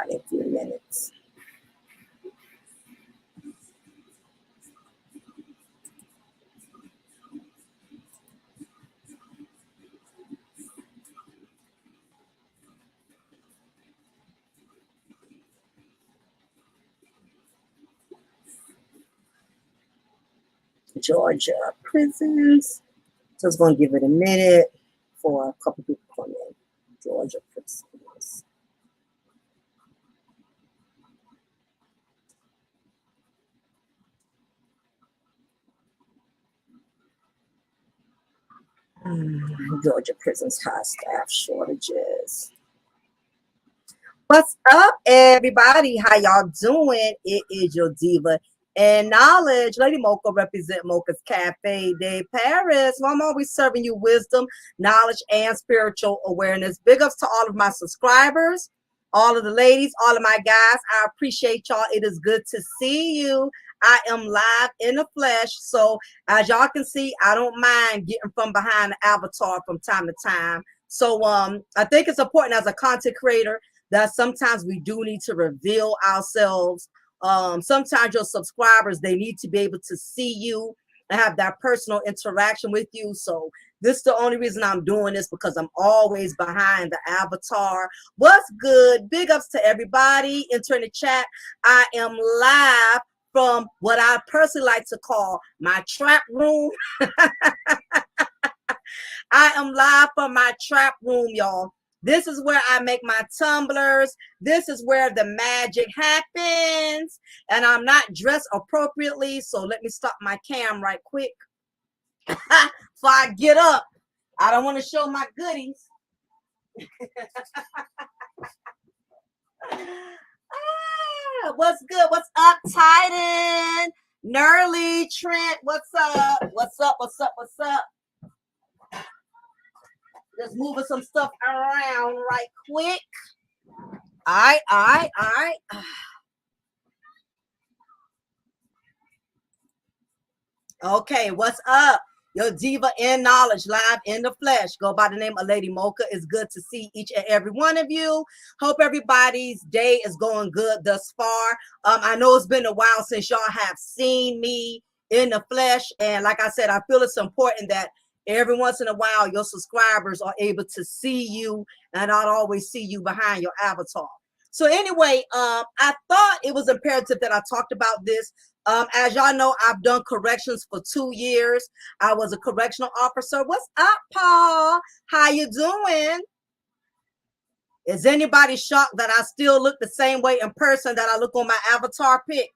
everybody in a few minutes. Georgia prisons. So it's going to give it a minute for a couple people to come in. Georgia prisons. Georgia prisons high staff shortages. What's up, everybody? How y'all doing? It is your diva and knowledge, Lady Mocha, represent Mocha's Cafe de Paris. Well, I'm always serving you wisdom, knowledge, and spiritual awareness. Big ups to all of my subscribers, all of the ladies, all of my guys. I appreciate y'all. It is good to see you. I am live in the flesh. So as y'all can see, I don't mind getting from behind the avatar from time to time. So I think it's important as a content creator that sometimes we do need to reveal ourselves. Sometimes your subscribers, they need to be able to see you and have that personal interaction with you. So this is the only reason I'm doing this, because I'm always behind the avatar. What's good? Big ups to everybody. Enter in the chat. I am live from what I personally like to call my trap room. I am live from my trap room, y'all. This is where I make my tumblers. This is where the magic happens. And I'm not dressed appropriately, so let me stop my cam right quick. Before I get up, I don't want to show my goodies. What's good? What's up, Titan? Nerly, Trent, what's up? What's up? What's up? What's up? Just moving some stuff around right quick. All right. Okay, what's up? Your diva in knowledge, live in the flesh. Go by the name of Lady Mocha. It's good to see each and every one of you. Hope everybody's day is going good thus far. I know it's been a while since y'all have seen me in the flesh. And like I said, I feel it's important that every once in a while your subscribers are able to see you and not always see you behind your avatar. So anyway, I thought it was imperative that I talked about this. As y'all know, I've done corrections for 2 years. I was a correctional officer. What's up, Paul? How you doing? Is anybody shocked that I still look the same way in person that I look on my avatar pic?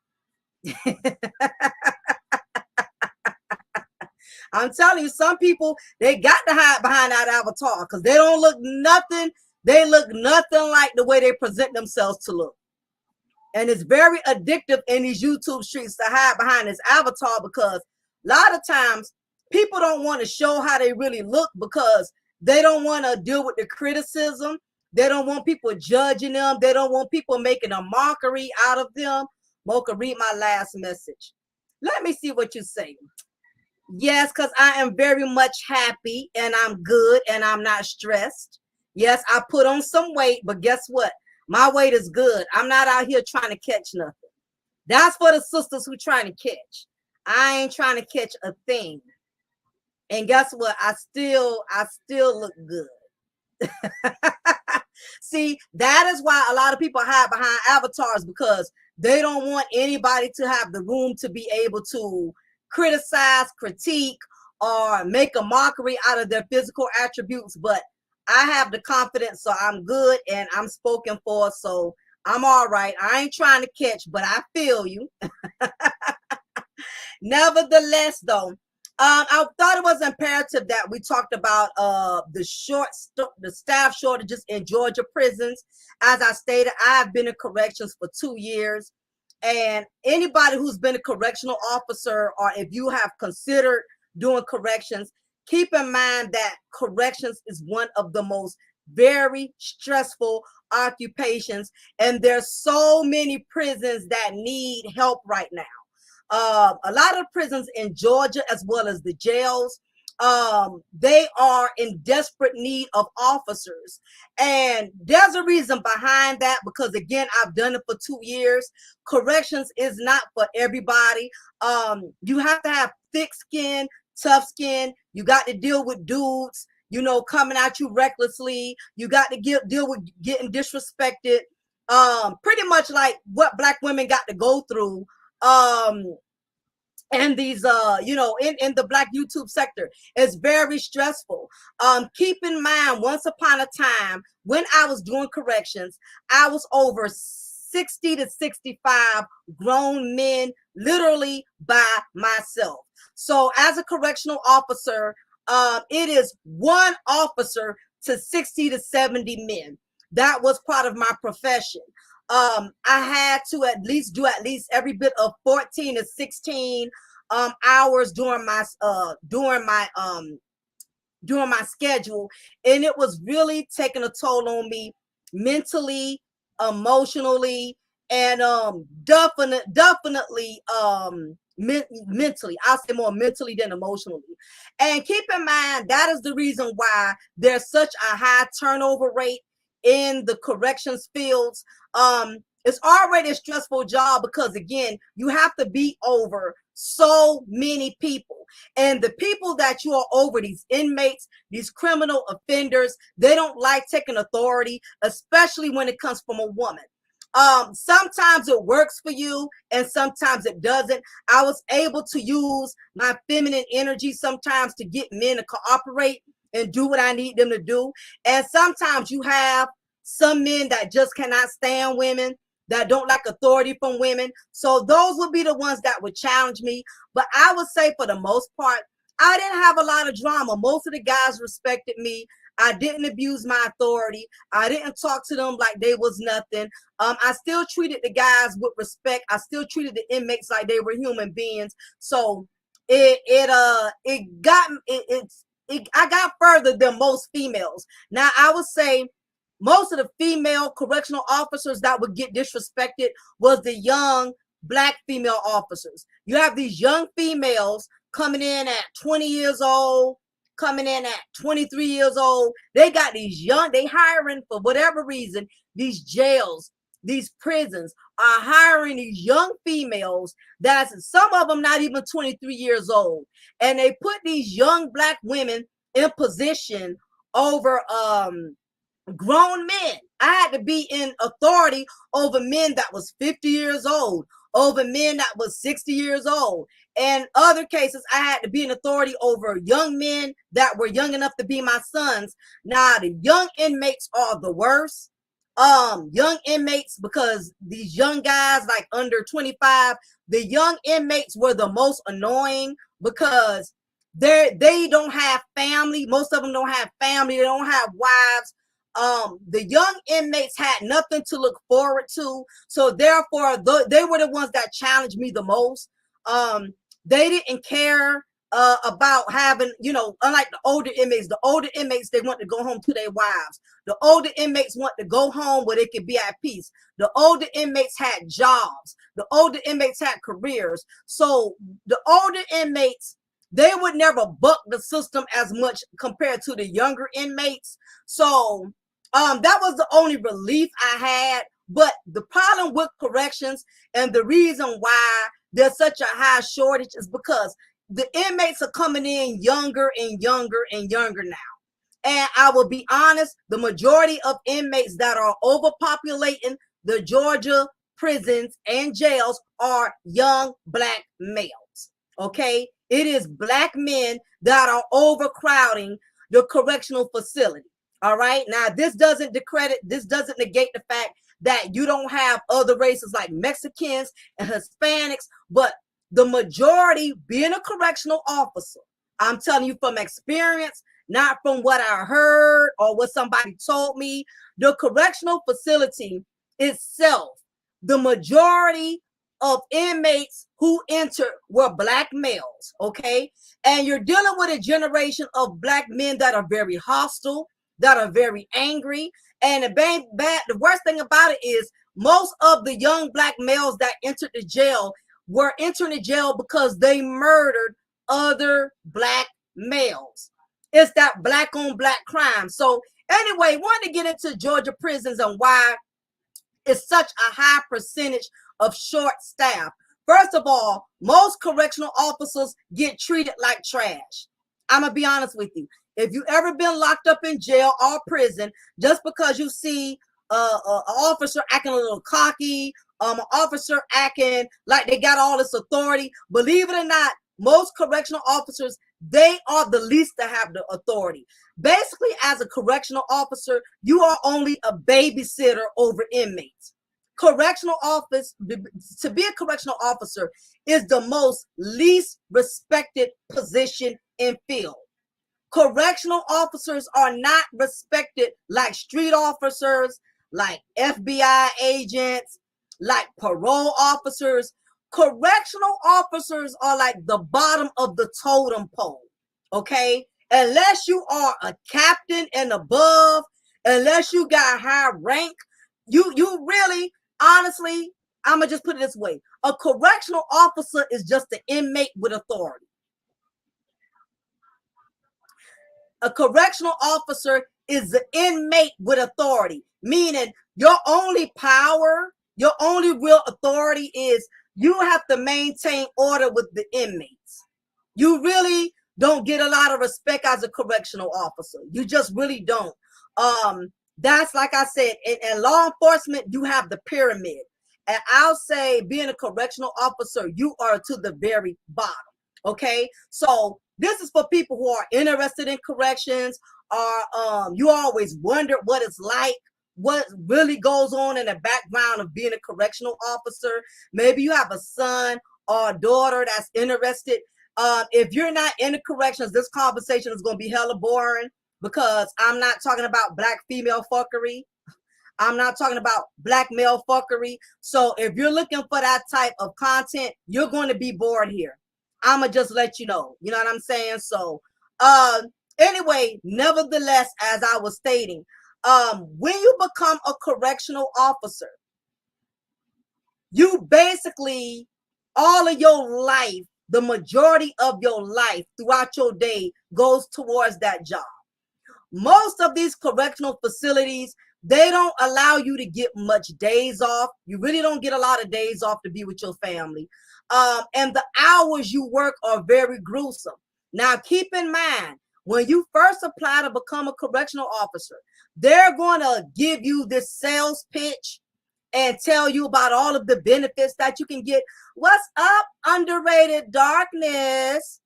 I'm telling you, some people, they got to hide behind that avatar because they don't look nothing. They look nothing like the way they present themselves to look. And it's very addictive in these YouTube streets to hide behind this avatar, because a lot of times people don't want to show how they really look because they don't want to deal with the criticism. They don't want people judging them. They don't want people making a mockery out of them. Mocha, read my last message. Let me see what you say. Yes, because I am very much happy and I'm good and I'm not stressed. Yes, I put on some weight, but guess what? My weight is good. I'm not out here trying to catch nothing. That's for the sisters who trying to catch. I ain't trying to catch a thing. And guess what? I still look good. See, that is why a lot of people hide behind avatars, because they don't want anybody to have the room to be able to criticize, critique, or make a mockery out of their physical attributes. But I have the confidence, so I'm good and I'm spoken for, so I'm all right. I ain't trying to catch, but I feel you. Nevertheless, though, I thought it was imperative that we talked about the staff shortages in Georgia prisons. As I stated, I've been in corrections for 2 years. And anybody who's been a correctional officer, or if you have considered doing corrections, keep in mind that corrections is one of the most very stressful occupations. And there's so many prisons that need help right now. A lot of prisons in Georgia, as well as the jails, they are in desperate need of officers. And there's a reason behind that, because again, I've done it for 2 years. Corrections is not for everybody. You have to have thick skin, tough skin. You got to deal with dudes, you know, coming at you recklessly. You got to deal with getting disrespected. Pretty much like what Black women got to go through. And these you know, in the Black YouTube sector is very stressful. Keep in mind, once upon a time when I was doing corrections, I was over 60 to 65 grown men literally by myself. So as a correctional officer, it is one officer to 60 to 70 men. That was part of my profession. I had to do at least every bit of 14 to 16 hours during my schedule, and it was really taking a toll on me mentally, emotionally, and definitely mentally. I'll say more mentally than emotionally. And keep in mind, that is the reason why there's such a high turnover rate in the corrections fields. It's already a stressful job because again, you have to be over so many people, and the people that you are over, these inmates, these criminal offenders, they don't like taking authority, especially when it comes from a woman. Sometimes it works for you and sometimes it doesn't. I was able to use my feminine energy sometimes to get men to cooperate and do what I need them to do. And sometimes you have some men that just cannot stand women, that don't like authority from women. So those would be the ones that would challenge me. But I would say for the most part, I didn't have a lot of drama. Most of the guys respected me. I didn't abuse my authority. I didn't talk to them like they was nothing. I still treated the guys with respect. I still treated the inmates like they were human beings. So I got further than most females. Now I would say most of the female correctional officers that would get disrespected was the young Black female officers. You have these young females coming in at 20 years old, coming in at 23 years old. They got these they hiring for whatever reason, these jails, these prisons are hiring these young females that's some of them not even 23 years old. And they put these young Black women in position over grown men. I had to be in authority over men that was 50 years old, over men that was 60 years old. In other cases, I had to be in authority over young men that were young enough to be my sons. Now, the young inmates are the worst. Young inmates, because these young guys like under 25, the young inmates were the most annoying because they don't have family. Most of them don't have family. They don't have wives. The young inmates had nothing to look forward to, so therefore they were the ones that challenged me the most. They didn't care about having, you know, unlike the older inmates, they want to go home to their wives. The older inmates want to go home where they could be at peace. The older inmates had jobs. The older inmates had careers. So the older inmates, they would never buck the system as much compared to the younger inmates. So that was the only relief I had. But the problem with corrections and the reason why there's such a high shortage is because the inmates are coming in younger and younger and younger now. And I will be honest, the majority of inmates that are overpopulating the Georgia prisons and jails are young Black males. Okay? It is Black men that are overcrowding the correctional facility. All right. Now, this doesn't negate the fact that you don't have other races like Mexicans and Hispanics, but the majority, being a correctional officer, I'm telling you from experience, not from what I heard or what somebody told me, the correctional facility itself, the majority of inmates who entered were Black males. Okay. And you're dealing with a generation of Black men that are very hostile, that are very angry. And the worst thing about it is most of the young Black males that entered the jail were entering the jail because they murdered other Black males. It's that black on black crime. So anyway, wanted to get into Georgia prisons and why it's such a high percentage of short staff. First of all, most correctional officers get treated like trash. I'm gonna be honest with you. If you ever been locked up in jail or prison, just because you see an officer acting a little cocky, an officer acting like they got all this authority, believe it or not, most correctional officers, they are the least to have the authority. Basically, as a correctional officer, you are only a babysitter over inmates. Correctional office, to be a correctional officer is the most least respected position in field. Correctional officers are not respected like street officers, like FBI agents, like parole officers. Correctional officers are like the bottom of the totem pole, okay? Unless you are a captain and above, unless you got high rank, you really, honestly, I'm gonna just put it this way. A correctional officer is just an inmate with authority. A correctional officer is the inmate with authority, meaning your only power, your only real authority is you have to maintain order with the inmates. You really don't get a lot of respect as a correctional officer. You just really don't. That's like I said, in law enforcement, you have the pyramid. And I'll say being a correctional officer, you are to the very bottom. Okay, so this is for people who are interested in corrections, or you always wonder what it's like, what really goes on in the background of being a correctional officer. Maybe you have a son or a daughter that's interested. If you're not into corrections, this conversation is going to be hella boring because I'm not talking about black female fuckery. I'm not talking about black male fuckery. So if you're looking for that type of content, you're going to be bored here. I'ma just let you know. You know what I'm saying? So anyway, nevertheless, as I was stating, when you become a correctional officer, you basically, all of your life, the majority of your life throughout your day goes towards that job. Most of these correctional facilities, they don't allow you to get much days off. You really don't get a lot of days off to be with your family. And the hours you work are very gruesome. Now, keep in mind, when you first apply to become a correctional officer, they're going to give you this sales pitch and tell you about all of the benefits that you can get. What's up, underrated darkness?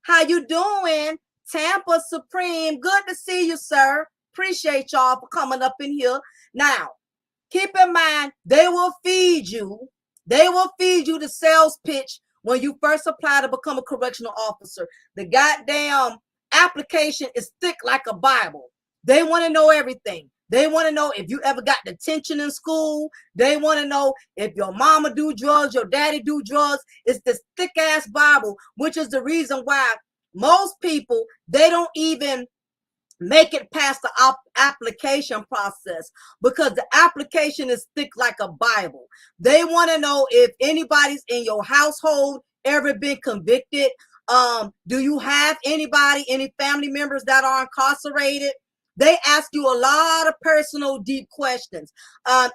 How you doing? Tampa Supreme, good to see you, sir. Appreciate y'all for coming up in here. Now, keep in mind, they will feed you. They will feed you the sales pitch when you first apply to become a correctional officer. The goddamn application is thick like a Bible. They want to know everything. They want to know if you ever got detention in school. They want to know if your mama do drugs, your daddy do drugs. It's this thick ass Bible, which is the reason why most people, they don't even make it past the application process because the application is thick like a Bible. They want to know if anybody's in your household ever been convicted. Do you have anybody, any family members that are incarcerated? They ask you a lot of personal, deep questions.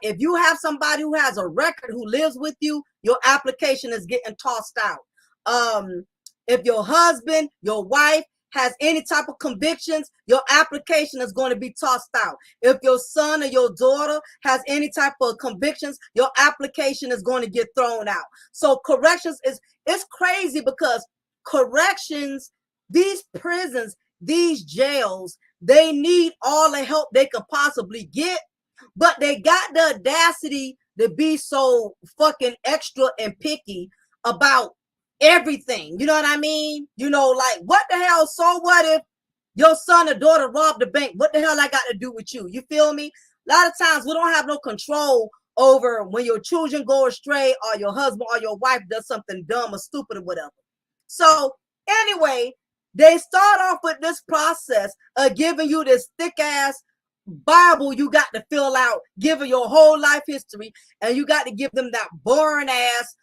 If you have somebody who has a record who lives with you, your application is getting tossed out. If your husband, your wife, has any type of convictions, your application is going to be tossed out. If your son or your daughter has any type of convictions, your application is going to get thrown out. So corrections it's crazy because corrections, these prisons, these jails, they need all the help they could possibly get, but they got the audacity to be so fucking extra and picky about everything. You know what I mean? You know, like, what the hell? So what if your son or daughter robbed the bank? What the hell I got to do with you? You feel me? A lot of times we don't have no control over when your children go astray or your husband or your wife does something dumb or stupid or whatever. So anyway, they start off with this process of giving you this thick ass Bible you got to fill out, giving your whole life history, and you got to give them that boring ass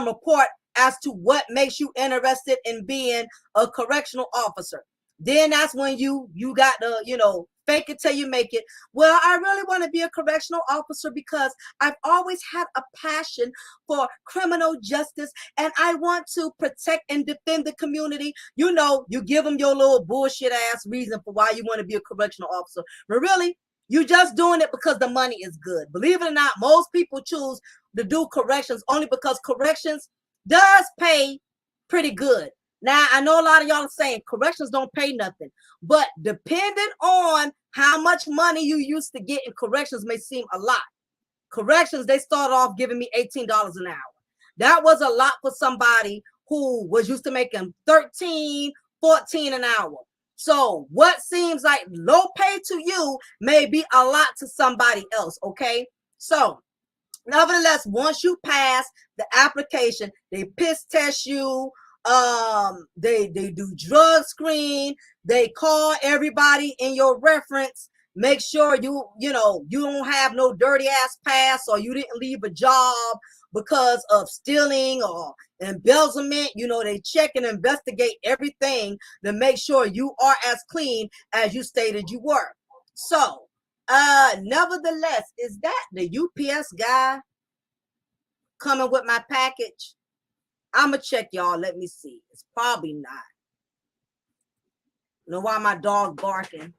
report as to what makes you interested in being a correctional officer. Then that's when you got to, fake it till you make it. Well, I really want to be a correctional officer because I've always had a passion for criminal justice and I want to protect and defend the community. You give them your little bullshit ass reason for why you want to be a correctional officer. But really, you just doing it because the money is good. Believe it or not, most people choose to do corrections only because corrections does pay pretty good. Now, I know a lot of y'all are saying corrections don't pay nothing, but depending on how much money you used to get in corrections may seem a lot. Corrections, they started off giving me $18 an hour. That was a lot for somebody who was used to making $13, $14 an hour. So what seems like low pay to you may be a lot to somebody else, okay? So nevertheless, once you pass the application, they piss test you, they do drug screen, they call everybody in your reference, make sure you don't have no dirty ass past or you didn't leave a job because of stealing or embezzlement. They check and investigate everything to make sure you are as clean as you stated you were. So nevertheless, is that the UPS guy coming with my package? I'm gonna check, y'all. Let me see. It's probably not. You know why my dog barking?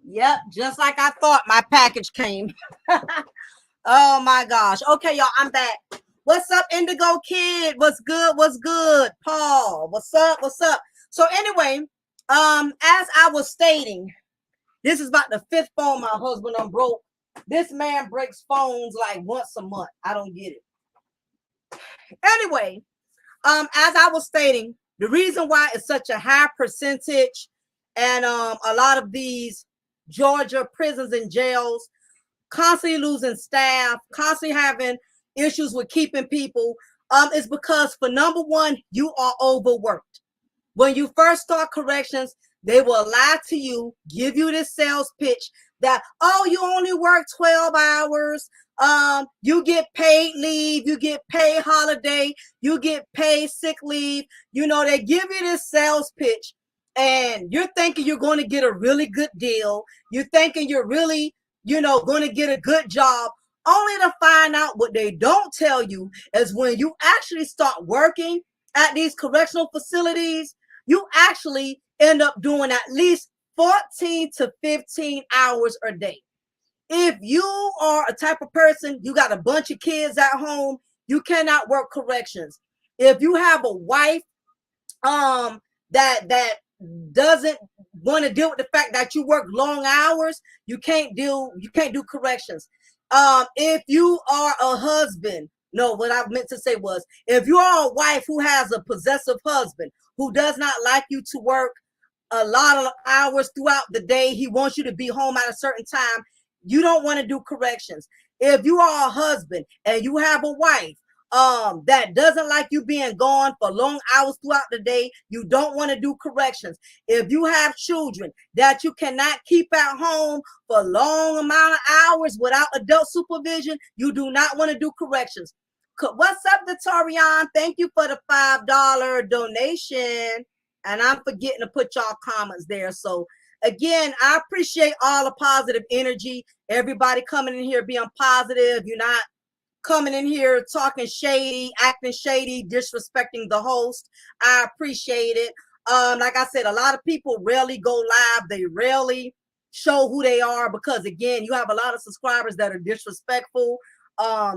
Yep, just like I thought, my package came. Oh my gosh. Okay, y'all, I'm back. What's up, Indigo Kid? What's good? What's good? Paul, what's up? What's up? So anyway, as I was stating, this is about the fifth phone my husband broke. This man breaks phones like once a month. I don't get it. Anyway, as I was stating, the reason why it's such a high percentage and a lot of these Georgia prisons and jails constantly losing staff, constantly having issues with keeping people, is because for number one, you are overworked. When you first start corrections, they will lie to you, give you this sales pitch that, oh, you only work 12 hours. You get paid leave, you get paid holiday, you get paid sick leave. They give you this sales pitch and you're thinking you're going to get a really good deal. You're thinking you're really, going to get a good job, only to find out what they don't tell you is when you actually start working at these correctional facilities, you actually end up doing at least 14 to 15 hours a day. If you are a type of person, you got a bunch of kids at home, you cannot work corrections. If you have a wife that doesn't want to deal with the fact that you work long hours, you can't do corrections. If you are a husband, no, what I meant to say was, if you are a wife who has a possessive husband who does not like you to work a lot of hours throughout the day, he wants you to be home at a certain time, you don't want to do corrections. If you are a husband and you have a wife that doesn't like you being gone for long hours throughout the day, you don't want to do corrections. If you have children that you cannot keep at home for a long amount of hours without adult supervision, you do not want to do corrections. What's up, Victorian? Thank you for the $5 donation. And I'm forgetting to put y'all comments there. So again, I appreciate all the positive energy. Everybody coming in here being positive. You're not coming in here talking shady, acting shady, disrespecting the host. I appreciate it. Like I said, a lot of people rarely go live. They rarely show who they are because, again, you have a lot of subscribers that are disrespectful.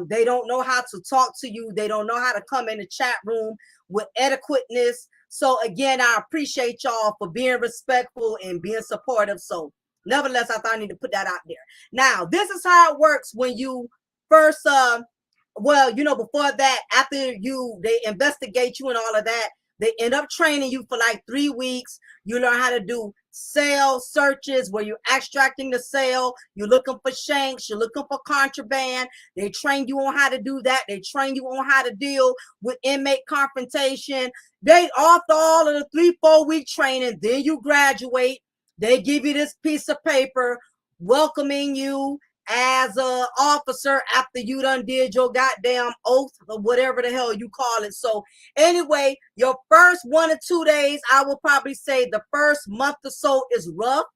They don't know how to talk to you. They don't know how to come in the chat room with adequateness. So again, I appreciate y'all for being respectful and being supportive. So nevertheless, I thought I need to put that out there. Now, this is how it works when you first, well, you know, before that, after they investigate you and all of that, they end up training you for like 3 weeks. You learn how to do sale searches where you're extracting the sale. You're looking for shanks. You're looking for contraband. They train you on how to do that. They train you on how to deal with inmate confrontation. They offer all of the 3-4 week training. Then you graduate. They give you this piece of paper welcoming you as an officer after you done did your goddamn oath or whatever the hell you call it. So anyway, your first 1 or 2 days, I will probably say the first month or so is rough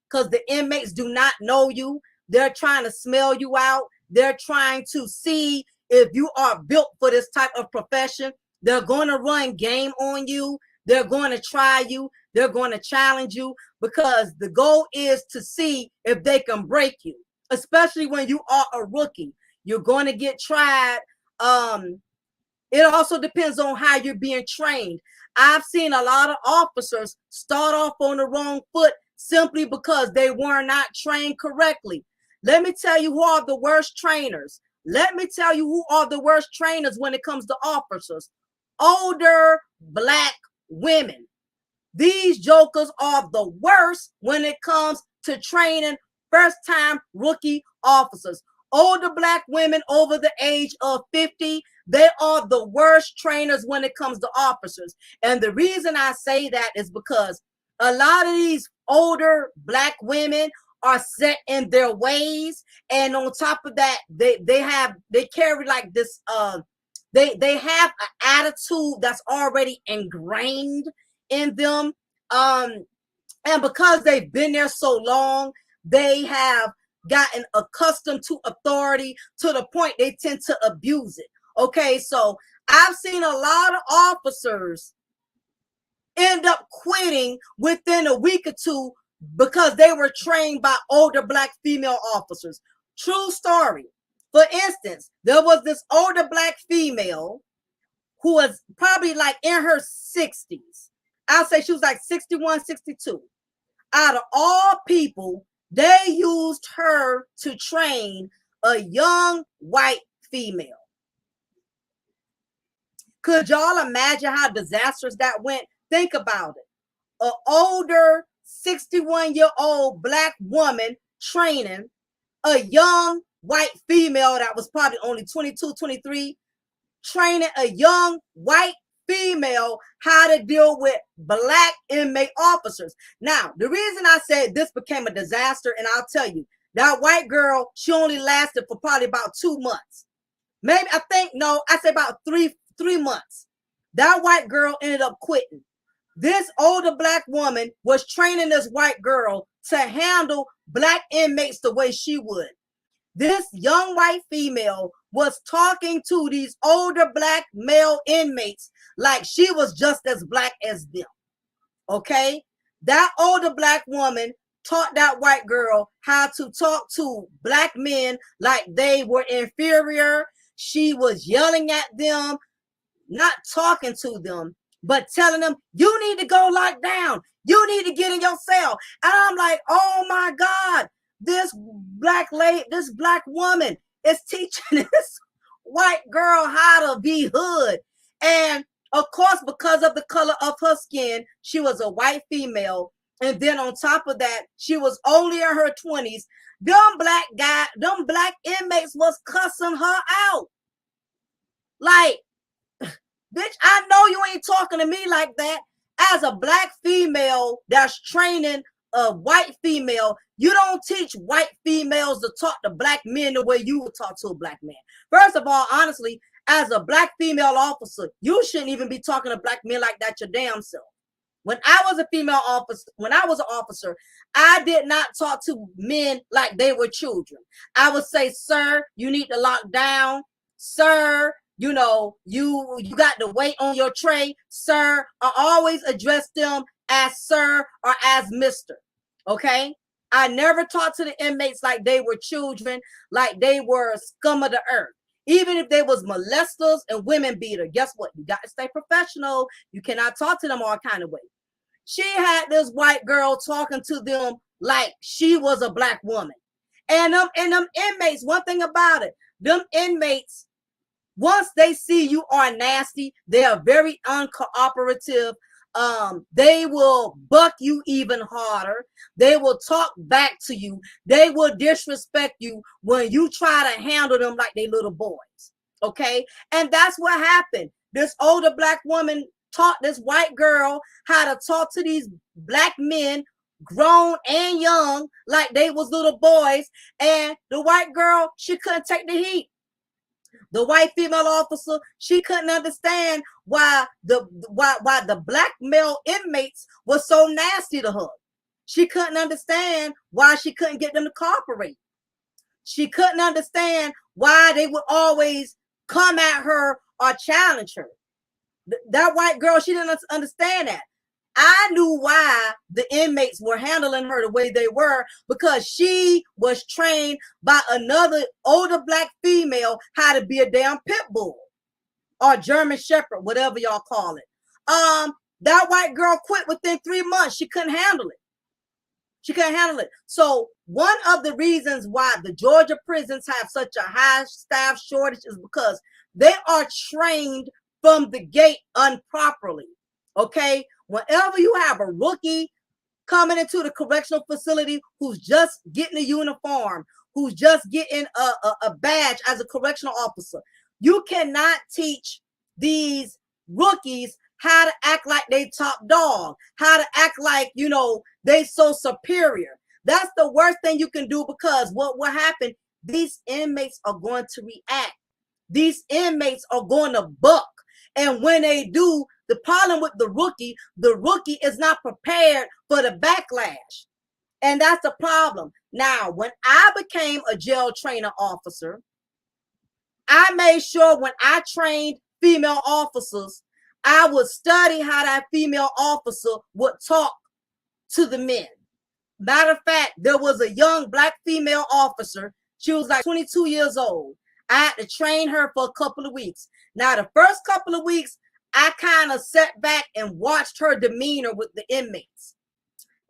because the inmates do not know you. They're trying to smell you out. They're trying to see if you are built for this type of profession. They're going to run game on you. They're going to try you. They're going to challenge you because the goal is to see if they can break you, especially when you are a rookie. You're going to get tried. It also depends on how you're being trained. I've seen a lot of officers start off on the wrong foot simply because they were not trained correctly. Let me tell you who are the worst trainers. Let me tell you who are the worst trainers when it comes to officers. Older Black women. These jokers are the worst when it comes to training first-time rookie officers. Older Black women over the age of 50, they are the worst trainers when it comes to officers. And the reason I say that is because a lot of these older Black women are set in their ways. And on top of that, they carry like this, they have an attitude that's already ingrained in them. And because they've been there so long, they have gotten accustomed to authority to the point they tend to abuse it. Okay, so I've seen a lot of officers end up quitting within a week or two because they were trained by older Black female officers. True story. For instance, there was this older Black female who was probably like in her 60s. I'll say she was like 61, 62. Out of all people, they used her to train a young white female. Could y'all imagine how disastrous that went? Think about it. An older 61-year-old Black woman training a young white female that was probably only 22, 23, training a young white female how to deal with Black inmate officers. Now, the reason I said this became a disaster, and I'll tell you, that white girl, she only lasted for probably about 2 months. Maybe, I say about three months. That white girl ended up quitting. This older Black woman was training this white girl to handle Black inmates the way she would. This young white female was talking to these older Black male inmates like she was just as Black as them. Okay? That older black woman taught that white girl how to talk to black men like they were inferior. She was yelling at them, not talking to them, but telling them, you need to go lock down. You need to get in your cell. And I'm like, oh my God, this black lady, this black woman is teaching this white girl how to be hood. And of course, because of the color of her skin, she was a white female. And then on top of that, she was only in her 20s. Them black inmates was cussing her out. Like, bitch, I know you ain't talking to me like that. As a black female that's training a white female, you don't teach white females to talk to black men the way you would talk to a black man. First of all, honestly, as a black female officer, you shouldn't even be talking to black men like that your damn self. When I was a female officer, when I was an officer, I did not talk to men like they were children. I would say, sir, you need to lock down. Sir, you know, you got to wait on your tray. Sir, I always address them as sir or as Mr. Okay? I never talked to the inmates like they were children, like they were scum of the earth. Even if they was molesters and women beater, guess what? You got to stay professional. You cannot talk to them all kind of way. She had this white girl talking to them like she was a black woman. And them inmates, one thing about it, them inmates, once they see you are nasty, they are very uncooperative. They will buck you even harder. They will talk back to you. They will disrespect you when you try to handle them like they little boys. Okay? And that's what happened. This older black woman taught this white girl how to talk to these black men, grown and young, like they was little boys. And the white girl, she couldn't take the heat. The white female officer, she couldn't understand why the black male inmates were so nasty to her. She couldn't understand why she couldn't get them to cooperate. She couldn't understand why they would always come at her or challenge her. That white girl, she didn't understand that. I knew why the inmates were handling her the way they were, because she was trained by another older black female how to be a damn pit bull or German shepherd, whatever y'all call it. That white girl quit within 3 months. She couldn't handle it. She couldn't handle it. So one of the reasons why the Georgia prisons have such a high staff shortage is because they are trained from the gate improperly. Okay? Whenever you have a rookie coming into the correctional facility who's just getting a uniform, who's just getting a badge as a correctional officer, you cannot teach these rookies how to act like they top dog, how to act like, you know, they so superior. That's the worst thing you can do, because what will happen, these inmates are going to react. These inmates are going to buck. And when they do, the problem with the rookie is not prepared for the backlash. And that's the problem. Now, when I became a jail trainer officer, I made sure when I trained female officers, I would study how that female officer would talk to the men. Matter of fact, there was a young black female officer. She was like 22 years old. I had to train her for a couple of weeks. Now, the first couple of weeks, I kind of sat back and watched her demeanor with the inmates.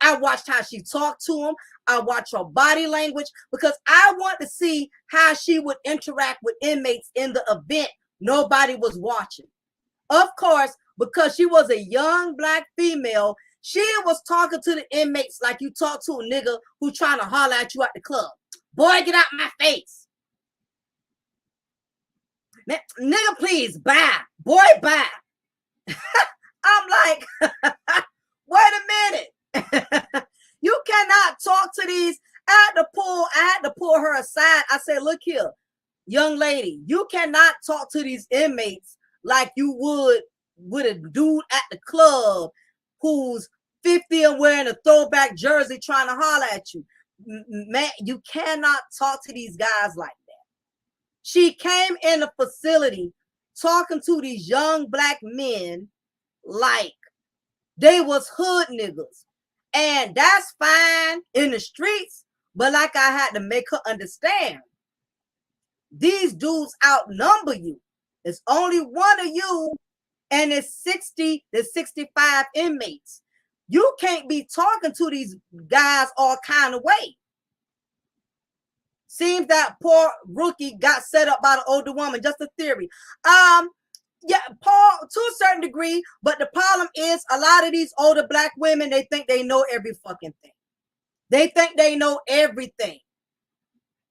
I watched how she talked to them. I watched her body language, because I want to see how she would interact with inmates in the event nobody was watching. Of course, because she was a young black female, she was talking to the inmates like you talk to a nigga who trying to holler at you at the club. Boy, get out my face. Man, nigga, please, bye. Boy, bye. I'm like, wait a minute. You cannot talk to these. I had to pull her aside. I said, look here, young lady, you cannot talk to these inmates like you would with a dude at the club who's 50 and wearing a throwback jersey trying to holler at you. Man, you cannot talk to these guys like that. She came in the facility talking to these young black men like they was hood niggas. And that's fine in the streets, but like I had to make her understand, these dudes outnumber you. It's only one of you, and it's 60 to 65 inmates. You can't be talking to these guys all kind of way. Seems that poor rookie got set up by the older woman. Just a theory. Yeah, Paul, to a certain degree, but the problem is a lot of these older black women, they think they know every fucking thing. They think they know everything.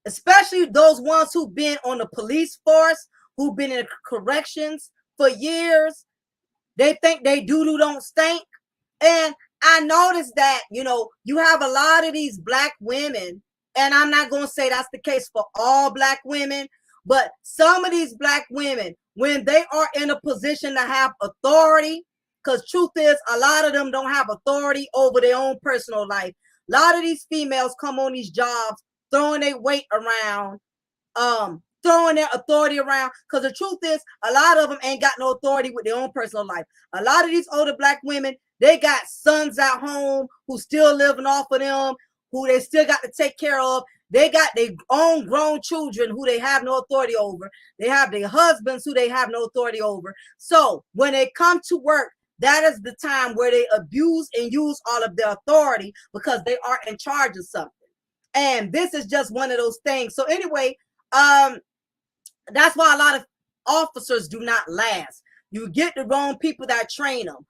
Especially those ones who've been on the police force, who've been in corrections for years. They think they doo-doo don't stink. And I noticed that, you have a lot of these black women, and I'm not going to say that's the case for all black women, but some of these black women, when they are in a position to have authority, because truth is, a lot of them don't have authority over their own personal life. A lot of these females come on these jobs throwing their weight around, throwing their authority around, because the truth is, a lot of them ain't got no authority with their own personal life. A lot of these older black women, they got sons at home who still living off of them, who they still got to take care of. They got their own grown children who they have no authority over. They have their husbands who they have no authority over. So when they come to work, that is the time where they abuse and use all of their authority because they are in charge of something. And this is just one of those things. So anyway, that's why a lot of officers do not last. You get the wrong people that train them.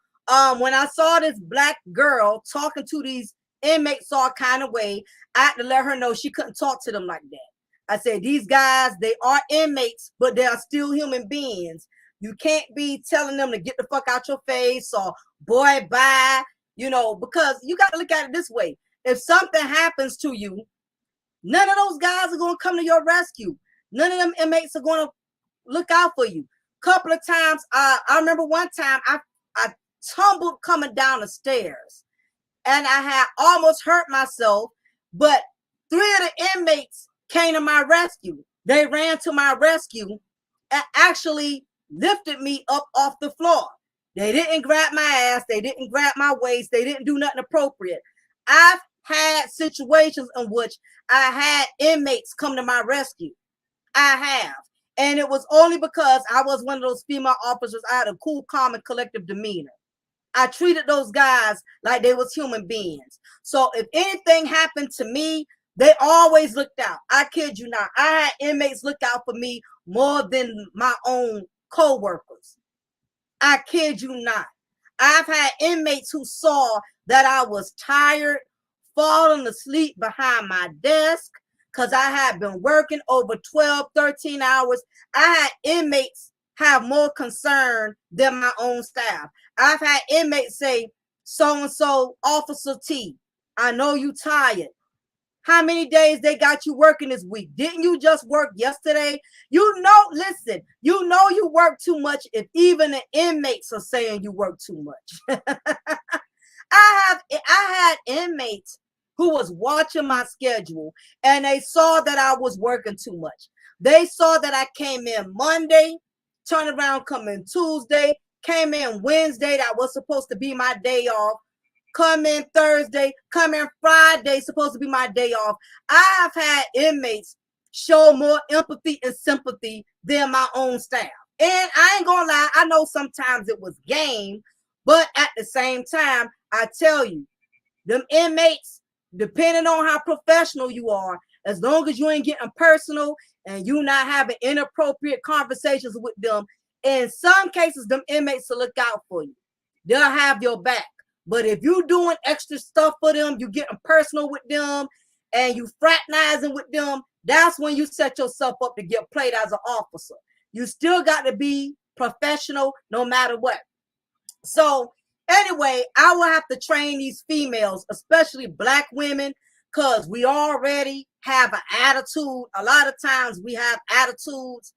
When I saw this black girl talking to these inmates all kind of way, I had to let her know she couldn't talk to them like that. I said, these guys, they are inmates, but they are still human beings. You can't be telling them to get the fuck out your face or boy, bye, because you got to look at it this way. If something happens to you, none of those guys are going to come to your rescue. None of them inmates are going to look out for you. Couple of times, I remember one time I tumbled coming down the stairs and I had almost hurt myself, but 3 of the inmates came to my rescue. They ran to my rescue and actually lifted me up off the floor. They didn't grab my ass. They didn't grab my waist. They didn't do nothing appropriate. I've had situations in which I had inmates come to my rescue. I have. And it was only because I was one of those female officers. I had a cool, calm, and collective demeanor. I treated those guys like they was human beings. So if anything happened to me, they always looked out. I kid you not. I had inmates look out for me more than my own co-workers. I kid you not. I've had inmates who saw that I was tired, falling asleep behind my desk, because I had been working over 12, 13 hours. I had inmates have more concern than my own staff. I've had inmates say, so-and-so, Officer T, I know you tired. How many days they got you working this week? Didn't you just work yesterday? Listen, you work too much if even the inmates are saying you work too much. I had inmates who was watching my schedule and they saw that I was working too much. They saw that I came in Monday, turned around, come in Tuesday, came in Wednesday, that was supposed to be my day off, come in Thursday, come in Friday, supposed to be my day off. I've had inmates show more empathy and sympathy than my own staff. And I ain't gonna lie, I know sometimes it was game, but at the same time, I tell you, them inmates, depending on how professional you are, as long as you ain't getting personal and you not having inappropriate conversations with them, in some cases, them inmates will look out for you. They'll have your back. But if you doing extra stuff for them, you getting personal with them, and you fraternizing with them, that's when you set yourself up to get played as an officer. You still got to be professional no matter what. So anyway, I will have to train these females, especially black women, because we already have an attitude. A lot of times we have attitudes.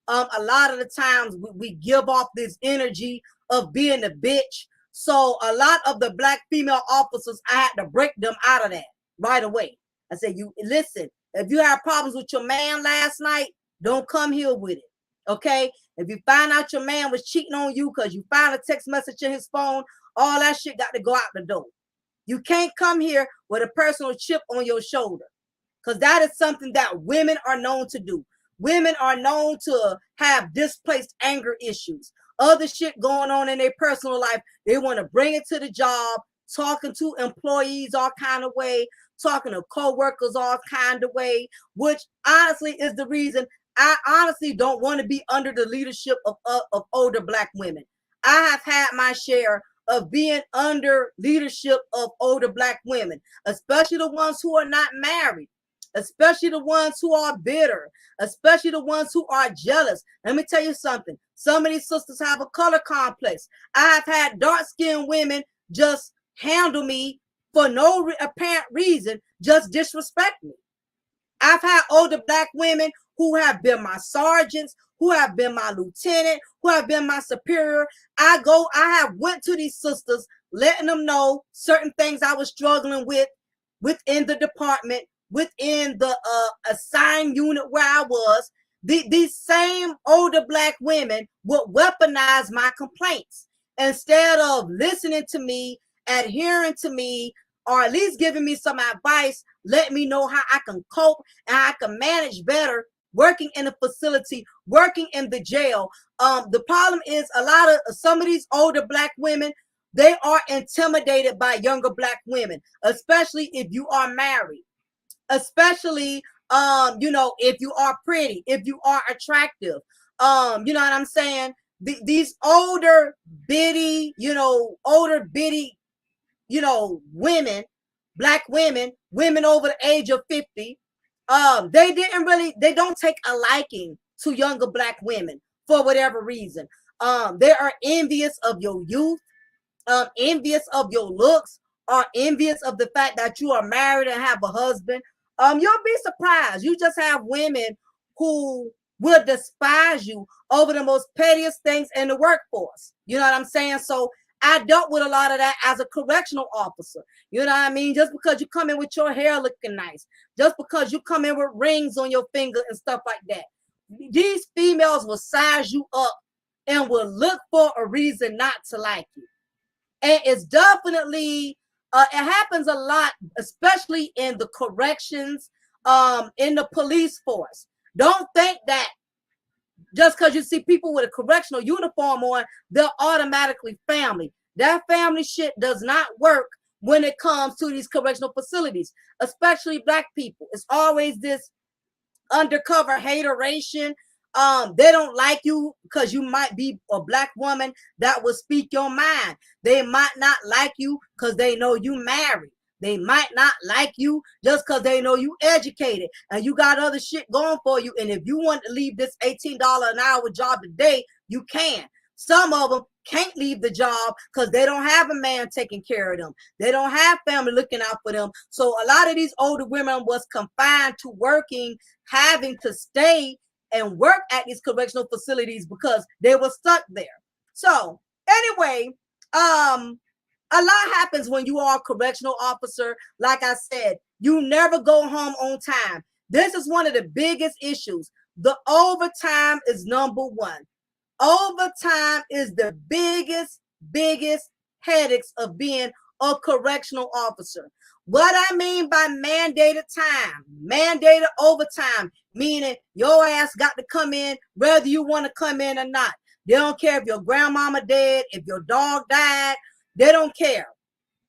A lot of the times we give off this energy of being a bitch. So a lot of the black female officers, I had to break them out of that right away. I said, you listen, if you have problems with your man last night, don't come here with it. Okay? If you find out your man was cheating on you because you found a text message in his phone, all that shit got to go out the door. You can't come here with a personal chip on your shoulder, because that is something that women are known to do. Women are known to have displaced anger issues, other shit going on in their personal life. They want to bring it to the job, talking to employees all kind of way, talking to co-workers all kind of way, which honestly is the reason I honestly don't want to be under the leadership of older Black women. I have had my share of being under leadership of older Black women, especially the ones who are not married, especially the ones who are bitter, especially the ones who are jealous. Let me tell you something. Some of these sisters have a color complex. I have had dark-skinned women just handle me for no apparent reason, just disrespect me. I've had older Black women who have been my sergeants, who have been my lieutenant, who have been my superior. I have went to these sisters, letting them know certain things I was struggling with within the department, within the assigned unit where I was. These same older Black women would weaponize my complaints instead of listening to me, adhering to me, or at least giving me some advice, let me know how I can cope and how I can manage better working in a facility, working in the jail. The problem is some of these older Black women, they are intimidated by younger Black women, especially if you are married, especially if you are pretty, if you are attractive. You know what I'm saying? These older bitty, women, Black women, women over the age of 50, they don't take a liking to younger Black women for whatever reason. They are envious of your youth, envious of your looks, or envious of the fact that you are married and have a husband. You'll be surprised. You just have women who will despise you over the most pettiest things in the workforce. You know what I'm saying? So I dealt with a lot of that as a correctional officer. You know what I mean? Just because you come in with your hair looking nice, just because you come in with rings on your finger and stuff like that, these females will size you up and will look for a reason not to like you. And it's definitely, it happens a lot, especially in the corrections, in the police force. Don't think that just because you see people with a correctional uniform on, they're automatically family. That family shit does not work when it comes to these correctional facilities, especially Black people. It's always this undercover hateration. They don't like you because you might be a Black woman that will speak your mind. They might not like you because they know you married. They might not like you just because they know you educated and you got other shit going for you. And if you want to leave this $18 an hour job today, you can. Some of them can't leave the job because they don't have a man taking care of them. They don't have family looking out for them. So a lot of these older women was confined to working, having to stay and work at these correctional facilities because they were stuck there. So anyway, a lot happens when you are a correctional officer. Like I said, you never go home on time. This is one of the biggest issues. The overtime is number one. Overtime is the biggest headaches of being a correctional officer. What I mean by mandated time, mandated overtime, meaning your ass got to come in whether you want to come in or not. They don't care if your grandmama dead, if your dog died. They don't care.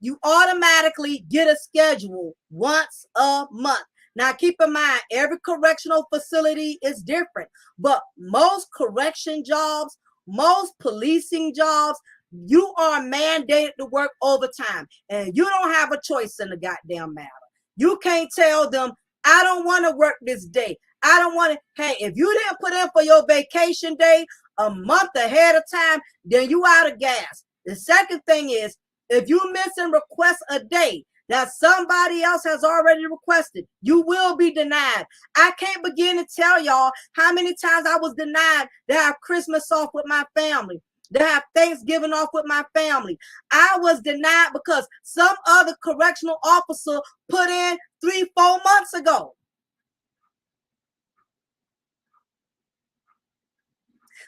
You automatically get a schedule once a month. Now, keep in mind, every correctional facility is different, but most correction jobs, most policing jobs, you are mandated to work overtime, and you don't have a choice in the goddamn matter. You can't tell them, I don't want to work this day. I don't want to. Hey, if you didn't put in for your vacation day a month ahead of time, then you out of gas. The second thing is, if you miss and request a day that somebody else has already requested, you will be denied. I can't begin to tell y'all how many times I was denied to have Christmas off with my family, to have Thanksgiving off with my family. I was denied because some other correctional officer put in 3-4 months ago.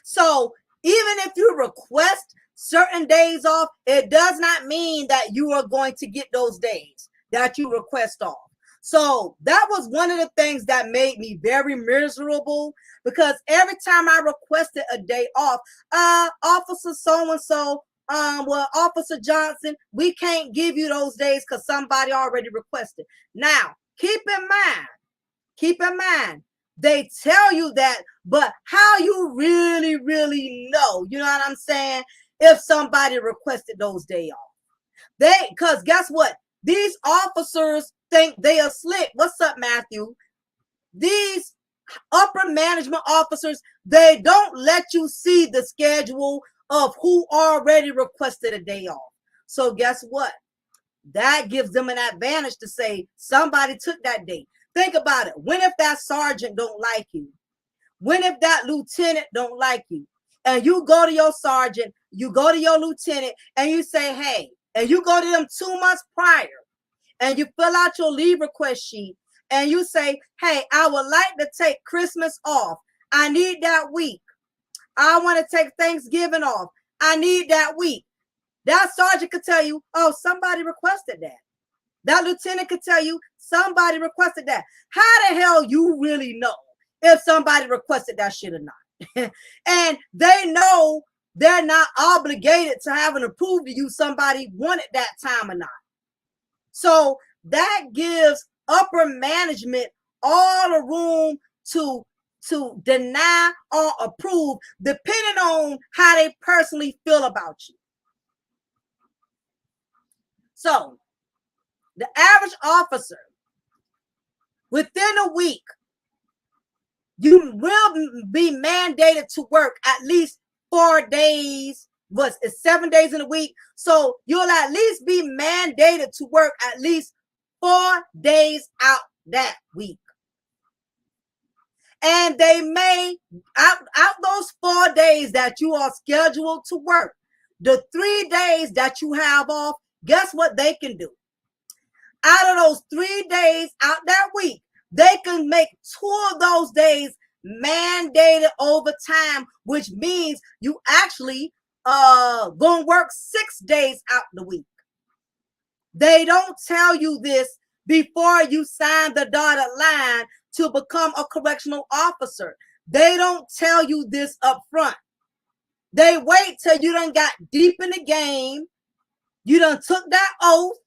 So even if you request certain days off, it does not mean that you are going to get those days that you request off. So that was one of the things that made me very miserable, because every time I requested a day off, Officer so-and-so, well, Officer Johnson, we can't give you those days because somebody already requested. Now, keep in mind, they tell you that, but how you really, really know, you know what I'm saying, if somebody requested those days off. Because guess what? These officers think they are slick. What's up, Matthew? These upper management officers, they don't let you see the schedule of who already requested a day off. So guess what? That gives them an advantage to say somebody took that day. Think about it. When if that sergeant don't like you? When if that lieutenant don't like you? And you go to your sergeant, you go to your lieutenant, and you say, hey, and you go to them 2 months prior, and you fill out your leave request sheet, and you say, hey, I would like to take Christmas off. I need that week. I want to take Thanksgiving off. I need that week. That sergeant could tell you, oh, somebody requested that. That lieutenant could tell you somebody requested that. How the hell you really know if somebody requested that shit or not? And they know they're not obligated to having to prove to you somebody wanted that time or not. So that gives upper management all the room to deny or approve, depending on how they personally feel about you. So the average officer, within a week, you will be mandated to work at least 4 days. It's 7 days in a week. So you'll at least be mandated to work at least 4 days out that week. And they may, out those 4 days that you are scheduled to work, the 3 days that you have off, guess what they can do? Out of those 3 days out that week, they can make 2 of those days mandated overtime, which means you actually gonna work 6 days out the week. They don't tell you this before you sign the dotted line to become a correctional officer. They don't tell you this up front. They wait till you done got deep in the game. You done took that oath.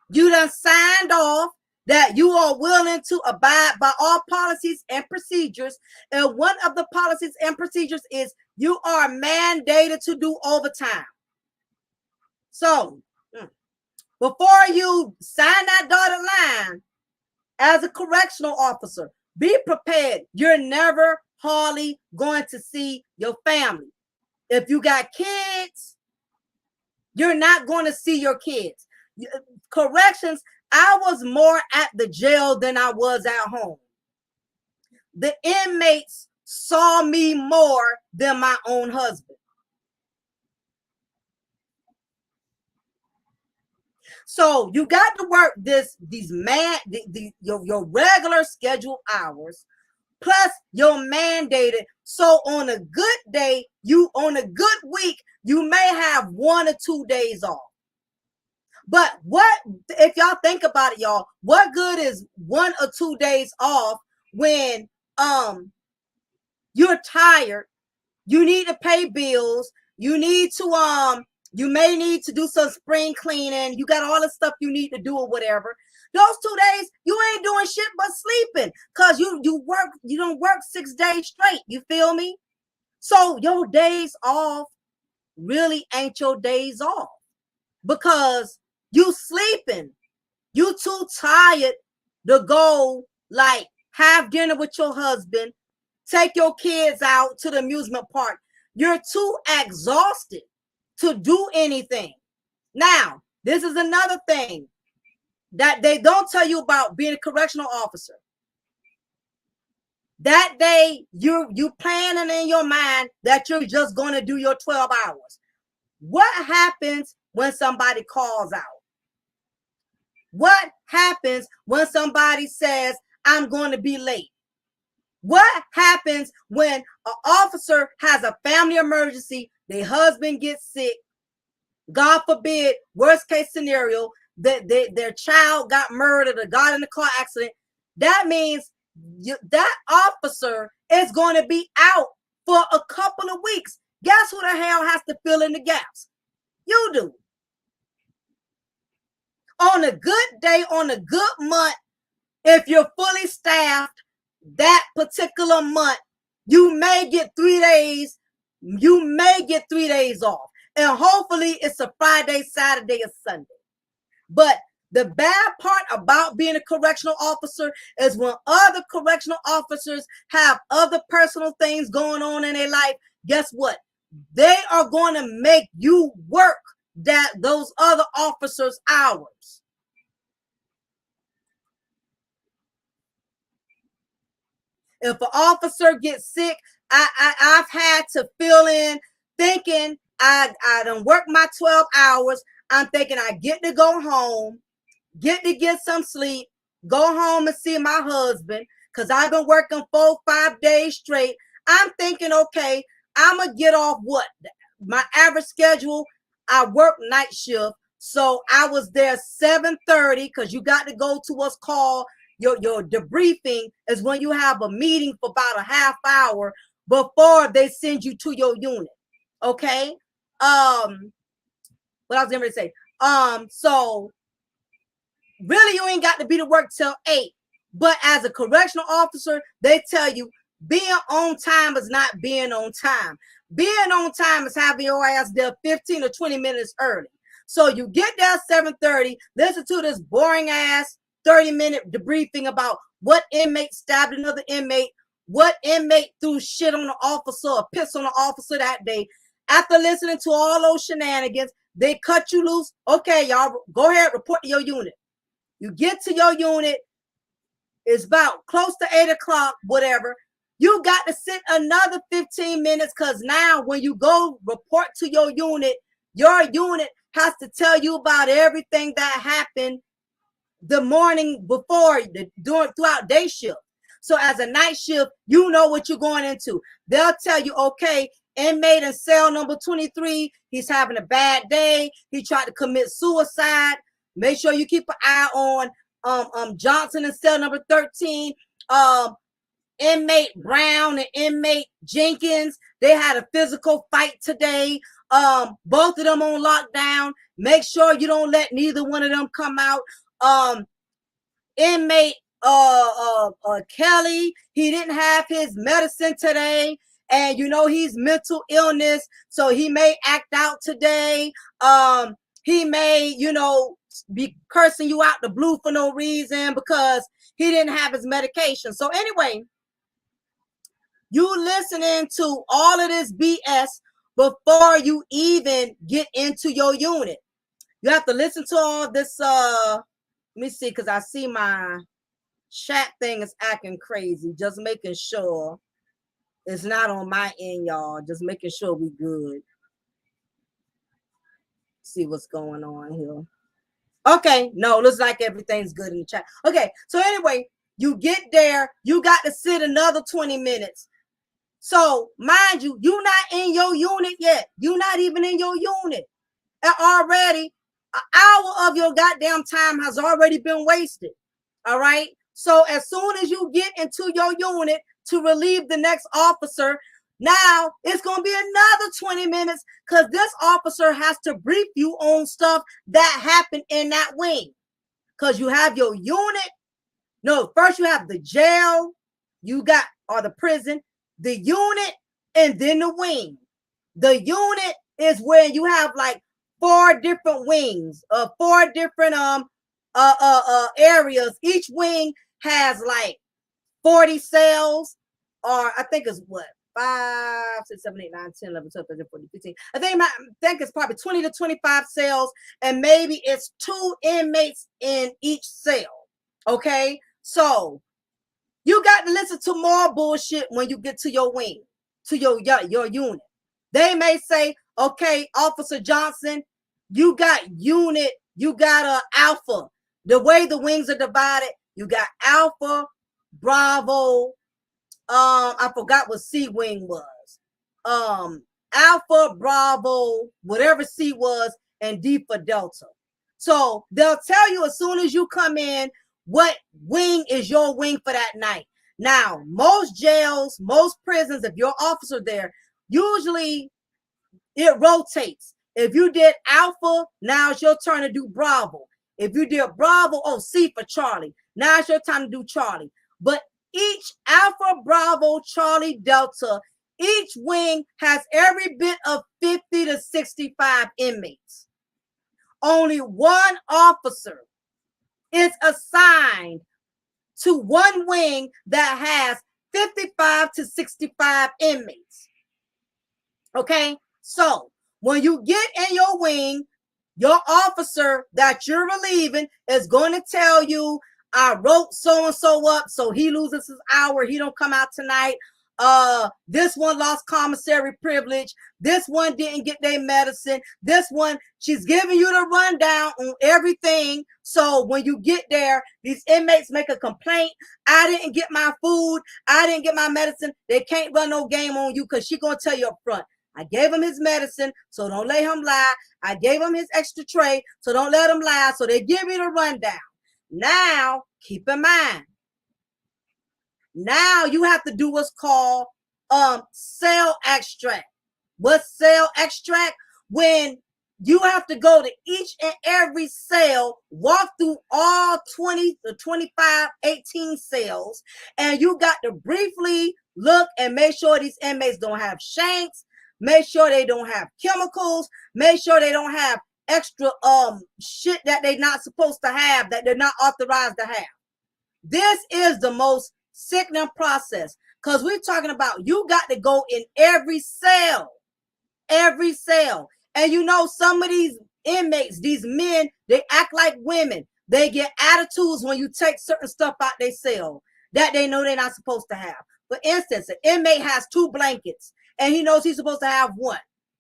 You done signed off that you are willing to abide by all policies and procedures. And one of the policies and procedures is you are mandated to do overtime. So before you sign that dotted line as a correctional officer, be prepared. You're never hardly going to see your family. If you got kids, you're not going to see your kids. Corrections, I was more at the jail than I was at home. The inmates saw me more than my own husband. So you got to work your regular scheduled hours plus your mandated. So on a good day, on a good week, you may have 1 or 2 days off. But what if y'all think about it, y'all? What good is 1 or 2 days off when you're tired? You need to pay bills. You need to you may need to do some spring cleaning. You got all the stuff you need to do or whatever. Those 2 days, you ain't doing shit but sleeping, because you don't work 6 days straight. You feel me? So your days off really ain't your days off, because you sleeping. You too tired to go like have dinner with your husband, take your kids out to the amusement park. You're too exhausted to do anything. Now, this is another thing that they don't tell you about being a correctional officer. That day, you planning in your mind that you're just going to do your 12 hours. What happens when somebody calls out? What happens when somebody says, I'm going to be late? What happens when an officer has a family emergency, their husband gets sick, God forbid, worst case scenario, that their child got murdered or got in a car accident? That means that officer is going to be out for a couple of weeks. Guess who the hell has to fill in the gaps? You do. On a good day, on a good month, if you're fully staffed that particular month, you may get 3 days. You may get 3 days off. And hopefully it's a Friday, Saturday, or Sunday. But the bad part about being a correctional officer is when other correctional officers have other personal things going on in their life, guess what? They are going to make you work those other officers' hours. If an officer gets sick, I've had to fill in thinking I done work my 12 hours. I'm thinking I get to go home, get some sleep, go home and see my husband, because I've been working 4-5 days straight. I'm thinking, okay, I'm going to get off what? My average schedule, I work night shift. So I was there 7:30 because you got to go to what's called your debriefing, is when you have a meeting for about a half hour before they send you to your unit. Okay. What I was going to say. So really you ain't got to be to work till 8. But as a correctional officer, they tell you being on time is not being on time. Being on time is having your ass there 15 or 20 minutes early. So you get there at 7:30, listen to this boring ass 30-minute debriefing about what inmate stabbed another inmate, what inmate threw shit on the officer or piss on the officer that day. After listening to all those shenanigans, they cut you loose. Okay, y'all, go ahead, report to your unit. You get to your unit, it's about close to 8 o'clock, whatever. You got to sit another 15 minutes because now when you go report to your unit has to tell you about everything that happened the morning before, throughout day shift. So as a night shift, you know what you're going into. They'll tell you, okay, inmate in cell number 23, he's having a bad day. He tried to commit suicide. Make sure you keep an eye on Johnson in cell number 13. Inmate Brown and inmate Jenkins, they had a physical fight today. Both of them on lockdown. Make sure you don't let neither one of them come out. Inmate Kelly, he didn't have his medicine today, and you know he's mental illness, so he may act out today. He may, be cursing you out the blue for no reason because he didn't have his medication. So anyway, you listening to all of this BS before you even get into your unit. You have to listen to all this. Let me see, because I see my chat thing is acting crazy. Just making sure it's not on my end, y'all. Just making sure we good. See what's going on here. Okay, no, looks like everything's good in the chat. Okay, so anyway, you get there, you got to sit another 20 minutes. So mind you, you're not in your unit yet. You're not even in your unit. And already an hour of your goddamn time has already been wasted. All right. So as soon as you get into your unit to relieve the next officer, now it's going to be another 20 minutes because this officer has to brief you on stuff that happened in that wing. Because you have your unit. No, first you have the jail, or the prison, the unit, and then the wing. The unit is where you have like 4 different wings, 4 different areas. Each wing has like 40 cells, or I think it's what, 5, 6, 7, 8, 9, 10, 11, 12, 13, 14, 15. I think it's probably 20 to 25 cells, and maybe it's 2 inmates in each cell. Okay, so you got to listen to more bullshit when you get to your wing, to your unit. They may say, okay, Officer Johnson, you got Alpha. The way the wings are divided, you got Alpha, Bravo, I forgot what C wing was. Alpha, Bravo, whatever C was, and D for Delta. So they'll tell you as soon as you come in what wing is your wing for that night. Now, most jails, most prisons, if you're an officer there, usually it rotates. If you did Alpha, now it's your turn to do Bravo. If you did Bravo, oh, C for Charlie. Now it's your time to do Charlie. But each Alpha, Bravo, Charlie, Delta, each wing has every bit of 50 to 65 inmates. Only one officer is assigned to one wing that has 55 to 65 inmates. Okay? So when you get in your wing, your officer that you're relieving is going to tell you, I wrote so-and-so up, so he loses his hour. He don't come out tonight. This one lost commissary privilege. This one didn't get their medicine. This one, she's giving you the rundown on everything. So when you get there, these inmates make a complaint. I didn't get my food. I didn't get my medicine. They can't run no game on you because she's going to tell you up front. I gave him his medicine, so don't let him lie. I gave him his extra tray, so don't let him lie. So they give you the rundown. Now, keep in mind, now you have to do what's called cell extract. What's cell extract? When you have to go to each and every cell, walk through all 20 to 25, 18 cells, and you got to briefly look and make sure these inmates don't have shanks, make sure they don't have chemicals, make sure they don't have extra shit that they're not supposed to have, that they're not authorized to have. This is the most sickening process, because we're talking about you got to go in every cell. And you know, some of these inmates, these men, they act like women. They get attitudes when you take certain stuff out their cell that they know they're not supposed to have. For instance, an inmate has 2 blankets and he knows he's supposed to have 1.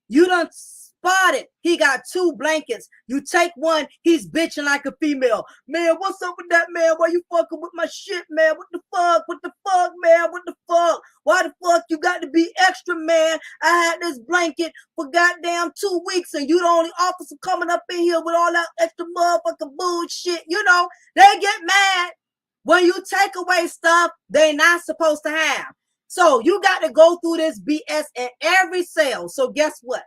You done spotted he got 2 blankets. You take one, he's bitching like a female. Man, what's up with that, man? Why you fucking with my shit, man? What the fuck? What the fuck, man? What the fuck? Why the fuck you got to be extra, man? I had this blanket for goddamn 2 weeks and you the only officer coming up in here with all that extra motherfucking bullshit. You know, they get mad when you take away stuff they're not supposed to have. So you got to go through this BS in every cell. So guess what?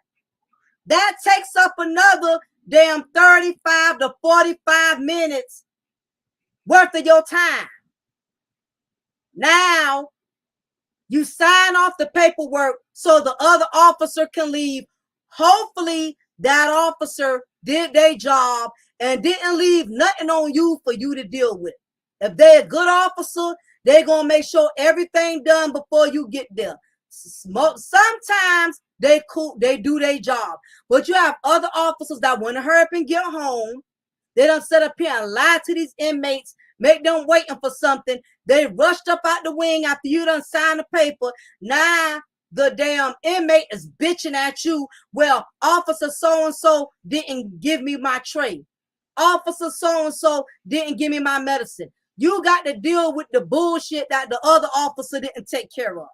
That takes up another damn 35 to 45 minutes worth of your time. Now, you sign off the paperwork so the other officer can leave. Hopefully, that officer did their job and didn't leave nothing on you for you to deal with. If they're a good officer, they're going to make sure everything done before you get there. Sometimes they do their job, but you have other officers that want to hurry up and get home. They done sit up here and lie to these inmates, make them waiting for something. They rushed up out the wing after you done signed the paper. Now the damn inmate is bitching at you. Well, officer so-and-so didn't give me my tray. Officer so-and-so didn't give me my medicine. You got to deal with the bullshit that the other officer didn't take care of.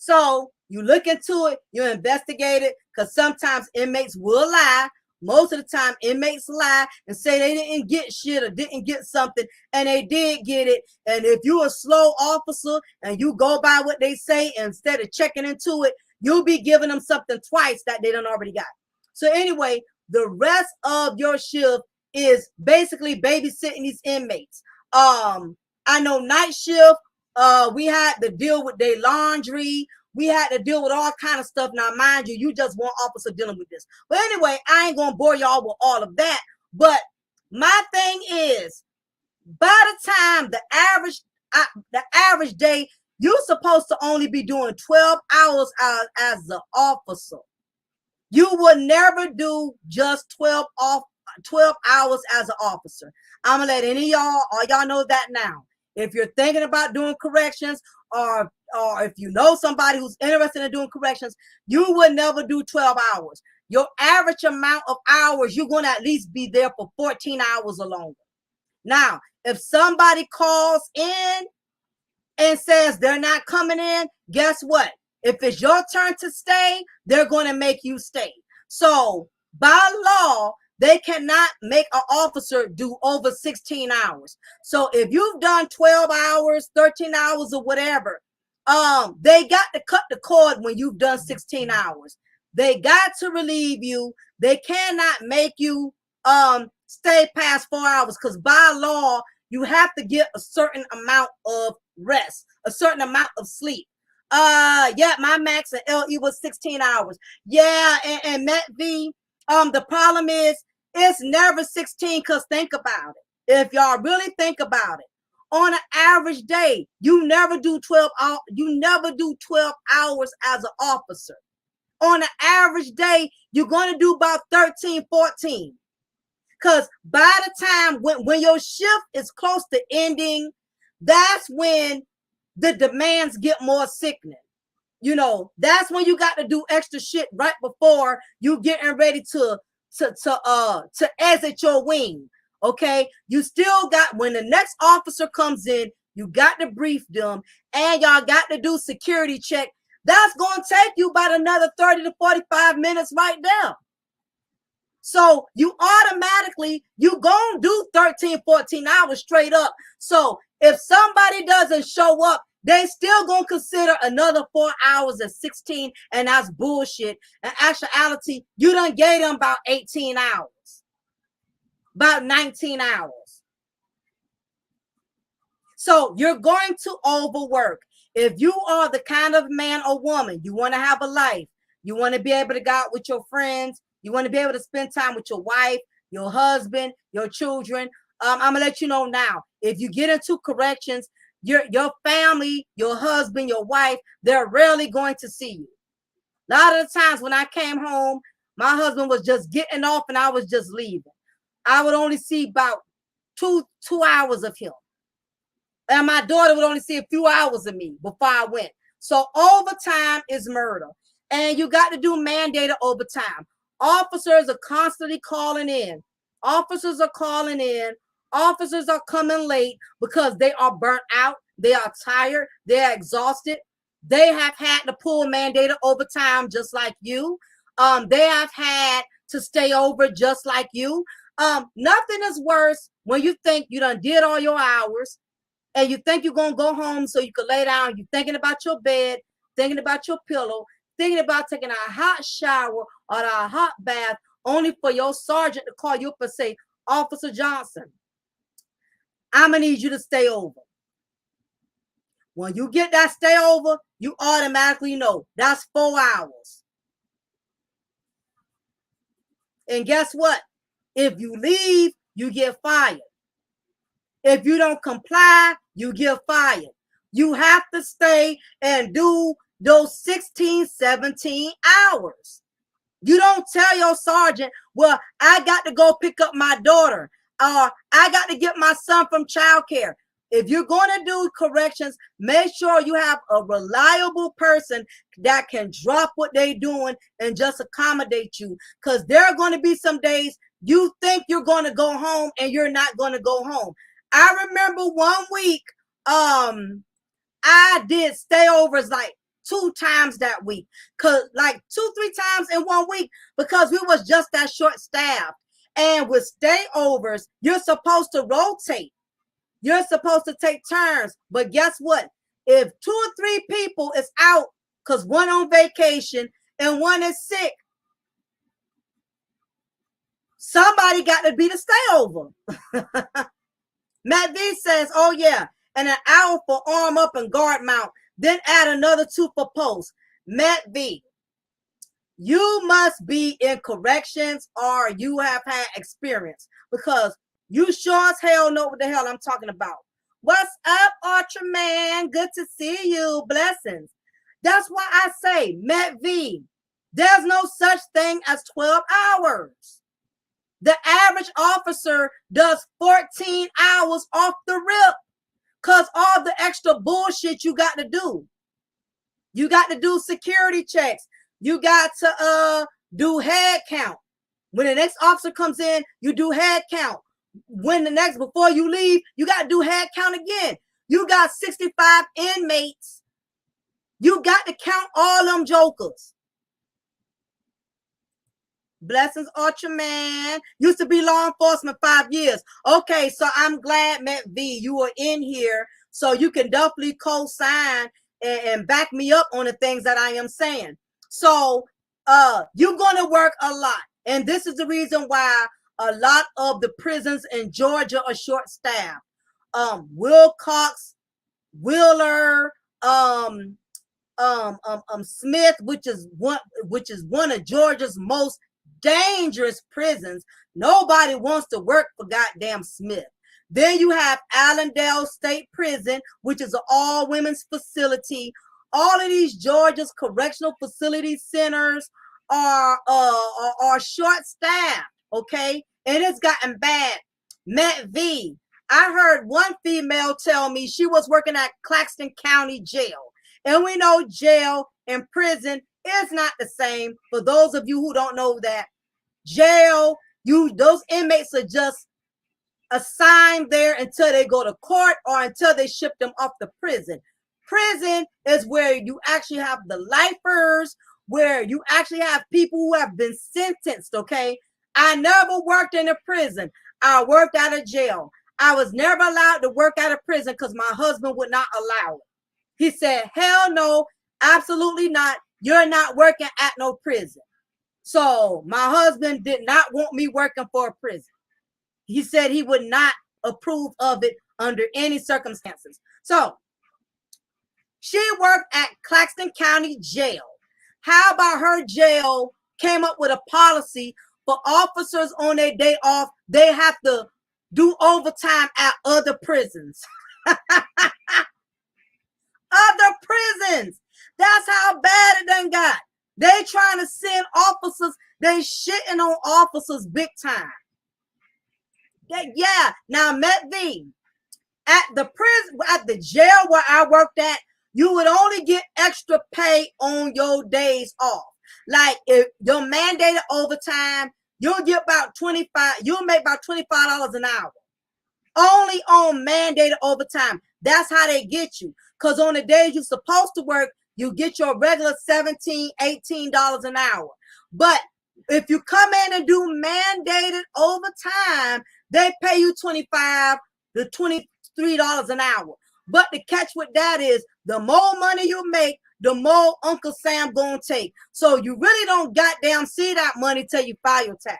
So you look into it, you investigate it, because sometimes inmates will lie. Most of the time, inmates lie and say they didn't get shit or didn't get something, and they did get it. And if you're a slow officer and you go by what they say instead of checking into it, you'll be giving them something twice that they done already got. So anyway, the rest of your shift is basically babysitting these inmates. I know night shift, we had to deal with their laundry. We had to deal with all kind of stuff. Now, mind you, you just one officer dealing with this. But anyway, I ain't going to bore y'all with all of that. But my thing is, by the time the average day, you're supposed to only be doing 12 hours as an officer. You will never do just 12 hours as an officer. I'm going to let any of y'all, all y'all know that now. If you're thinking about doing corrections, or if you know somebody who's interested in doing corrections, you would never do 12 hours. Your average amount of hours, you're going to at least be there for 14 hours or longer. Now, if somebody calls in and says they're not coming in, guess what? If it's your turn to stay, they're going to make you stay. So by law, they cannot make an officer do over 16 hours. So if you've done 12 hours, 13 hours or whatever, they got to cut the cord when you've done 16 hours. They got to relieve you. They cannot make you stay past 4 hours, because by law, you have to get a certain amount of rest, a certain amount of sleep. Yeah, my max and LE was 16 hours. Yeah, and Matt V, the problem is it's never 16, because think about it. If y'all really think about it, on an average day, you never do 12 hours, you never do 12 hours as an officer. On an average day, you're going to do about 13, 14. Because by the time when your shift is close to ending, that's when the demands get more sickening. You know, that's when you got to do extra shit right before you getting ready to exit your wing. Okay, you still got, when the next officer comes in, you got to brief them, and y'all got to do security check. That's going to take you about another 30 to 45 minutes right there. So you automatically, you gonna do 13, 14 hours straight up. So if somebody doesn't show up, they still gonna consider another 4 hours as 16, and that's bullshit. In actuality, you done gave them about 18 hours, about 19 hours. So you're going to overwork. If you are the kind of man or woman, you want to have a life, you want to be able to go out with your friends, you want to be able to spend time with your wife, your husband, your children. I'm gonna let you know now, if you get into corrections, your family, your husband, your wife, they're rarely going to see you. A lot of the times when I came home, my husband was just getting off and I was just leaving. I would only see about two hours of him. And my daughter would only see a few hours of me before I went. So overtime is murder. And you got to do mandated overtime. Officers are constantly calling in. Officers are calling in. Officers are coming late because they are burnt out. They are tired. They are exhausted. They have had to pull mandated overtime just like you. They have had to stay over just like you. Nothing is worse when you think you done did all your hours and you think you're going to go home so you can lay down. You're thinking about your bed, thinking about your pillow, thinking about taking a hot shower or a hot bath, only for your sergeant to call you up and say, Officer Johnson, I'm going to need you to stay over. When you get that stay over, you automatically know that's 4 hours. And guess what? If you leave, you get fired. If you don't comply, you get fired. You have to stay and do those 16, 17 hours. You don't tell your sergeant, well, I got to go pick up my daughter, or I got to get my son from childcare. If you're going to do corrections, make sure you have a reliable person that can drop what they're doing and just accommodate you. Because there are going to be some days you think you're going to go home and you're not going to go home. I remember one week, I did stayovers like 2 times that week, cause like 2, 3 times in 1 week, because we was just that short staffed. And with stayovers, you're supposed to rotate. You're supposed to take turns. But guess what? If 2 or 3 people is out, cause one on vacation and one is sick, somebody got to be the stayover. Matt V says, oh yeah, and an hour for arm up and guard mount, then add another 2 for post. Matt V, you must be in corrections or you have had experience, because you sure as hell know what the hell I'm talking about. What's up, Ultraman? Good to see you. Blessings. That's why I say, Matt V, there's no such thing as 12 hours. The average officer does 14 hours off the rip, because all the extra bullshit you got to do. You got to do security checks. You got to do head count. When the next officer comes in, you do head count. Before you leave, you got to do head count again. You got 65 inmates. You got to count all them jokers. Blessings, Ultraman. Used to be law enforcement 5 years. Okay, so I'm glad, Matt V, you are in here, so you can definitely co-sign and back me up on the things that I am saying. So you're going to work a lot. And this is the reason why a lot of the prisons in Georgia are short-staffed. Wilcox, Wheeler, Smith, which is one of Georgia's most dangerous prisons. Nobody wants to work for goddamn Smith. Then you have Allendale State Prison, which is an all-women's facility. All of these Georgia's correctional facility centers are short-staffed, okay? And it's gotten bad. Matt V, I heard one female tell me she was working at Claxton County Jail. And we know jail and prison is not the same. For those of you who don't know that, jail, those inmates are just assigned there until they go to court or until they ship them off to prison. Prison is where you actually have the lifers, where you actually have people who have been sentenced, okay? I never worked in a prison. I worked out of jail. I was never allowed to work out of prison because my husband would not allow it. He said, hell no, absolutely not. You're not working at no prison. So my husband did not want me working for a prison. He said he would not approve of it under any circumstances. So she worked at Claxton County Jail. How about her jail came up with a policy for officers on their day off, they have to do overtime at other prisons. Other prisons. That's how bad it done got. They trying to send officers. They shitting on officers big time. Yeah. Now, Met V, at the prison, at the jail where I worked at, you would only get extra pay on your days off. Like if you're mandated overtime, you'll get about 25. You'll make about $25 an hour. Only on mandated overtime. That's how they get you. Because on the days you're supposed to work, you get your regular $17, $18 an hour. But if you come in and do mandated overtime, they pay you $25 to $23 an hour. But the catch with that is the more money you make, the more Uncle Sam gonna take. So you really don't goddamn see that money till you file your taxes.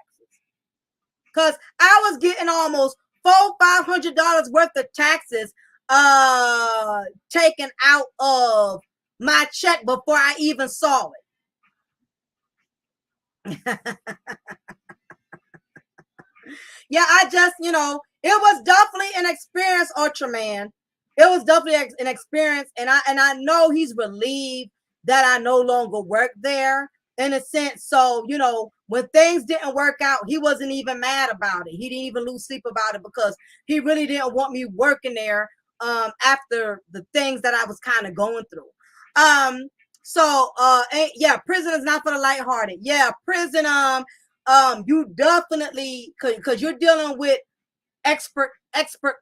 Because I was getting almost $400-$500 worth of taxes taken out of my check before I even saw it. Yeah, I just, it was definitely an experience, Ultraman. It was definitely an experience, and I know he's relieved that I no longer work there in a sense. So, when things didn't work out, he wasn't even mad about it. He didn't even lose sleep about it because he really didn't want me working there after the things that I was kind of going through. Prison is not for the lighthearted. Yeah, prison, you definitely, because you're dealing with expert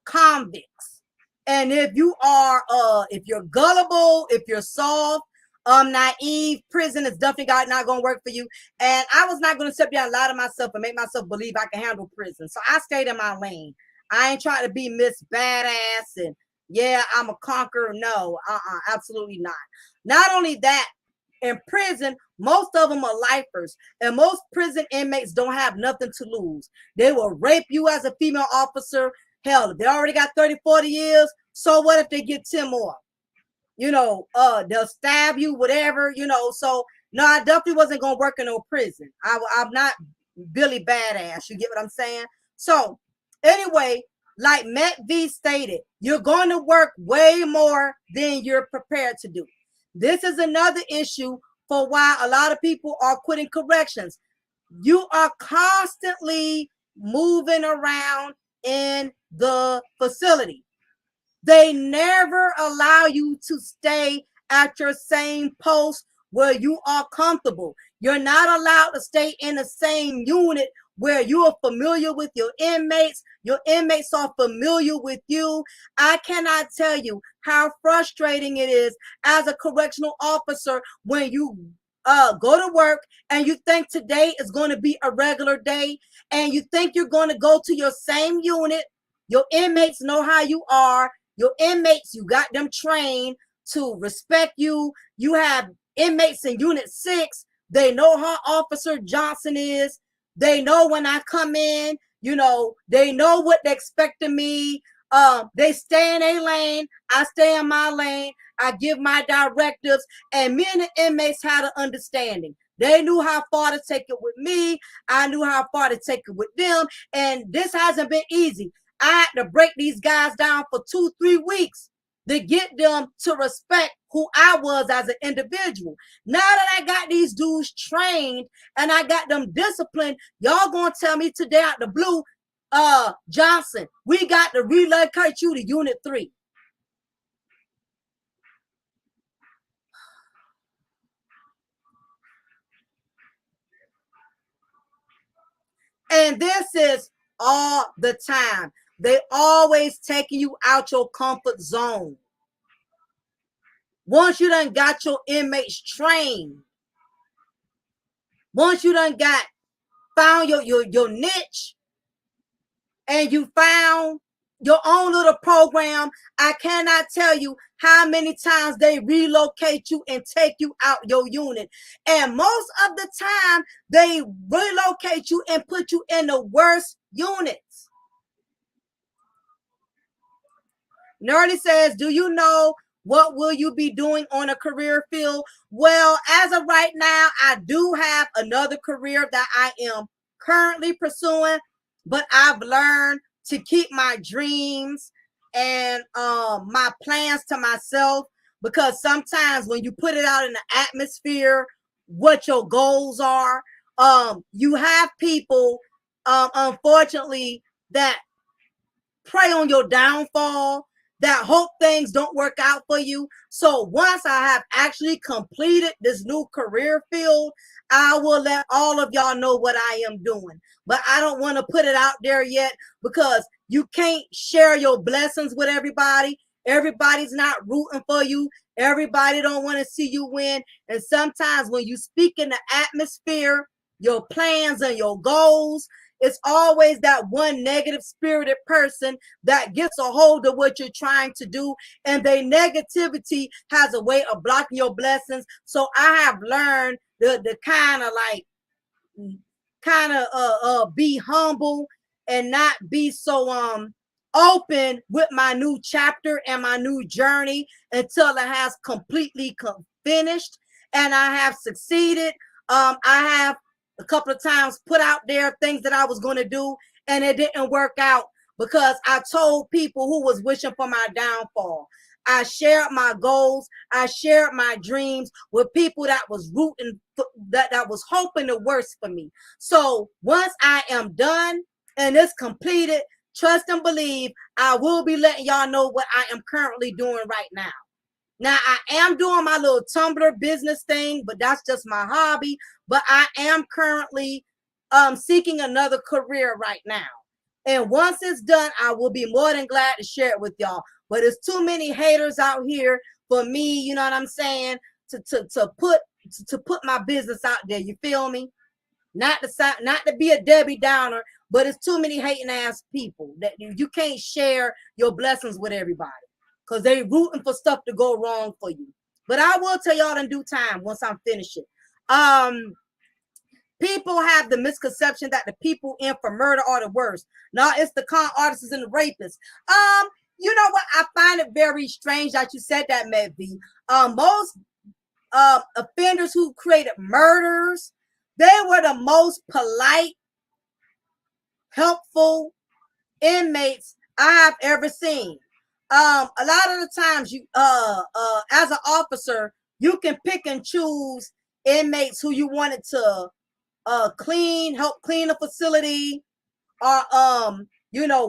convicts. And if you are, if you're gullible, if you're soft, naive, prison is definitely not going to work for you. And I was not going to sit there and lie to myself and make myself believe I can handle prison. So I stayed in my lane. I ain't trying to be Miss Badass and yeah, I'm a conqueror. No, absolutely not. Not only that, in prison, most of them are lifers, and most prison inmates don't have nothing to lose. They will rape you as a female officer. Hell, they already got 30, 40 years. So what if they get 10 more? They'll stab you, whatever, So, no, I definitely wasn't going to work in no prison. I'm not Billy Badass. You get what I'm saying? So, anyway, like Matt V stated, you're going to work way more than you're prepared to do. This is another issue for why a lot of people are quitting corrections. You are constantly moving around in the facility. They never allow you to stay at your same post where you are comfortable. You're not allowed to stay in the same unit where you are familiar with your inmates are familiar with you. I cannot tell you how frustrating it is as a correctional officer when you go to work and you think today is going to be a regular day, and you think you're going to go to your same unit. Your inmates know how you are. Your inmates, you got them trained to respect you. You have inmates in Unit 6. They know how Officer Johnson is. They know when I come in, they know what they expect of me. They stay in a lane. I stay in my lane. I give my directives, and me and the inmates had an understanding. They knew how far to take it with me. I knew how far to take it with them. And this hasn't been easy. I had to break these guys down for 2-3 weeks to get them to respect who I was as an individual. Now that I got these dudes trained and I got them disciplined, y'all gonna tell me today out the blue, Johnson, we got to relocate you to Unit 3. And this is all the time. They always taking you out your comfort zone. Once you done got your inmates trained, once you done found your niche, and you found your own little program, I cannot tell you how many times they relocate you and take you out your unit. And most of the time, they relocate you and put you in the worst units. Nerdy says, do you know what will you be doing on a career field? Well, as of right now, I do have another career that I am currently pursuing, but I've learned to keep my dreams and my plans to myself, because sometimes when you put it out in the atmosphere, what your goals are, you have people, unfortunately, that prey on your downfall, that hope things don't work out for you. So once I have actually completed this new career field, I will let all of y'all know what I am doing. But I don't want to put it out there yet, because you can't share your blessings with everybody. Everybody's not rooting for you. Everybody don't want to see you win. And sometimes when you speak in the atmosphere, your plans and your goals, it's always that one negative spirited person that gets a hold of what you're trying to do, and their negativity has a way of blocking your blessings. So I have learned the kind of be humble and not be so open with my new chapter and my new journey until it has completely finished and I have succeeded. I have a couple of times put out there things that I was going to do, and it didn't work out because I told people who was wishing for my downfall. I shared my goals. I shared my dreams with people that was rooting, that was hoping the worst for me. So once I am done and it's completed, trust and believe, I will be letting y'all know what I am currently doing right now. Now, I am doing my little Tumblr business thing, but that's just my hobby. But I am currently seeking another career right now. And once it's done, I will be more than glad to share it with y'all. But there's too many haters out here for me, you know what I'm saying, to put my business out there. You feel me? Not to be a Debbie Downer, but it's too many hating ass people that you can't share your blessings with everybody, because they rooting for stuff to go wrong for you. But I will tell y'all in due time once I'm finished it. People have the misconception that the people in for murder are the worst. No, it's the con artists and the rapists. You know what? I find it very strange that you said that, Medvi. Most offenders who created murders, they were the most polite, helpful inmates I have ever seen. A lot of the times you as an officer, you can pick and choose inmates who you wanted to help clean a facility, or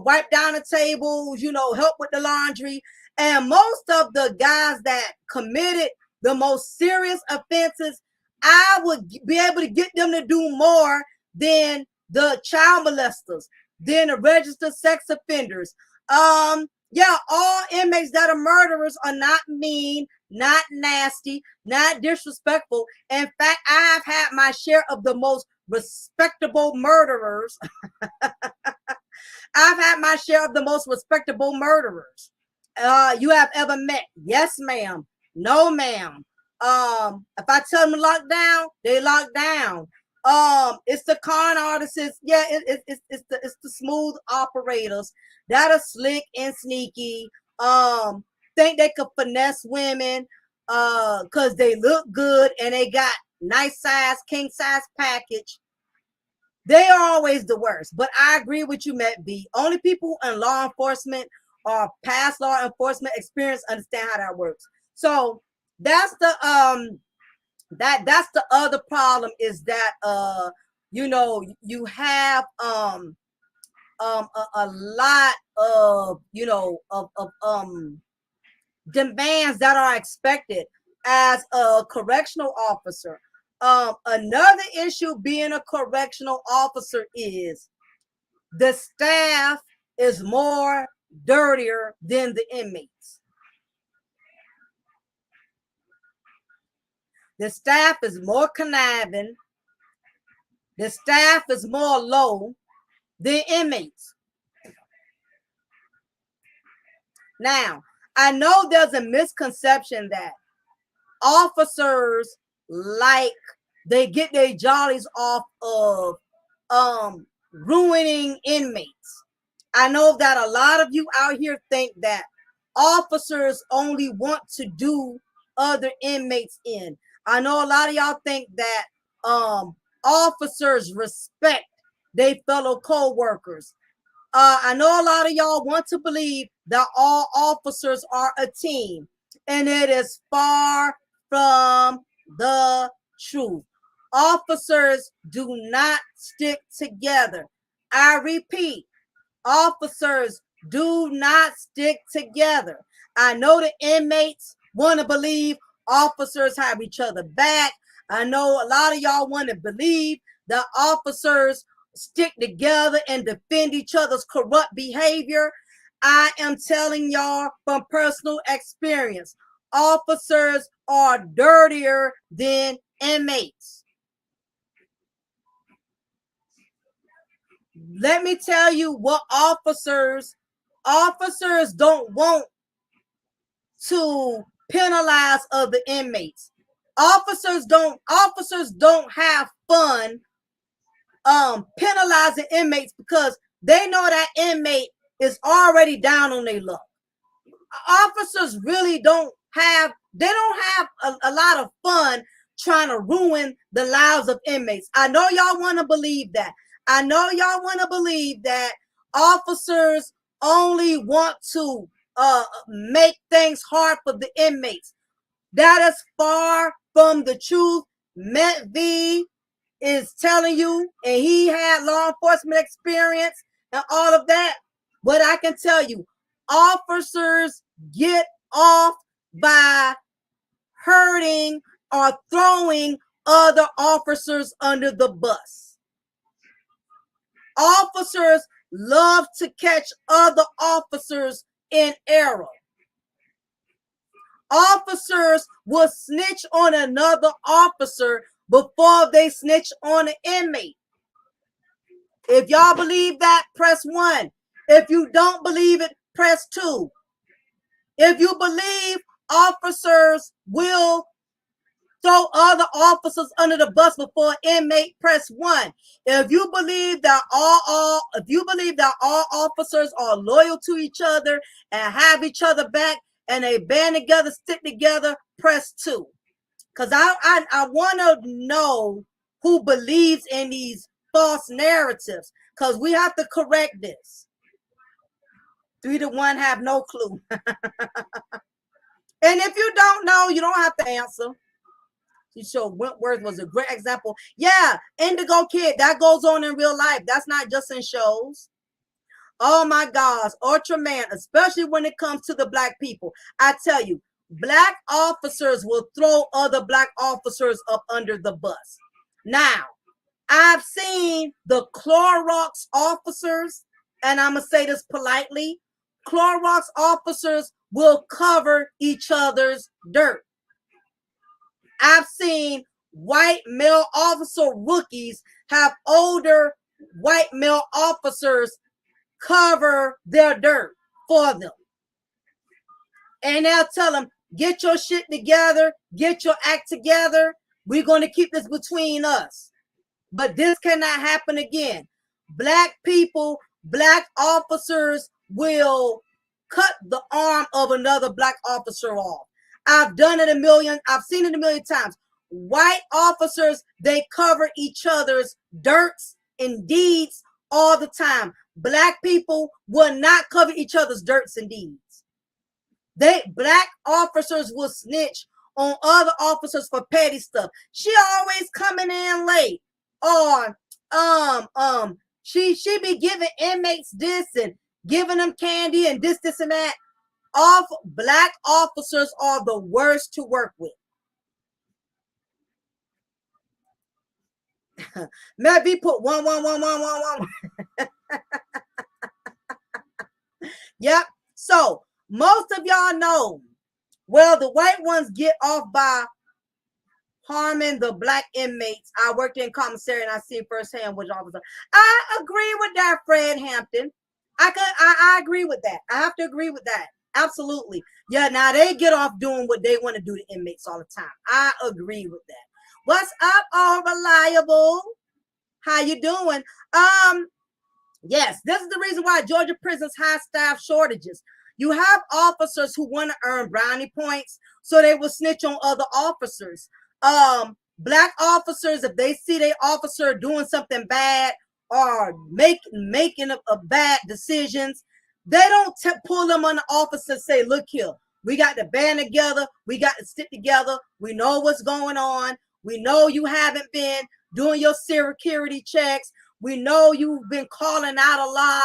wipe down the tables, help with the laundry. And most of the guys that committed the most serious offenses, I would be able to get them to do more than the child molesters, then the registered sex offenders. Yeah, all inmates that are murderers are not mean, not nasty, not disrespectful. In fact, I have had my share of the most respectable murderers. I've had my share of the most respectable murderers you have ever met. Yes, ma'am. No, ma'am. If I tell them to lock down, they lock down. It's the con artists. Yeah, it's the smooth operators that are slick and sneaky. Think they could finesse women because they look good and they got nice size, king size package. They are always the worst. But I agree with you, Matt B. Only people in law enforcement or past law enforcement experience understand how that works. So that's the that's the other problem, is that you know, you have a lot of, you know, of demands that are expected as a correctional officer. Another issue being a correctional officer is the staff is more dirtier than the inmates. The staff is more conniving. The staff is more low than inmates. Now, I know there's a misconception that officers, like, they get their jollies off of ruining inmates. I know that a lot of you out here think that officers only want to do other inmates in. I know a lot of y'all think that officers respect their fellow co-workers. I know a lot of y'all want to believe that all officers are a team, and it is far from the truth. Officers do not stick together. I repeat, officers do not stick together. I know the inmates want to believe officers have each other back. I know a lot of y'all want to believe that officers stick together and defend each other's corrupt behavior. I am telling y'all from personal experience, officers are dirtier than inmates. Let me tell you what officers don't want to penalize other inmates. Officers don't have fun penalizing inmates because they know that inmate is already down on their luck. Officers really don't have a lot of fun trying to ruin the lives of inmates. I know y'all want to believe that. I know y'all want to believe that officers only want to make things hard for the inmates. That is far from the truth. Matt V is telling you, and he had law enforcement experience and all of that. But I can tell you, officers get off by hurting or throwing other officers under the bus. Officers love to catch other officers in error. Officers will snitch on another officer before they snitch on an inmate. If y'all believe that, press 1. If you don't believe it, press 2. If you believe officers will throw other officers under the bus before an inmate, press 1. If you believe that all officers are loyal to each other and have each other back and they band together, stick together, press 2. Because I want to know who believes in these false narratives, because we have to correct this. 3 to 1 have no clue. And if you don't know, you don't have to answer. So Wentworth was a great example. Yeah, Indigo Kid, that goes on in real life. That's not just in shows. Oh my gosh, Ultraman, especially when it comes to the black people. I tell you, black officers will throw other black officers up under the bus. Now, I've seen the Clorox officers, and I'm going to say this politely, Clorox officers will cover each other's dirt. I've seen white male officer rookies have older white male officers cover their dirt for them. And they'll tell them, get your shit together, get your act together. We're going to keep this between us. But this cannot happen again. Black people, black officers will cut the arm of another black officer off. I've seen it a million times. White officers, they cover each other's dirts and deeds all the time. Black people will not cover each other's dirts and deeds. Black officers will snitch on other officers for petty stuff. She always coming in late. Or she be giving inmates this and giving them candy and this and that. Black officers are the worst to work with. Maybe put 1111111. Yep. So most of y'all know, well, the white ones get off by harming the black inmates. I worked in commissary and I see firsthand which officer. I agree with that, Fred Hampton. I agree with that. I have to agree with that. Absolutely. Yeah, now they get off doing what they want to do to inmates all the time. I agree with that. What's up, all reliable? How you doing? Yes, this is the reason why Georgia prisons have staff shortages. You have officers who want to earn brownie points, so they will snitch on other officers. Black officers, if they see their officer doing something bad or making a bad decisions, they don't pull them on the office and say, look here, we got to band together, we got to stick together, we know what's going on, we know you haven't been doing your security checks, we know you've been calling out a lot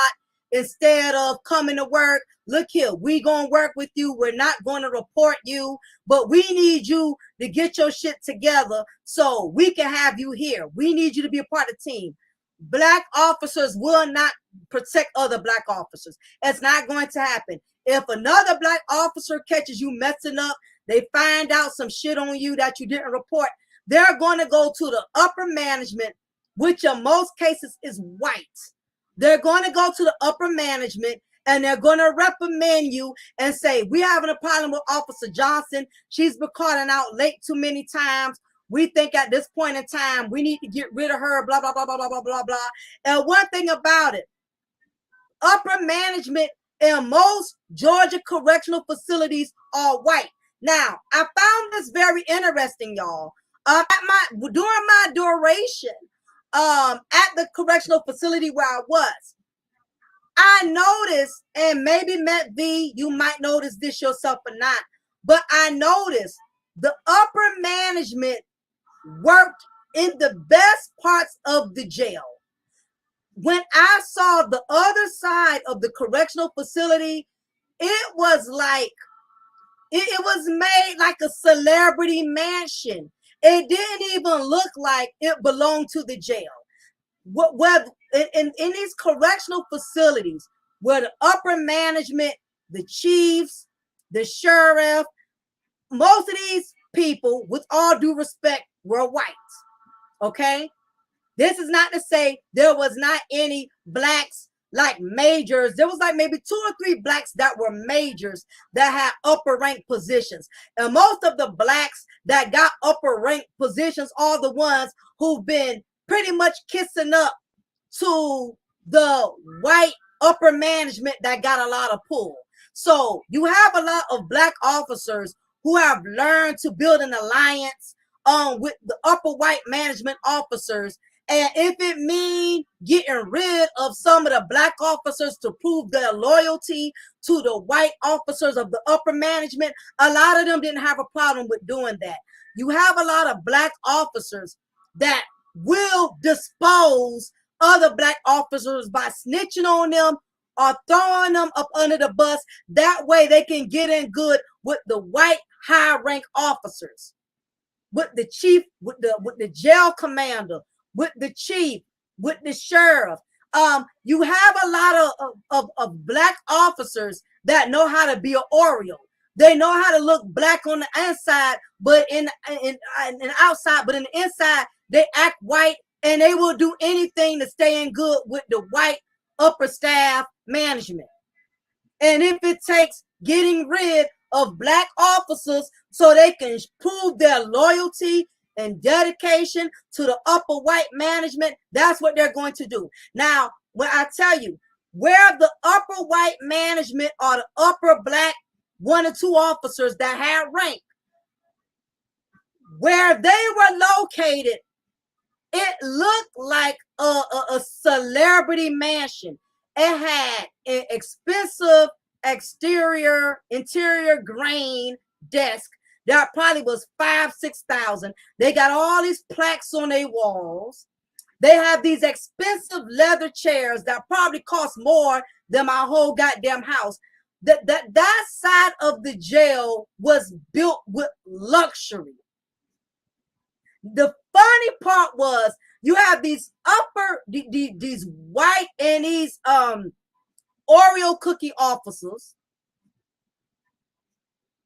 instead of coming to work. Look here, we gonna work with you. We're not going to report you, but we need you to get your shit together so we can have you here. We need you to be a part of the team. Black officers will not protect other black officers. It's not going to happen. If another black officer catches you messing up, they find out some shit on you that you didn't report, they're going to go to the upper management, which in most cases is white. They're going to go to the upper management and they're going to reprimand you and say, we're having a problem with Officer Johnson. She's been calling out late too many times. We think at this point in time, we need to get rid of her, blah, blah, blah, blah, blah, blah, blah, blah. And one thing about it, upper management in most Georgia correctional facilities are white. Now, I found this very interesting, y'all. During my duration at the correctional facility where I was, I noticed, and maybe Matt V, you might notice this yourself or not, but I noticed the upper management worked in the best parts of the jail. When I saw the other side of the correctional facility, it was like, it was made like a celebrity mansion. It didn't even look like it belonged to the jail. In these correctional facilities, where the upper management, the chiefs, the sheriff, most of these people, with all due respect, were whites. Okay? This is not to say there was not any blacks like majors. There was like maybe 2 or 3 blacks that were majors that had upper rank positions. And most of the blacks that got upper rank positions are the ones who've been pretty much kissing up to the white upper management that got a lot of pull. So you have a lot of black officers who have learned to build an alliance with the upper white management officers. And if it means getting rid of some of the black officers to prove their loyalty to the white officers of the upper management, a lot of them didn't have a problem with doing that. You have a lot of black officers that will dispose other black officers by snitching on them or throwing them up under the bus. That way they can get in good with the white high rank officers, with the chief, with the jail commander, with the chief, with the sheriff. You have a lot of black officers that know how to be an Oreo. They know how to look black on the inside, but in the outside, but in the inside, they act white, and they will do anything to stay in good with the white upper staff management. And if it takes getting rid of black officers so they can prove their loyalty and dedication to the upper white management, that's what they're going to do. Now, when I tell you, where the upper white management or the upper black 1 or 2 officers that had rank, where they were located, it looked like a celebrity mansion. It had an expensive interior grain desk that probably was $5,000-$6,000. They got all these plaques on their walls. They have these expensive leather chairs that probably cost more than my whole goddamn house. That side of the jail was built with luxury. The funny part was you have these these white and these Oreo cookie officers.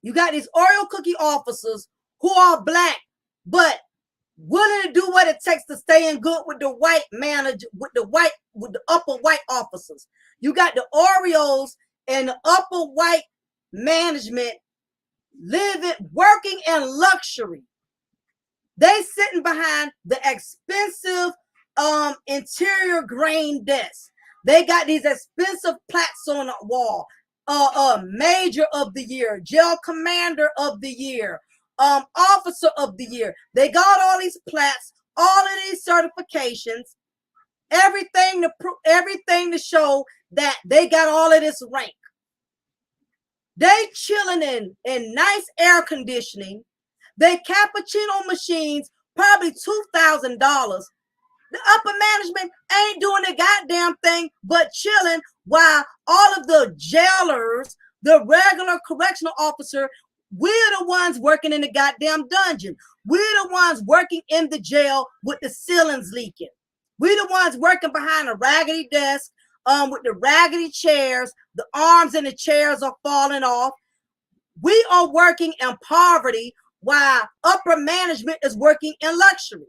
You got these Oreo cookie officers who are black, but willing to do what it takes to stay in good with the white manager, with the upper white officers. You got the Oreos and the upper white management working in luxury. They sitting behind the expensive interior grain desk. They got these expensive plaques on the wall. Major of the year, jail commander of the year, officer of the year. They got all these plaques, all of these certifications, everything to show that they got all of this rank. They chilling in nice air conditioning. They cappuccino machines, probably $2,000. The upper management ain't doing the goddamn thing but chilling while all of the jailers, the regular correctional officer, we're the ones working in the goddamn dungeon. We're the ones working in the jail with the ceilings leaking. We're the ones working behind a raggedy desk with the raggedy chairs. The arms in the chairs are falling off. We are working in poverty while upper management is working in luxury.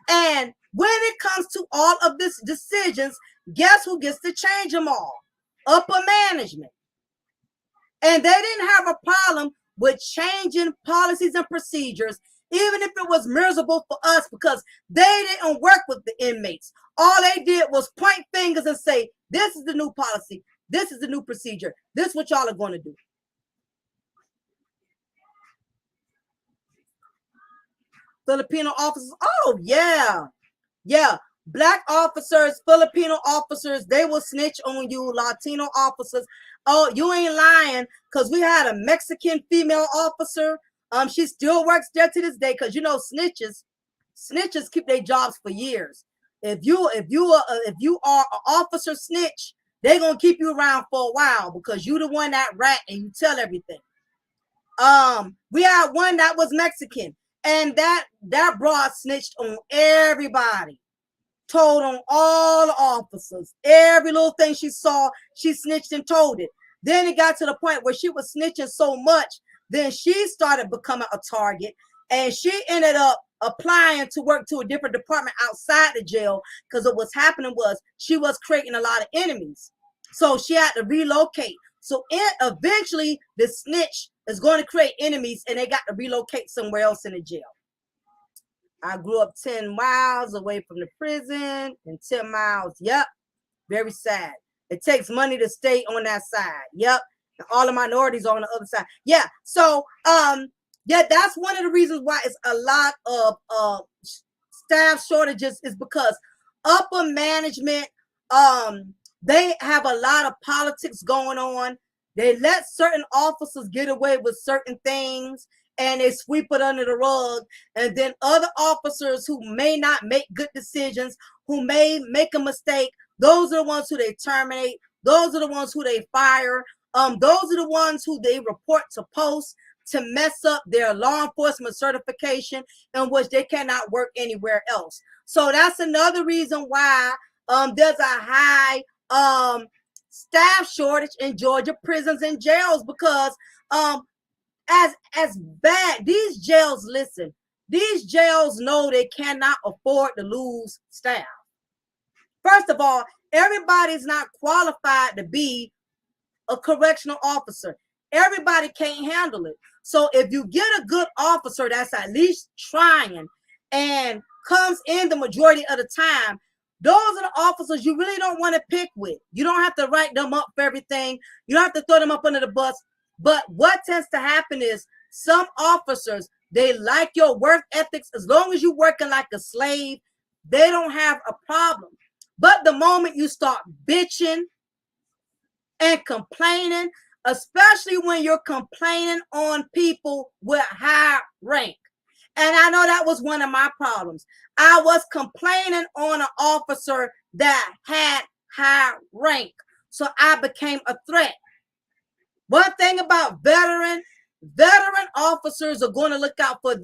And when it comes to all of these decisions, guess who gets to change them all? Upper management. And they didn't have a problem with changing policies and procedures, even if it was miserable for us, because they didn't work with the inmates. All they did was point fingers and say, this is the new policy. This is the new procedure. This is what y'all are going to do. Filipino officers. Oh, yeah. Yeah. Black officers, Filipino officers, they will snitch on you. Latino officers. Oh, you ain't lying, because we had a Mexican female officer. She still works there to this day, because snitches keep their jobs for years. If you are an officer snitch, they're gonna keep you around for a while because you the one that rat and you tell everything. We had one that was Mexican, and that broad snitched on everybody. Told on all the officers. Every little thing she saw, she snitched and told it. Then it got to the point where she was snitching so much, then she started becoming a target, and she ended up applying to work to a different department outside the jail, because what was happening was she was creating a lot of enemies. So she had to relocate. So eventually the snitch is going to create enemies, and they got to relocate somewhere else in the jail. I grew up 10 miles away from the prison, and 10 miles. Yep. Very sad. It takes money to stay on that side. Yep. And all the minorities are on the other side. Yeah. So, yeah, that's one of the reasons why it's a lot of staff shortages, is because upper management, they have a lot of politics going on. They let certain officers get away with certain things, and they sweep it under the rug. And then other officers who may not make good decisions, who may make a mistake, those are the ones who they terminate. Those are the ones who they fire. Those are the ones who they report to post. to mess up their law enforcement certification, in which they cannot work anywhere else. So that's another reason why there's a high staff shortage in Georgia prisons and jails, because as bad these jails, listen, these jails know they cannot afford to lose staff. First of all, everybody's not qualified to be a correctional officer. Everybody can't handle it. So if you get a good officer that's at least trying and comes in the majority of the time, those are the officers you really don't want to pick with. You don't have to write them up for everything. You don't have to throw them up under the bus. But what tends to happen is some officers, they like your work ethics. As long as you're working like a slave, they don't have a problem. But the moment you start bitching and complaining, especially when you're complaining on people with high rank. And I know that was one of my problems. I was complaining on an officer that had high rank. So I became a threat. One thing about veteran officers are going to look out for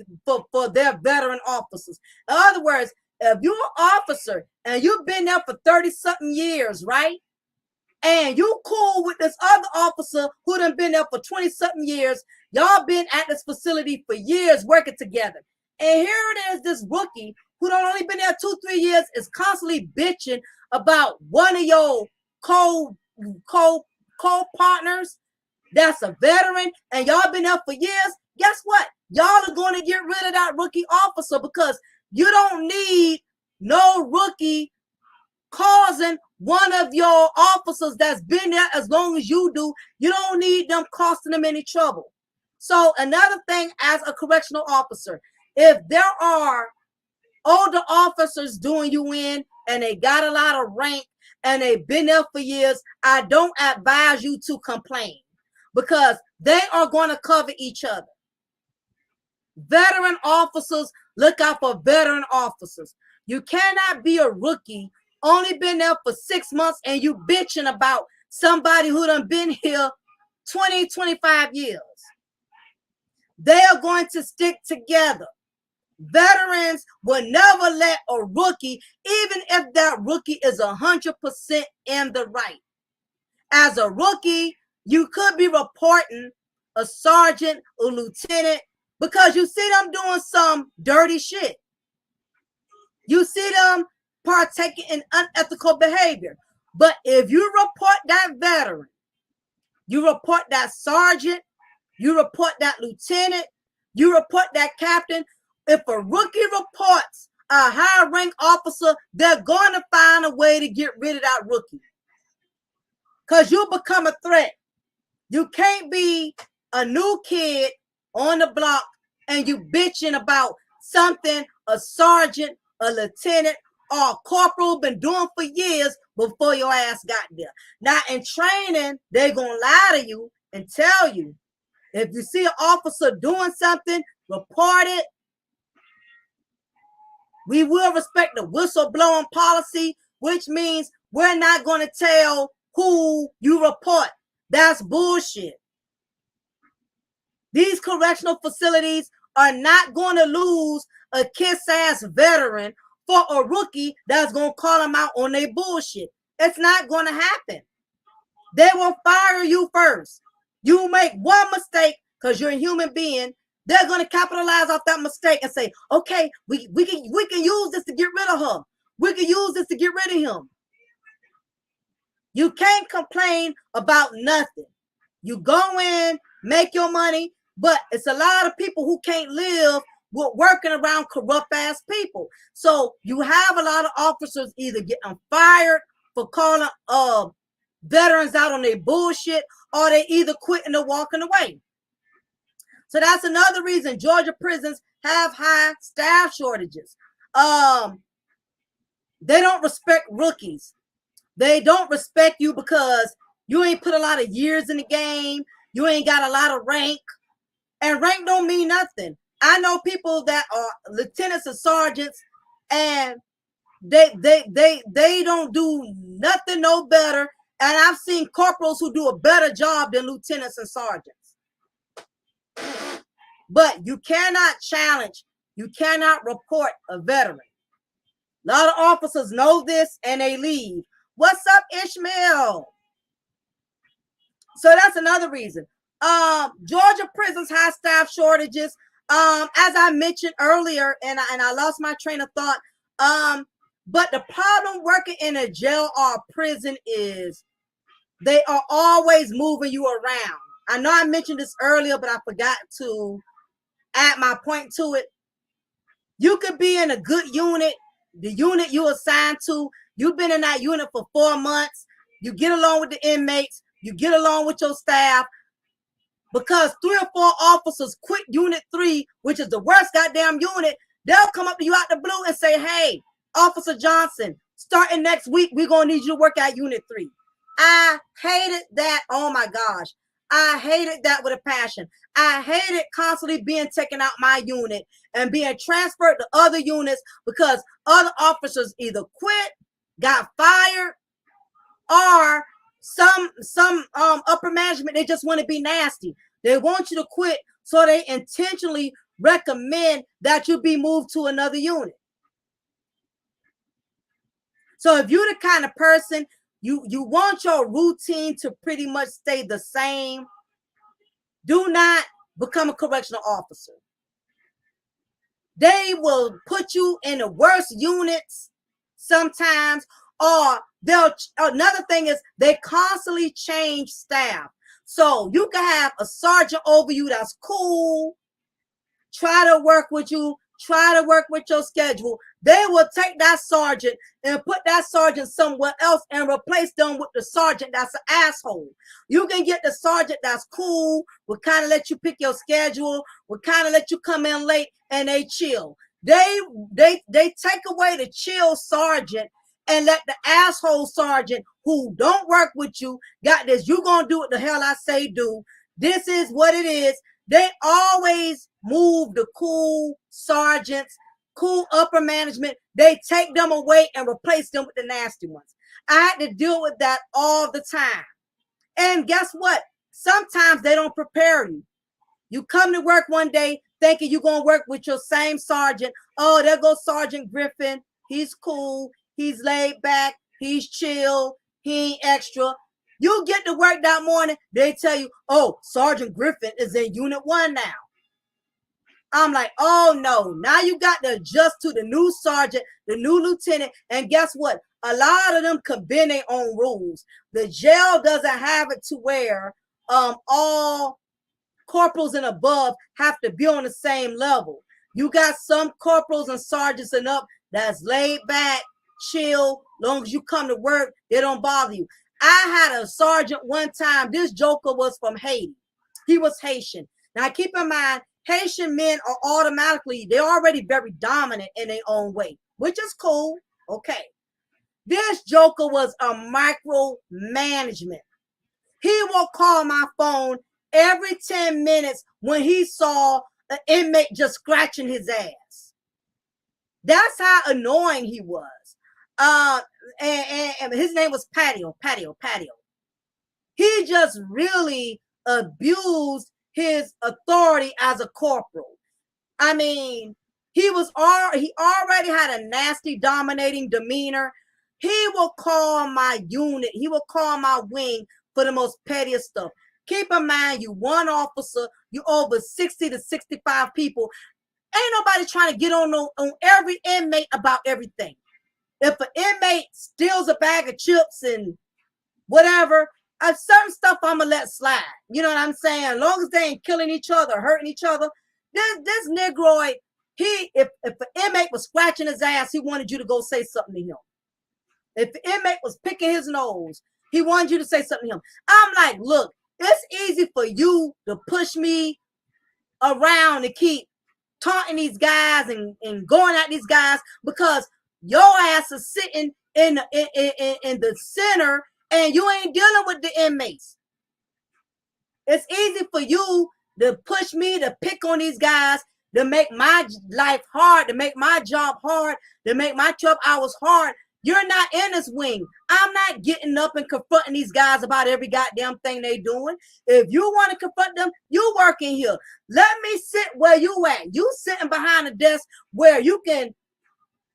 their veteran officers. In other words, if you're an officer and you've been there for 30-something years, right? And you cool with this other officer who done been there for 20-something years. Y'all been at this facility for years working together. And here it is, this rookie who done only been there 2-3 years is constantly bitching about one of your co-partners that's a veteran, and y'all been there for years. Guess what? Y'all are going to get rid of that rookie officer, because you don't need no rookie causing one of your officers that's been there as long as you do. You don't need them costing them any trouble. So another thing, as a correctional officer, if there are older officers doing you in and they got a lot of rank and they've been there for years, I don't advise you to complain, because they are going to cover each other. Veteran officers, look out for veteran officers. You cannot be a rookie, only been there for 6 months, and you bitching about somebody who done been here 20, 25 years. They are going to stick together. Veterans will never let a rookie, even if that rookie is 100% in the right. As a rookie, you could be reporting a sergeant or lieutenant because you see them doing some dirty shit. You see them partaking in unethical behavior. But if you report that veteran, you report that sergeant, you report that lieutenant, you report that captain. If a rookie reports a high rank officer, they're going to find a way to get rid of that rookie, because you become a threat. You can't be a new kid on the block and you bitching about something a sergeant, a lieutenant, or a corporal been doing for years before your ass got there. Now, in training, they're going to lie to you and tell you, if you see an officer doing something, report it. We will respect the whistleblowing policy, which means we're not going to tell who you report. That's bullshit. These correctional facilities are not going to lose a kiss-ass veteran for a rookie that's going to call them out on their bullshit. It's not going to happen. They will fire you first. You make one mistake, because you're a human being, they're going to capitalize off that mistake and say, okay, we can use this to get rid of her. We can use this to get rid of him. You can't complain about nothing. You go in, make your money, but it's a lot of people who can't live with working around corrupt ass people. So you have a lot of officers either getting fired for calling veterans out on their bullshit, or they either quitting or walking away. So that's another reason Georgia prisons have high staff shortages. They don't respect rookies. They don't respect you because you ain't put a lot of years in the game. You ain't got a lot of rank. And rank don't mean nothing. I know people that are lieutenants and sergeants, and they don't do nothing no better. And I've seen corporals who do a better job than lieutenants and sergeants. But you cannot challenge, you cannot report a veteran. A lot of officers know this and they leave. What's up, Ishmael? So that's another reason. Georgia prisons have staff shortages. As I mentioned earlier, and I lost my train of thought. But the problem working in a jail or a prison is they are always moving you around. I know I mentioned this earlier, but I forgot to add my point to it. You could be in a good unit, the unit you assigned to. You've been in that unit for 4 months. You get along with the inmates. You get along with your staff. Because 3 or 4 officers quit Unit 3, which is the worst goddamn unit, they'll come up to you out the blue and say, hey, Officer Johnson, starting next week, we're going to need you to work at Unit 3. I hated that. Oh, my gosh. I hated that with a passion. I hated constantly being taken out my unit and being transferred to other units because other officers either quit, got fired, or some upper management, they just want to be nasty. They want you to quit, so they intentionally recommend that you be moved to another unit. So if you're the kind of person, you want your routine to pretty much stay the same, do not become a correctional officer. They will put you in the worst units sometimes, or another thing is they constantly change staff. So you can have a sergeant over you that's cool, try to work with you, try to work with your schedule. They will take that sergeant and put that sergeant somewhere else and replace them with the sergeant that's an asshole. You can get the sergeant that's cool, will kind of let you pick your schedule, will kind of let you come in late, and they chill. They take away the chill sergeant and let the asshole sergeant who don't work with you, got this, you gonna do what the hell I say do. This is what it is. They always move the cool sergeants, cool upper management. They take them away and replace them with the nasty ones. I had to deal with that all the time. And guess what? Sometimes they don't prepare you. You come to work one day thinking you're going to work with your same sergeant. Oh, there goes Sergeant Griffin. He's cool. He's laid back. He's chill. He ain't extra. You get to work that morning, they tell you, oh, Sergeant Griffin is in Unit 1 now. I'm like, oh, no. Now you got to adjust to the new sergeant, the new lieutenant. And guess what? A lot of them can bend their own rules. The jail doesn't have it to where all corporals and above have to be on the same level. You got some corporals and sergeants and up that's laid back, chill. Long as you come to work, they don't bother you. I had a sergeant one time. This joker was from Haiti. He was Haitian. Now, keep in mind, Haitian men are automatically, they're already very dominant in their own way, which is cool. Okay. This joker was a micromanagement. He will call my phone every 10 minutes when he saw an inmate just scratching his ass. That's how annoying he was. And his name was Patio. He just really abused his authority as a corporal. I mean, he already had a nasty, dominating demeanor. He will call my unit. He will call my wing for the most pettiest stuff. Keep in mind, you one officer, you over 60 to 65 people. Ain't nobody trying to get on every inmate about everything. If an inmate steals a bag of chips and whatever, certain stuff I'm gonna let slide. You know what I'm saying? As long as they ain't killing each other, hurting each other. This Negroid, if an inmate was scratching his ass, he wanted you to go say something to him. If the inmate was picking his nose, he wanted you to say something to him. I'm like, look, it's easy for you to push me around to keep taunting these guys and going at these guys because your ass is sitting in the center and you ain't dealing with the inmates. It's easy for you to push me to pick on these guys, to make my life hard, to make my job hard, to make my 12 hours hard. You're not in this wing. I'm not getting up and confronting these guys about every goddamn thing they doing. If you want to confront them, you working here. Let me sit where you at. You sitting behind a desk where you can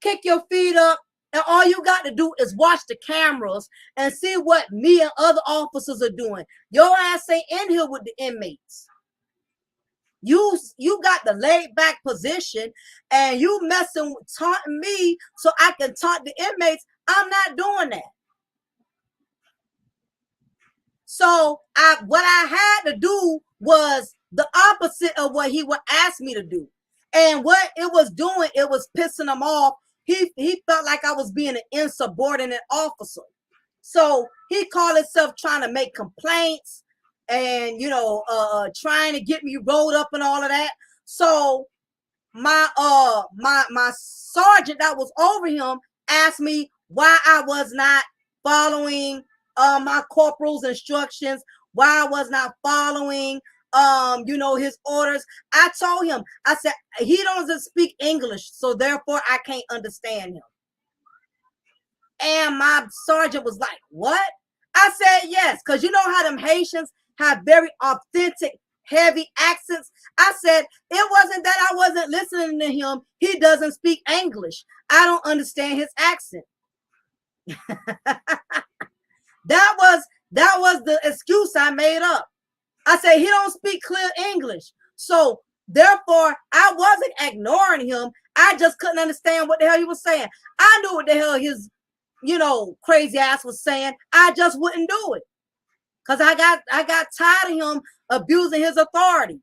kick your feet up, and all you got to do is watch the cameras and see what me and other officers are doing. Your ass ain't in here with the inmates. You got the laid back position, and you messing taunting me so I can taunt the inmates. I'm not doing that. So what I had to do was the opposite of what he would ask me to do. And what it was doing, it was pissing him off. He felt like I was being an insubordinate officer. So he called himself trying to make complaints and, trying to get me rolled up and all of that. So my sergeant that was over him asked me why I was not following my corporal's instructions, why I was not following his orders. I told him, I said, he doesn't speak English, so therefore I can't understand him. And my sergeant was like, what? I said, yes, because you know how them Haitians have very authentic, heavy accents. I said, it wasn't that I wasn't listening to him. He doesn't speak English. I don't understand his accent. That was the excuse I made up. I said, he don't speak clear English. So therefore, I wasn't ignoring him. I just couldn't understand what the hell he was saying. I knew what the hell his crazy ass was saying. I just wouldn't do it. Because I got tired of him abusing his authority.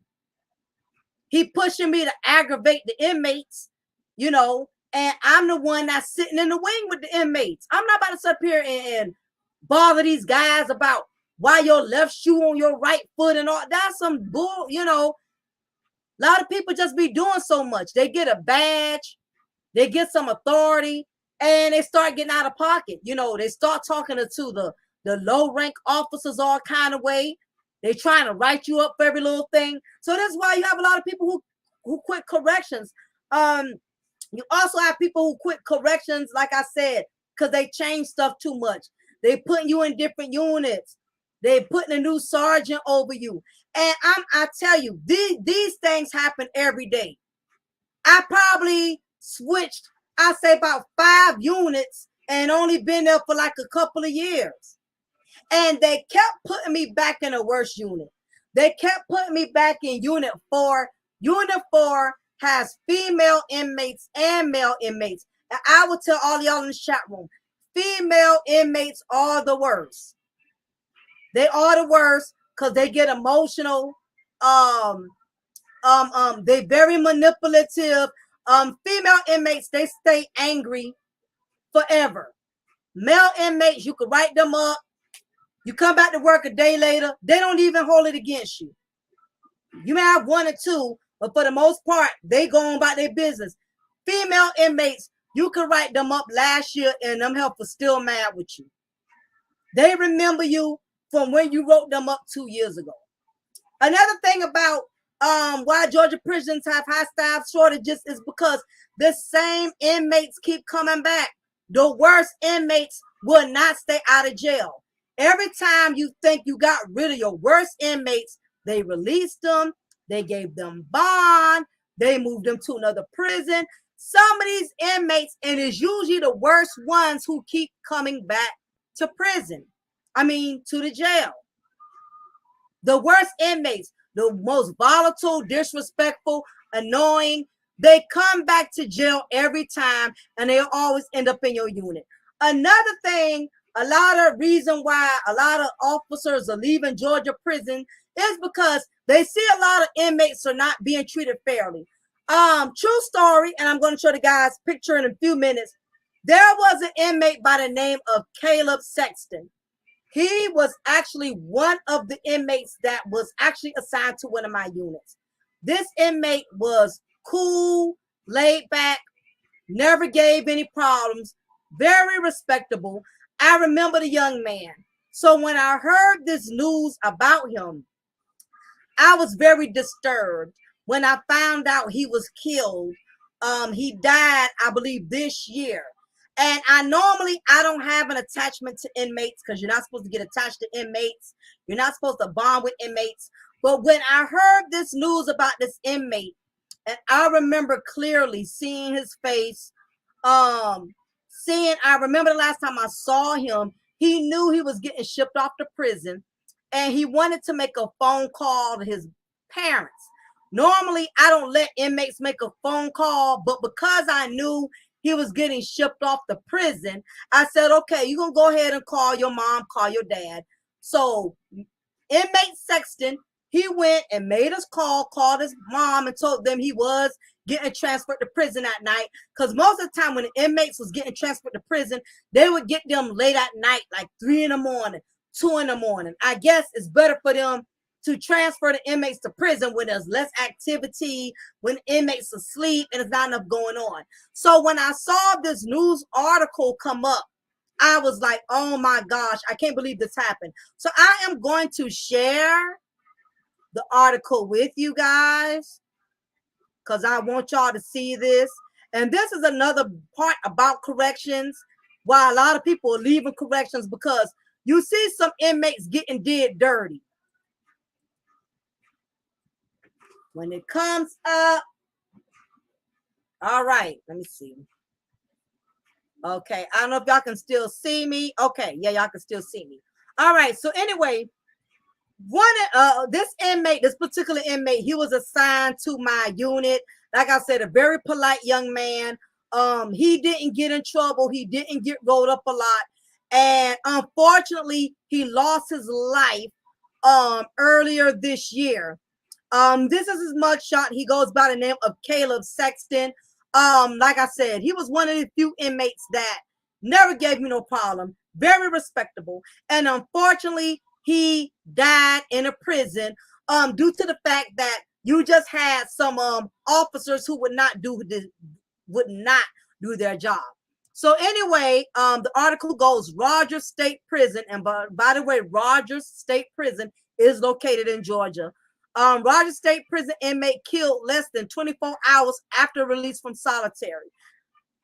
He pushing me to aggravate the inmates, and I'm the one that's sitting in the wing with the inmates. I'm not about to sit up here and bother these guys about why your left shoe on your right foot and all. That's some bull, A lot of people just be doing so much. They get a badge, they get some authority, and they start getting out of pocket. They start talking to the low rank officers all kind of way. They trying to write you up for every little thing. So that's why you have a lot of people who quit corrections. You also have people who quit corrections, like I said, because they change stuff too much. They putting you in different units. They putting a new sergeant over you. And I tell you, these things happen every day. I probably switched, I say about 5 units and only been there for like a couple of years. And they kept putting me back in a worse unit. They kept putting me back in unit 4. Unit 4 has female inmates and male inmates. And I will tell all y'all in the chat room, female inmates are the worst. They are the worst because they get emotional. They very manipulative. Female inmates, they stay angry forever. Male inmates, you can write them up. You come back to work a day later, they don't even hold it against you. You may have 1 or 2, but for the most part, they go on about their business. Female inmates, you can write them up last year and them helpers still mad with you. They remember you from when you wrote them up 2 years ago. Another thing about why Georgia prisons have high staff shortages is because the same inmates keep coming back. The worst inmates will not stay out of jail. Every time you think you got rid of your worst inmates, they released them, they gave them bond, they moved them to another prison. Some of these inmates, and it's usually the worst ones who keep coming back to prison. To the jail. The worst inmates, the most volatile, disrespectful, annoying, they come back to jail every time, and they always end up in your unit. Another thing, a lot of reason why a lot of officers are leaving Georgia prison is because they see a lot of inmates are not being treated fairly. True story, and I'm going to show the guys picture in a few minutes. There was an inmate by the name of Caleb Sexton. He was actually one of the inmates that was actually assigned to one of my units. This inmate was cool, laid back, never gave any problems, very respectable. I remember the young man. So when I heard this news about him, I was very disturbed when I found out he was killed. He died, I believe, this year. And I don't have an attachment to inmates because you're not supposed to get attached to inmates. You're not supposed to bond with inmates. But when I heard this news about this inmate, and I remember clearly seeing his face, I remember the last time I saw him, he knew he was getting shipped off to prison, and he wanted to make a phone call to his parents. Normally, I don't let inmates make a phone call, but because I knew he was getting shipped off to prison, I said, okay, you're going to go ahead and call your mom, call your dad. So inmate Sexton, he went and made us called his mom and told them he was getting transferred to prison that night. Because most of the time when the inmates was getting transferred to prison, they would get them late at night, like 3 in the morning, 2 in the morning. I guess it's better for them to transfer the inmates to prison when there's less activity, when inmates are asleep and there's not enough going on. So when I saw this news article come up, I was like, oh my gosh, I can't believe this happened. So I am going to share the article with you guys because I want y'all to see this. And this is another part about corrections, why a lot of people are leaving corrections, because you see some inmates getting did dirty. When it comes up, all right, let me see. Okay, I don't know if y'all can still see me. Okay, yeah, y'all can still see me. All right, so anyway, this particular inmate, he was assigned to my unit. Like I said, a very polite young man. He didn't get in trouble. He didn't get rolled up a lot. And unfortunately, he lost his life earlier this year. This is his mugshot. He goes by the name of Caleb Sexton. Like I said, he was one of the few inmates that never gave me no problem. Very respectable. And unfortunately, he died in a prison due to the fact that you just had some officers who would not do their job. So anyway, the article goes, Rogers State Prison, and by the way, Rogers State Prison is located in Georgia. Rogers State Prison inmate killed less than 24 hours after release from solitary.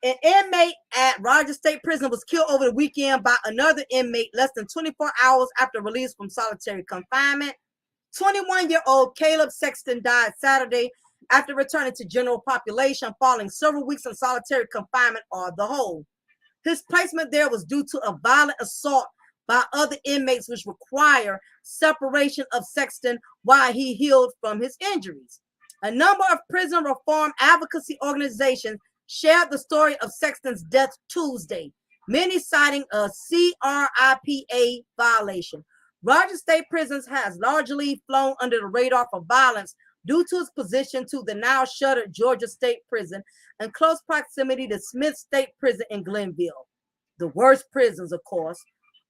An inmate at Rogers State Prison was killed over the weekend by another inmate less than 24 hours after release from solitary confinement. 21-year-old Caleb Sexton died Saturday after returning to general population following several weeks in solitary confinement on the whole. His placement there was due to a violent assault by other inmates, which require separation of Sexton while he healed from his injuries. A number of prison reform advocacy organizations shared the story of Sexton's death Tuesday, many citing a CRIPA violation. Rogers State Prisons has largely flown under the radar for violence due to its position to the now shuttered Georgia State Prison and close proximity to Smith State Prison in Glenville. The worst prisons, of course.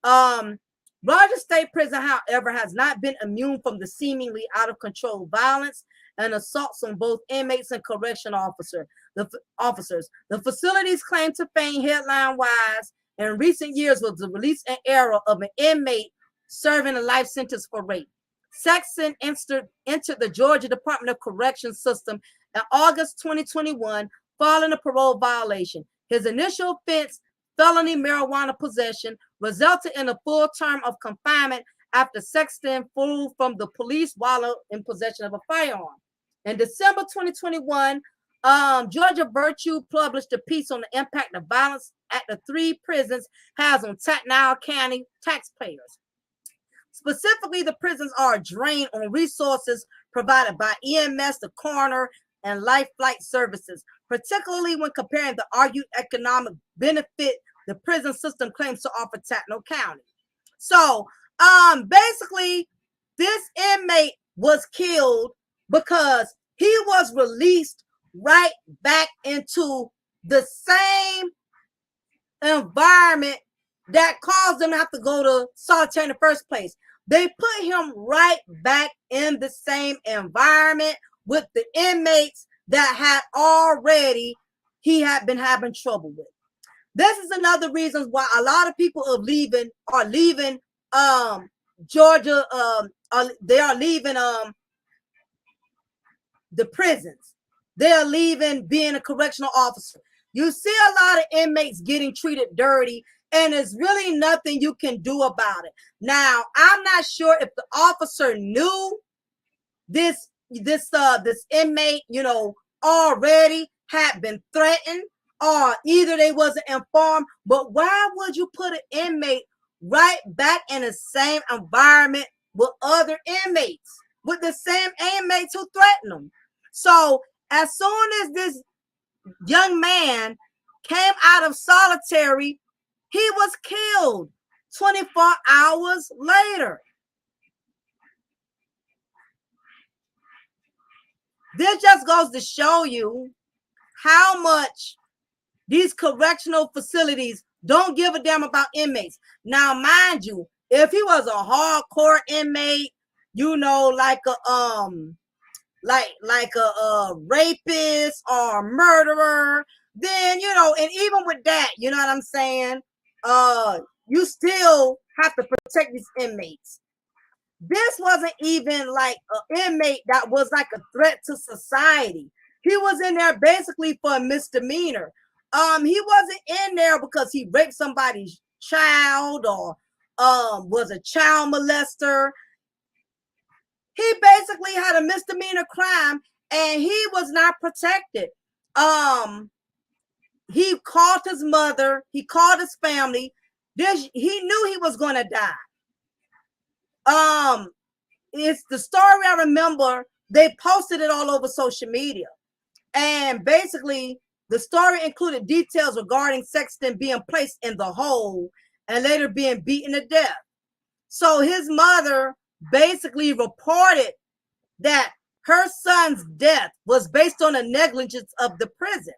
Rogers State Prison, however, has not been immune from the seemingly out of control violence and assaults on both inmates and correction officers. The facility's claim to fame headline-wise in recent years was the release and error of an inmate serving a life sentence for rape. Sexton entered the Georgia Department of Corrections system in August 2021 following a parole violation. His initial offense, felony marijuana possession, resulted in a full term of confinement after Sexton flew from the police while in possession of a firearm. In December 2021, Georgia Virtue published a piece on the impact of violence at the 3 prisons has on Tatnall County taxpayers. Specifically, the prisons are a drain on resources provided by EMS, the coroner, and life flight services, particularly when comparing the argued economic benefit the prison system claims to offer Tatnall County. So, basically, this inmate was killed because he was released right back into the same environment that caused him to have to go to solitary in the first place. They put him right back in the same environment with the inmates that he had been having trouble with. This is another reason why a lot of people are leaving Georgia. They are leaving the prisons. They are leaving being a correctional officer. You see a lot of inmates getting treated dirty, and there's really nothing you can do about it. Now, I'm not sure if the officer knew this inmate, already had been threatened, or either they wasn't informed. But why would you put an inmate right back in the same environment with other inmates, with the same inmates who threatened them? So as soon as this young man came out of solitary, he was killed 24 hours later. This just goes to show you how much these correctional facilities don't give a damn about inmates. Now, mind you, if he was a hardcore inmate, like a rapist or a murderer, then and even with that, you know what I'm saying, you still have to protect these inmates. This wasn't even like an inmate that was like a threat to society. He was in there basically for a misdemeanor. He wasn't in there because he raped somebody's child or was a child molester. He basically had a misdemeanor crime, and he was not protected. He called his mother, he called his family. He knew he was going to die. It's the story I remember. They posted it all over social media, and basically the story included details regarding Sexton being placed in the hole and later being beaten to death. So his mother basically reported that her son's death was based on the negligence of the prison.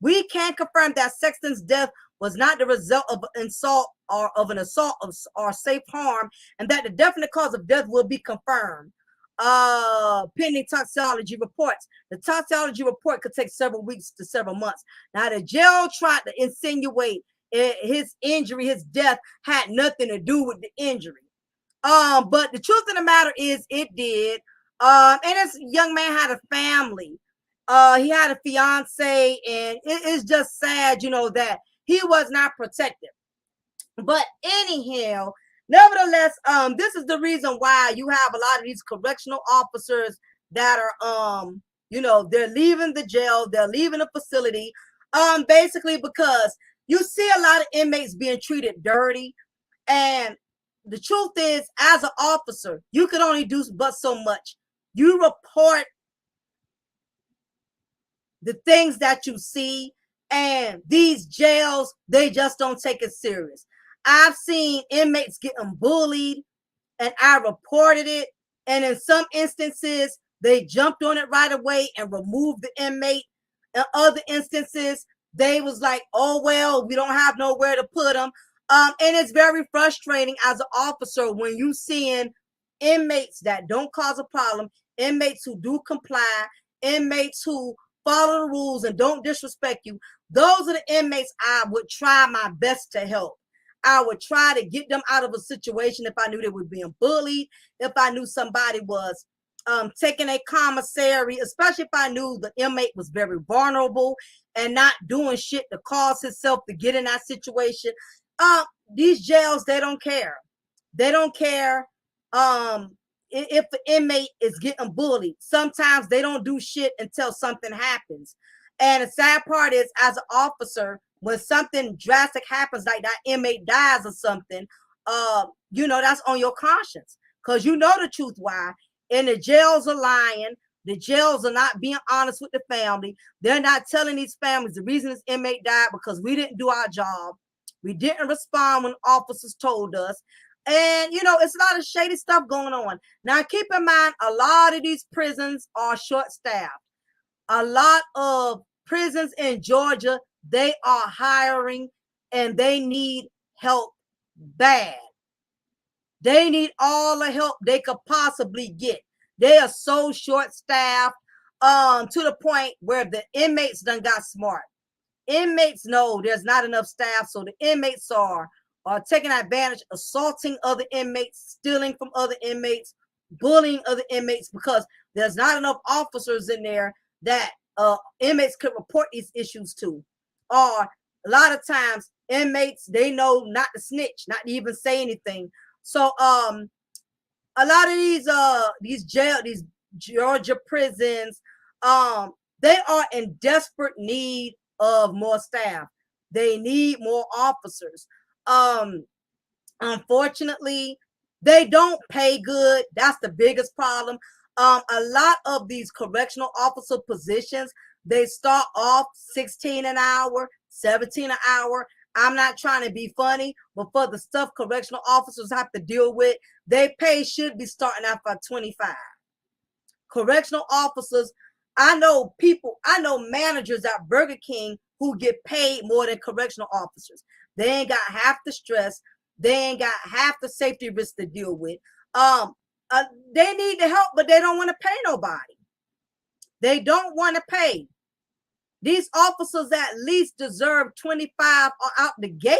We can confirm that Sexton's death was not the result of an assault or safe harm, and that the definite cause of death will be confirmed pending toxicology reports. The toxicology report could take several weeks to several months. Now, the jail tried to insinuate his injury, his death, had nothing to do with the injury. But the truth of the matter is, it did. And this young man had a family. He had a fiance, and it is just sad, that he was not protected. But anyhow, nevertheless, this is the reason why you have a lot of these correctional officers that are, they're leaving the jail, they're leaving the facility, basically because you see a lot of inmates being treated dirty. And the truth is, as an officer, you can only do but so much. You report the things that you see, and these jails, they just don't take it serious. I've seen inmates getting bullied, and I reported it. And in some instances, they jumped on it right away and removed the inmate. In other instances, they was like, oh, well, we don't have nowhere to put them. And it's very frustrating as an officer when you seeing inmates that don't cause a problem, inmates who do comply, inmates who follow the rules and don't disrespect you. Those are the inmates I would try my best to help. I would try to get them out of a situation if I knew they were being bullied, if I knew somebody was taking a commissary, especially if I knew the inmate was very vulnerable and not doing shit to cause himself to get in that situation. These jails, they don't care. They don't care if the inmate is getting bullied. Sometimes they don't do shit until something happens. And the sad part is, as an officer, when something drastic happens, like that inmate dies or something, that's on your conscience, because you know the truth why. And the jails are lying. The jails are not being honest with the family. They're not telling these families the reason this inmate died because we didn't do our job. We didn't respond when officers told us. And, it's a lot of shady stuff going on. Now, keep in mind, a lot of these prisons are short-staffed. A lot of prisons in Georgia, they are hiring, and they need help bad. They need all the help they could possibly get. They are so short-staffed to the point where the inmates done got smart. Inmates know there's not enough staff, so the inmates are taking advantage, assaulting other inmates, stealing from other inmates, bullying other inmates, because there's not enough officers in there that inmates could report these issues to. Or a lot of times inmates, they know not to snitch, not to even say anything. So a lot of these Georgia prisons, they are in desperate need of more staff. They need more officers. Unfortunately, they don't pay good. That's the biggest problem. A lot of these correctional officer positions, they start off 16 an hour, 17 an hour. I'm not trying to be funny, but for the stuff correctional officers have to deal with, they pay should be starting out at 25. Correctional officers, I know managers at Burger King who get paid more than correctional officers. They ain't got half the stress. They ain't got half the safety risks to deal with. They need the help, but they don't want to pay nobody. They don't want to pay. These officers at least deserve 25 out the gate,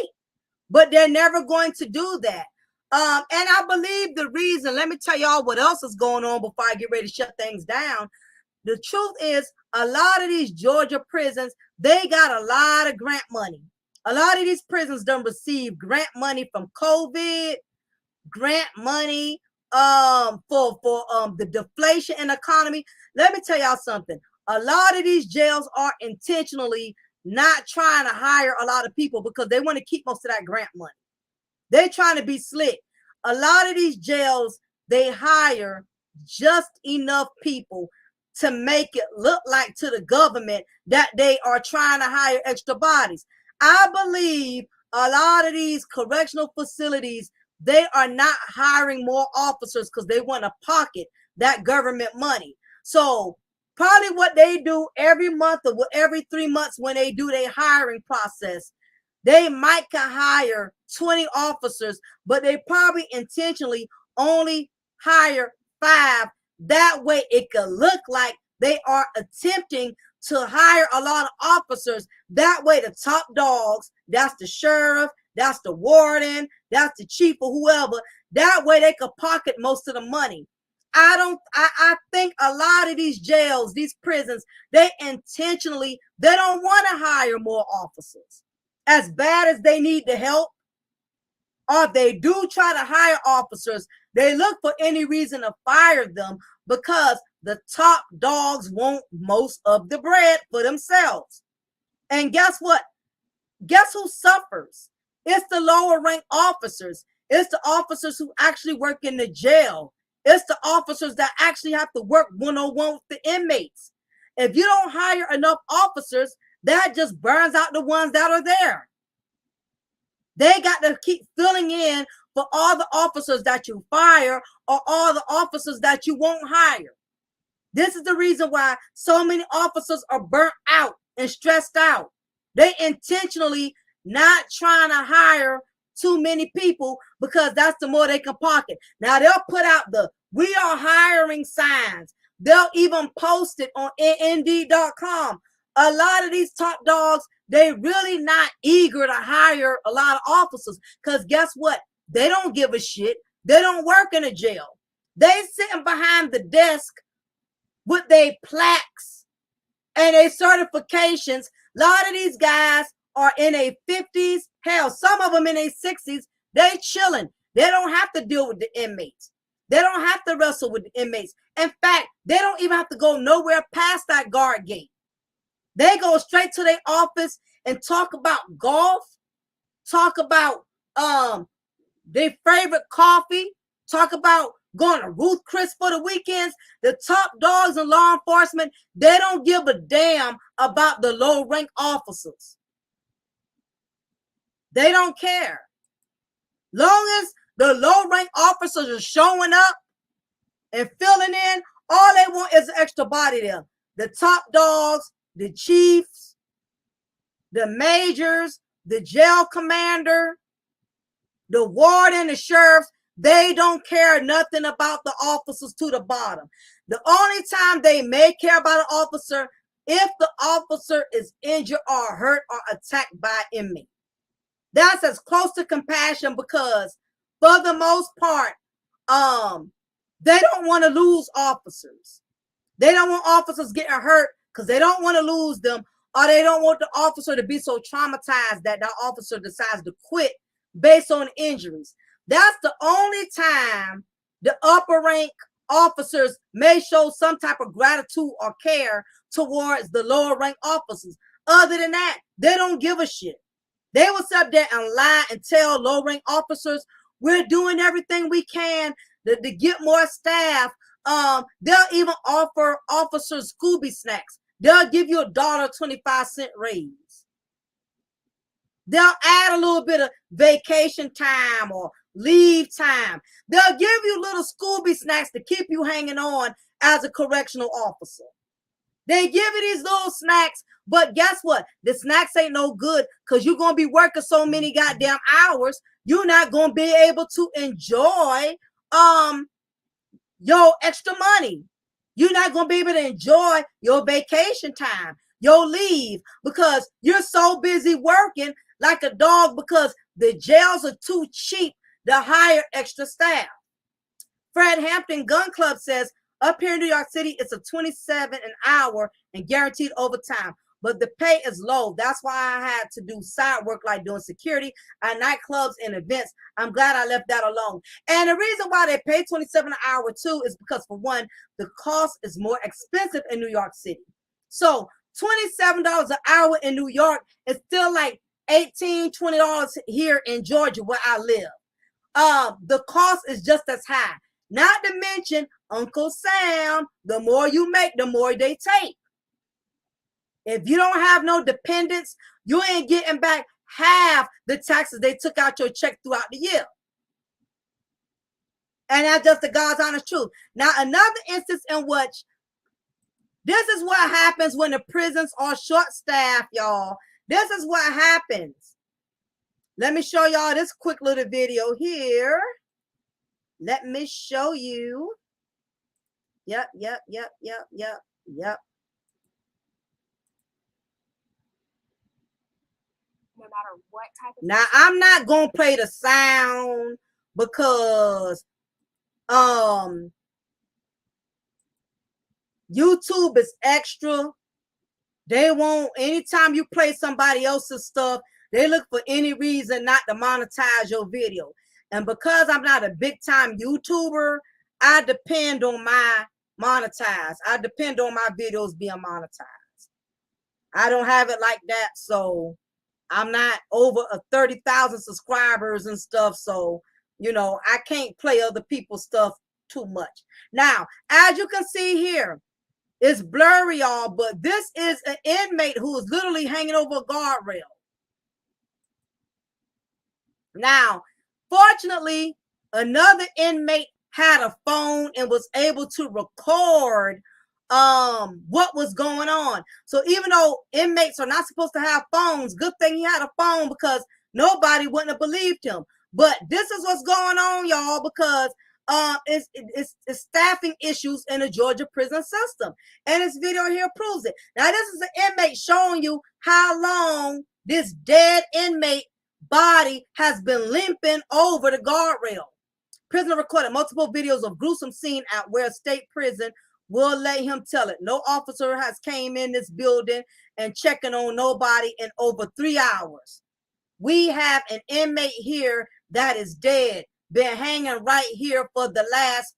but they're never going to do that. And I believe the reason, let me tell y'all what else is going on before I get ready to shut things down. The truth is, a lot of these Georgia prisons, they got a lot of grant money. A lot of these prisons don't receive grant money from COVID, grant money for the deflation in the economy. Let me tell y'all something. A lot of these jails are intentionally not trying to hire a lot of people because they want to keep most of that grant money. They're trying to be slick. A lot of these jails, they hire just enough people to make it look like to the government that they are trying to hire extra bodies. I believe a lot of these correctional facilities, they are not hiring more officers because they want to pocket that government money. So probably what they do every month or every 3 months when they do their hiring process, they might can hire 20 officers, but they probably intentionally only hire 5. That way it could look like they are attempting to hire a lot of officers. That way the top dogs, that's the sheriff, that's the warden, that's the chief or whoever, that way they could pocket most of the money. I think a lot of these jails, these prisons, they intentionally, they don't want to hire more officers. As bad as they need the help, or they do try to hire officers, they look for any reason to fire them because the top dogs want most of the bread for themselves. And guess what? Guess who suffers? It's the lower rank officers. It's the officers who actually work in the jail. It's the officers that actually have to work one-on-one with the inmates. If you don't hire enough officers, that just burns out the ones that are there. They got to keep filling in for all the officers that you fire or all the officers that you won't hire. This is the reason why so many officers are burnt out and stressed out. They intentionally not trying to hire too many people because that's the more they can pocket. Now they'll put out the "we are hiring" signs. They'll even post it on Indeed.com. A lot of these top dogs, they really not eager to hire a lot of officers because guess what? They don't give a shit. They don't work in a jail. They sitting behind the desk with their plaques and their certifications. A lot of these guys are in their 50s. Hell, some of them in their 60s. They chilling. They don't have to deal with the inmates. They don't have to wrestle with the inmates. In fact, they don't even have to go nowhere past that guard gate. They go straight to their office and talk about golf, talk about their favorite coffee, talk about going to Ruth Chris for the weekends. The top dogs in law enforcement, they don't give a damn about the low rank officers. They don't care. Long as the low rank officers are showing up and filling in, all they want is an extra body there. The top dogs, the chiefs, the majors, the jail commander, the warden, the sheriffs, they don't care nothing about the officers to the bottom. The only time they may care about an officer if the officer is injured or hurt or attacked by an inmate. That's as close to compassion because for the most part, they don't want to lose officers. They don't want officers getting hurt because they don't want to lose them, or they don't want the officer to be so traumatized that the officer decides to quit based on injuries. That's the only time the upper rank officers may show some type of gratitude or care towards the lower rank officers. Other than that, they don't give a shit. They will sit up there and lie and tell low rank officers, we're doing everything we can to get more staff. They'll even offer officers Scooby snacks. They'll give you $1.25 raise. They'll add a little bit of vacation time or leave time. They'll give you little Scooby snacks to keep you hanging on as a correctional officer. They give you these little snacks, but guess what? The snacks ain't no good because you're going to be working so many goddamn hours. You're not going to be able to enjoy your extra money. You're not going to be able to enjoy your vacation time, your leave, because you're so busy working like a dog because the jails are too cheap to hire extra staff. Fred Hampton Gun Club says, up here in New York City, it's a $27 an hour and guaranteed overtime, but the pay is low. That's why I had to do side work like doing security at nightclubs and events. I'm glad I left that alone. And the reason why they pay $27 an hour too is because, for one, the cost is more expensive in New York City. So $27 an hour in New York is still like $18, $20 here in Georgia where I live. The cost is just as high. Not to mention Uncle Sam, the more you make, the more they take. If you don't have no dependents, you ain't getting back half the taxes they took out your check throughout the year. And that's just the God's honest truth. Now, another instance in which this is what happens when the prisons are short-staffed, y'all. This is what happens. Let me show y'all this quick little video here. Let me show you. Yep. No matter what type of. Now, I'm not going to play the sound because YouTube is extra. They won't, anytime you play somebody else's stuff, they look for any reason not to monetize your video. And because I'm not a big time YouTuber, I depend on my monetize. I depend on my videos being monetized. I don't have it like that. So I'm not over 30,000 subscribers and stuff. So, you know, I can't play other people's stuff too much. Now, as you can see here, it's blurry, y'all, but this is an inmate who is literally hanging over a guardrail. Now, fortunately, another inmate had a phone and was able to record what was going on. So even though inmates are not supposed to have phones, good thing he had a phone because nobody wouldn't have believed him. But this is what's going on, y'all, because it's staffing issues in the Georgia prison system. And this video here proves it. Now, this is an inmate showing you how long this dead inmate body has been limping over the guardrail. Prisoner recorded multiple videos of gruesome scene at where state prison will let him tell it. No officer has came in this building and checking on nobody in over 3 hours. We have an inmate here that is dead, been hanging right here for the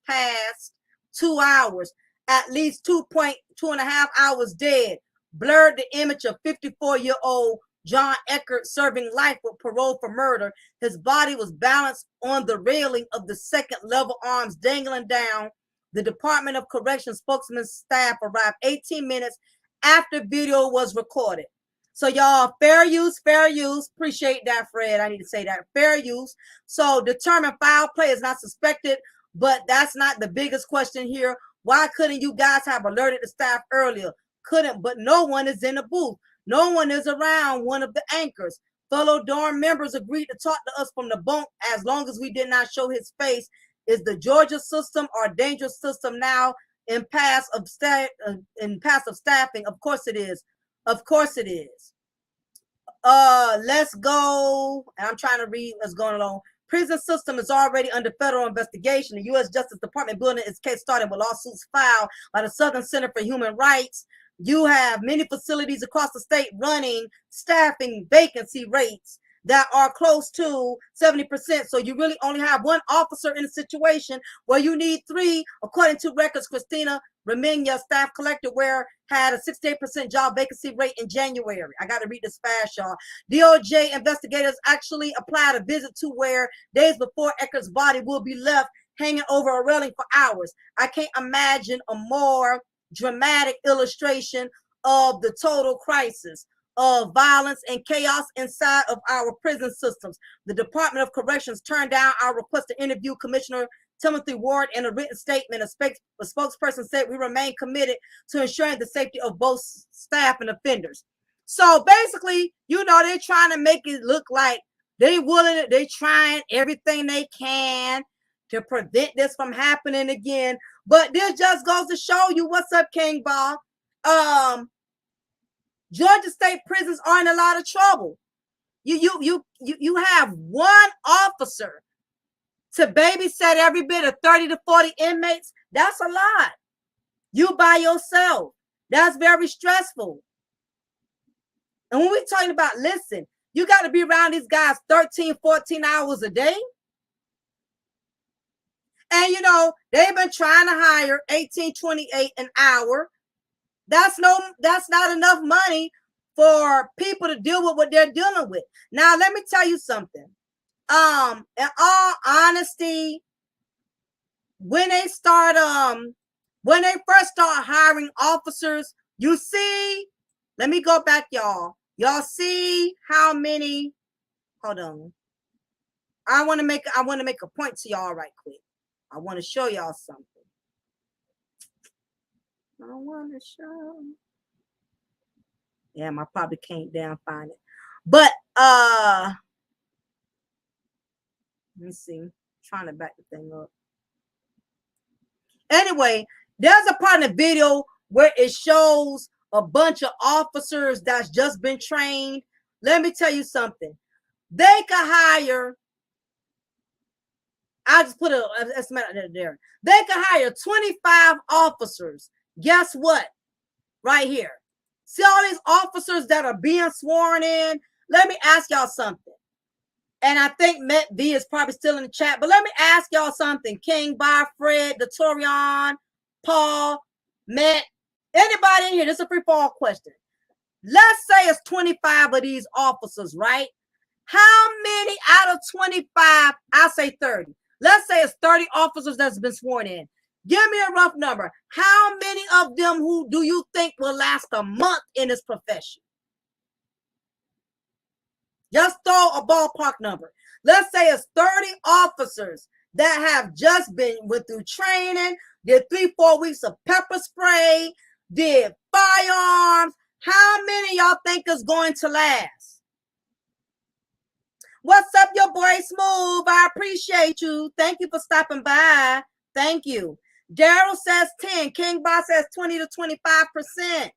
past 2 hours, at least 2.5 hours dead. Blurred the image of 54-year-old John Eckert serving life with parole for murder. His body was balanced on the railing of the second level, arms dangling down. The Department of Corrections spokesman's staff arrived 18 minutes after video was recorded. So y'all, fair use. Appreciate that, Fred. I need to say that. Fair use. So determine foul play is not suspected, but that's not the biggest question here. Why couldn't you guys have alerted the staff earlier? Couldn't, but no one is in the booth. No one is around one of the anchors. Fellow dorm members agreed to talk to us from the bunk as long as we did not show his face. Is the Georgia system our dangerous system now in passive staffing? Of course it is. Of course it is. Let's go. And I'm trying to read what's going along. Prison system is already under federal investigation. The U.S. Justice Department building its case started with lawsuits filed by the Southern Center for Human Rights, You have many facilities across the state running staffing vacancy rates that are close to 70%. So you really only have one officer in a situation where you need 3, according to records. Christina Remenya, staff collector, where had a 68% job vacancy rate in January. I got to read this fast, y'all. DOJ investigators actually applied a visit to where days before Eckert's body will be left hanging over a railing for hours. I can't imagine a more dramatic illustration of the total crisis of violence and chaos inside of our prison systems. The Department of Corrections turned down our request to interview Commissioner Timothy Ward. In a written statement, a spokesperson said, "We remain committed to ensuring the safety of both staff and offenders." So basically, you know, they're trying to make it look like they're trying everything they can to prevent this from happening again. But this just goes to show you, what's up, King Bob? Georgia state prisons are in a lot of trouble. You have one officer to babysit every bit of 30 to 40 inmates. That's a lot. You by yourself. That's very stressful. And when we're talking about, listen, you got to be around these guys 13, 14 hours a day. And, you know, they've been trying to hire $18.28 an hour. That's not enough money for people to deal with what they're dealing with. Now, let me tell you something. In all honesty, when they first start hiring officers, you see, let me go back, y'all. Y'all see how many, hold on. I want to make a point to y'all right quick. I want to show y'all something. I want to show. Damn, I probably can't find it. But let me see. I'm trying to back the thing up. Anyway, there's a part in the video where it shows a bunch of officers that's just been trained. Let me tell you something. They could hire, I just put an estimate there. They could hire 25 officers. Guess what? Right here. See all these officers that are being sworn in? Let me ask y'all something. And I think Met V is probably still in the chat, but let me ask y'all something. King, Bar, Fred, Datorian, Paul, Met, anybody in here? This is a free-fall question. Let's say it's 25 of these officers, right? How many out of 25, I say 30. Let's say it's 30 officers that's been sworn in. Give me a rough number. How many of them who do you think will last a month in this profession? Just throw a ballpark number. Let's say it's 30 officers that have just went through training, did 3-4 weeks of pepper spray, did firearms. How many y'all think is going to last? What's up, your boy Smooth? I appreciate you. Thank you for stopping by. Thank you. Daryl says 10. King Boss says 20 to 25%.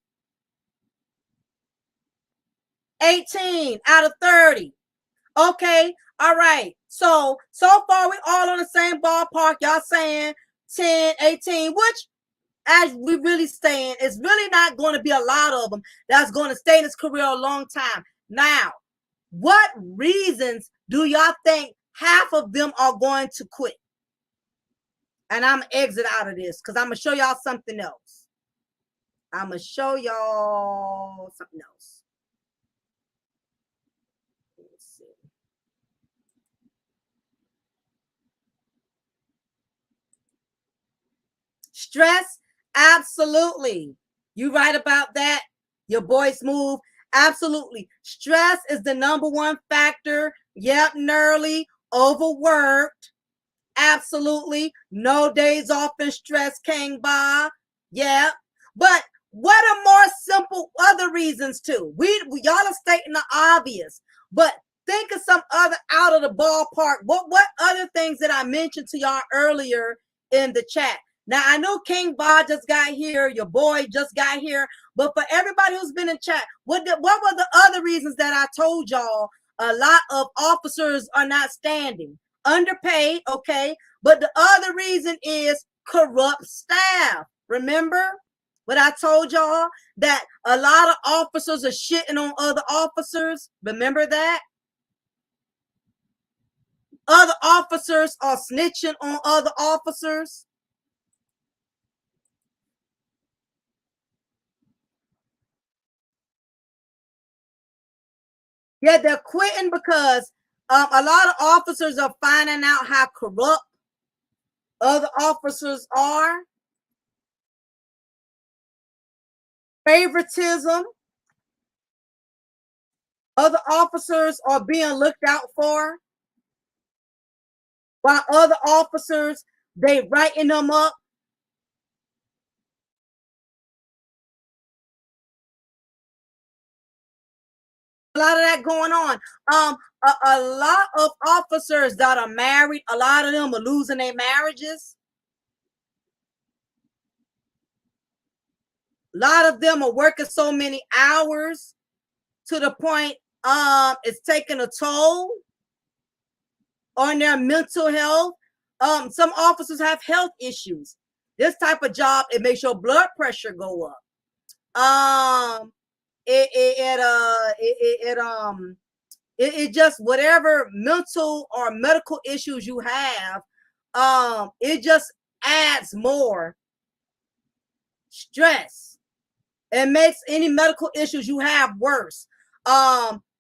18 out of 30. Okay. All right. So far we all on the same ballpark. Y'all saying 10, 18, which, as we really saying, it's really not going to be a lot of them that's going to stay in this career a long time. Now, what reasons do y'all think half of them are going to quit? And I'm going to exit out of this because I'm going to show y'all something else. I'm going to show y'all something else. Let's see. Stress, absolutely. You right about that. Your boy Smooth, absolutely. Stress is the number one factor. Yep, Nerly, overworked. Absolutely. No days off and stress came by. Yeah. But what are more simple other reasons too? Y'all are stating the obvious, but think of some other out of the ballpark. What other things that I mentioned to y'all earlier in the chat? Now, I know King Bob just got here. Your boy just got here. But for everybody who's been in chat, what were the other reasons that I told y'all a lot of officers are not standing? Underpaid, okay. But the other reason is corrupt staff. Remember? What I told y'all, that a lot of officers are shitting on other officers. Remember that? Other officers are snitching on other officers. Yeah, they're quitting because a lot of officers are finding out how corrupt other officers are. Favoritism. Other officers are being looked out for, while other officers, they writing them up. A lot of that going on. A lot of officers that are married, a lot of them are losing their marriages. A lot of them are working so many hours to the point it's taking a toll on their mental health. Some officers have health issues. This type of job, it makes your blood pressure go up. It just, whatever mental or medical issues you have, it just adds more stress. It makes any medical issues you have worse.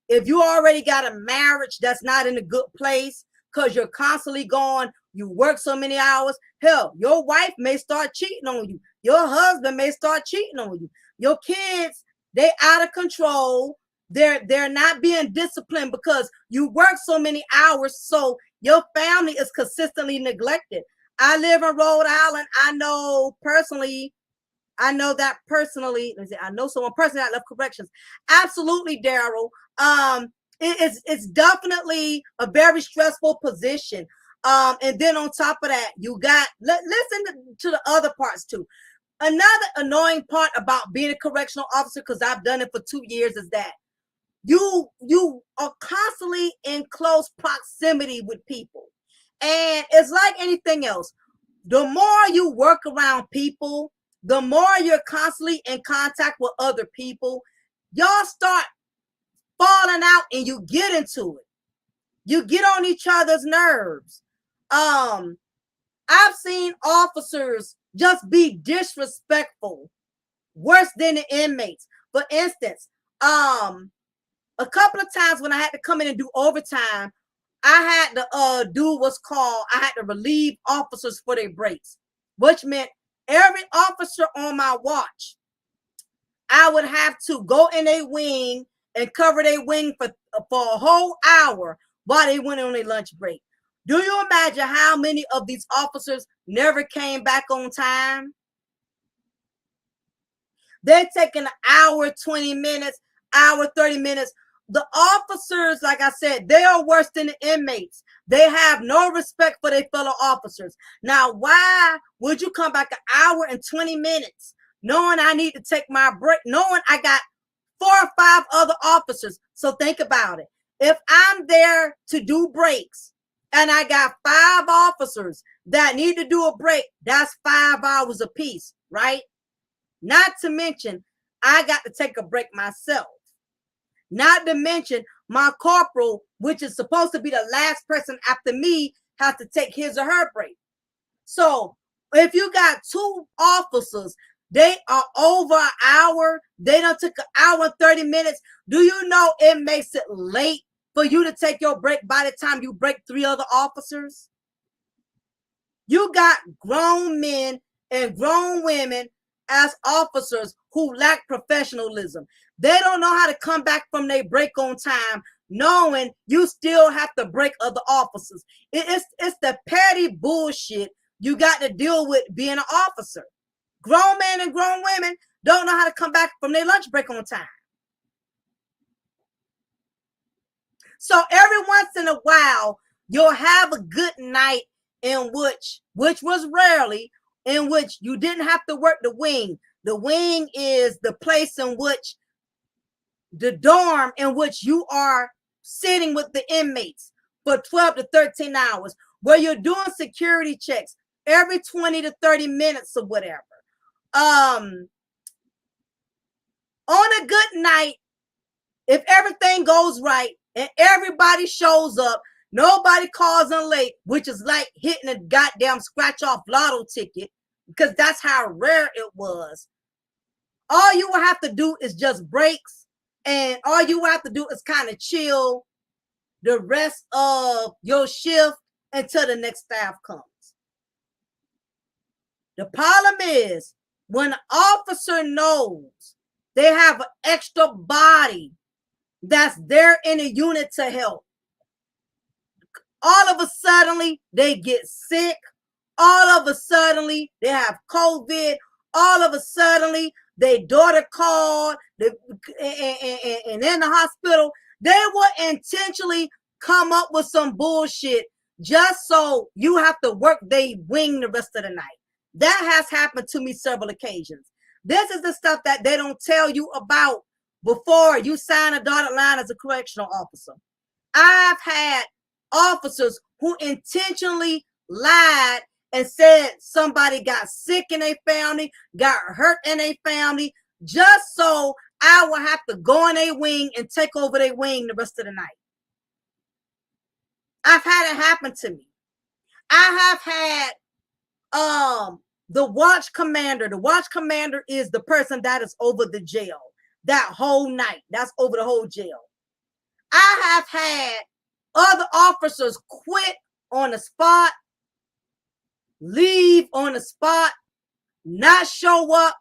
If you already got a marriage that's not in a good place because you're constantly gone, you work so many hours, hell, your wife may start cheating on you. Your husband may start cheating on you. Your kids, they out of control. They're not being disciplined because you work so many hours, so your family is consistently neglected. I live in Rhode Island. I know that personally. I know someone personally that left corrections. Absolutely, Daryl. It's definitely a very stressful position. And then on top of that, you got, listen to the other parts too. Another annoying part about being a correctional officer, because I've done it for 2 years, is that you are constantly in close proximity with people. And it's like anything else. The more you work around people, the more you're constantly in contact with other people, y'all start falling out and you get into it. You get on each other's nerves. I've seen officers just be disrespectful, worse than the inmates. For instance, a couple of times when I had to come in and do overtime, I had to do what's called, I had to relieve officers for their breaks, which meant every officer on my watch, I would have to go in a wing and cover their wing for a whole hour while they went on their lunch break. Do you imagine how many of these officers never came back on time? They're taking an hour, 20 minutes, hour, 30 minutes. The officers, like I said, they are worse than the inmates. They have no respect for their fellow officers. Now, why would you come back an hour and 20 minutes knowing I need to take my break, knowing I got 4 or 5 other officers? So think about it. If I'm there to do breaks and I got 5 officers that need to do a break, that's 5 hours apiece, right? Not to mention, I got to take a break myself. Not to mention, my corporal, which is supposed to be the last person after me, has to take his or her break. So if you got 2 officers, they are over an hour, they done took an hour and 30 minutes. Do you know it makes it late for you to take your break by the time you break 3 other officers? You got grown men and grown women as officers who lack professionalism. They don't know how to come back from their break on time, knowing you still have to break other officers. It's the petty bullshit you got to deal with being an officer. Grown men and grown women don't know how to come back from their lunch break on time. So every once in a while, you'll have a good night in which was rarely, in which you didn't have to work the wing. The wing is the place in which, the dorm in which you are sitting with the inmates for 12 to 13 hours, where you're doing security checks every 20 to 30 minutes or whatever. On a good night, if everything goes right and everybody shows up, nobody calls in late, which is like hitting a goddamn scratch-off lotto ticket, because that's how rare it was. All you will have to do is just breaks, and all you will have to do is kind of chill the rest of your shift until the next staff comes. The problem is when an officer knows they have an extra body that's there in a unit to help, all of a sudden they get sick, all of a sudden they have COVID, all of a sudden their daughter called and in the hospital, they will intentionally come up with some bullshit just so you have to work they wing the rest of the night. That has happened to me several occasions. This is the stuff that they don't tell you about before you sign a dotted line as a correctional officer. I've had officers who intentionally lied and said somebody got sick in their family, got hurt in their family, just so I will have to go in their wing and take over their wing the rest of the night. I've had it happen to me. I have had the watch commander. The watch commander is the person that is over the jail that whole night. That's over the whole jail. I have had other officers quit on the spot, leave on the spot, not show up,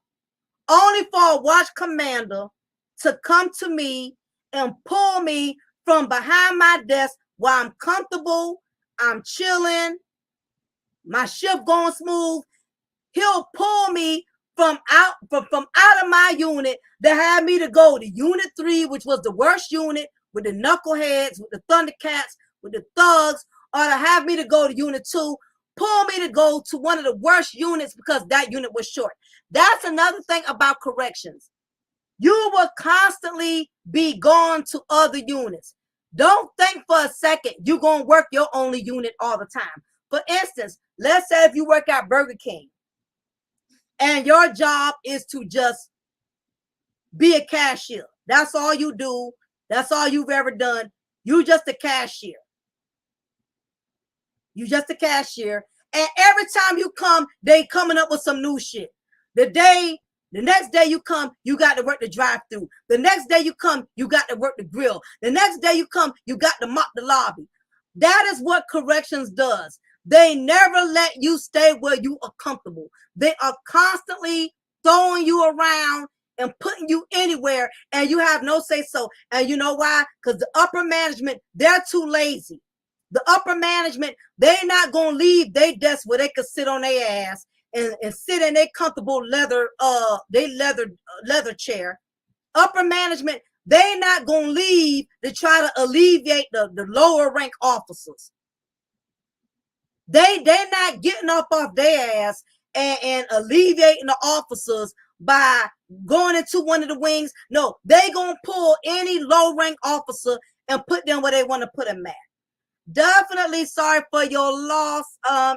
only for a watch commander to come to me and pull me from behind my desk while I'm comfortable, I'm chilling, my shift going smooth. He'll pull me from out of my unit to have me to go to Unit 3, which was the worst unit, with the knuckleheads, with the Thundercats, with the thugs, or to have me to go to Unit 2, pull me to go to one of the worst units because that unit was short. That's another thing about corrections. You will constantly be gone to other units. Don't think for a second you're going to work your only unit all the time. For instance, let's say if you work at Burger King and your job is to just be a cashier. That's all you do. That's all you've ever done. You just a cashier. You just a cashier. And every time you come, they coming up with some new shit. The next day you come, you got to work the drive-thru. The next day you come, you got to work the grill. The next day you come, you got to mop the lobby. That is what corrections does. They never let you stay where you are comfortable. They are constantly throwing you around and putting you anywhere, and you have no say so. And you know why? Because the upper management, they're too lazy. The upper management, they're not going to leave their desk where they could sit on their ass and sit in their comfortable leather chair. Upper management, they're not going to leave to try to alleviate the lower rank officers. They're not getting up off their ass and alleviating the officers by going into one of the wings. No, they gonna pull any low rank officer and put them where they want to put them at. Definitely sorry for your loss,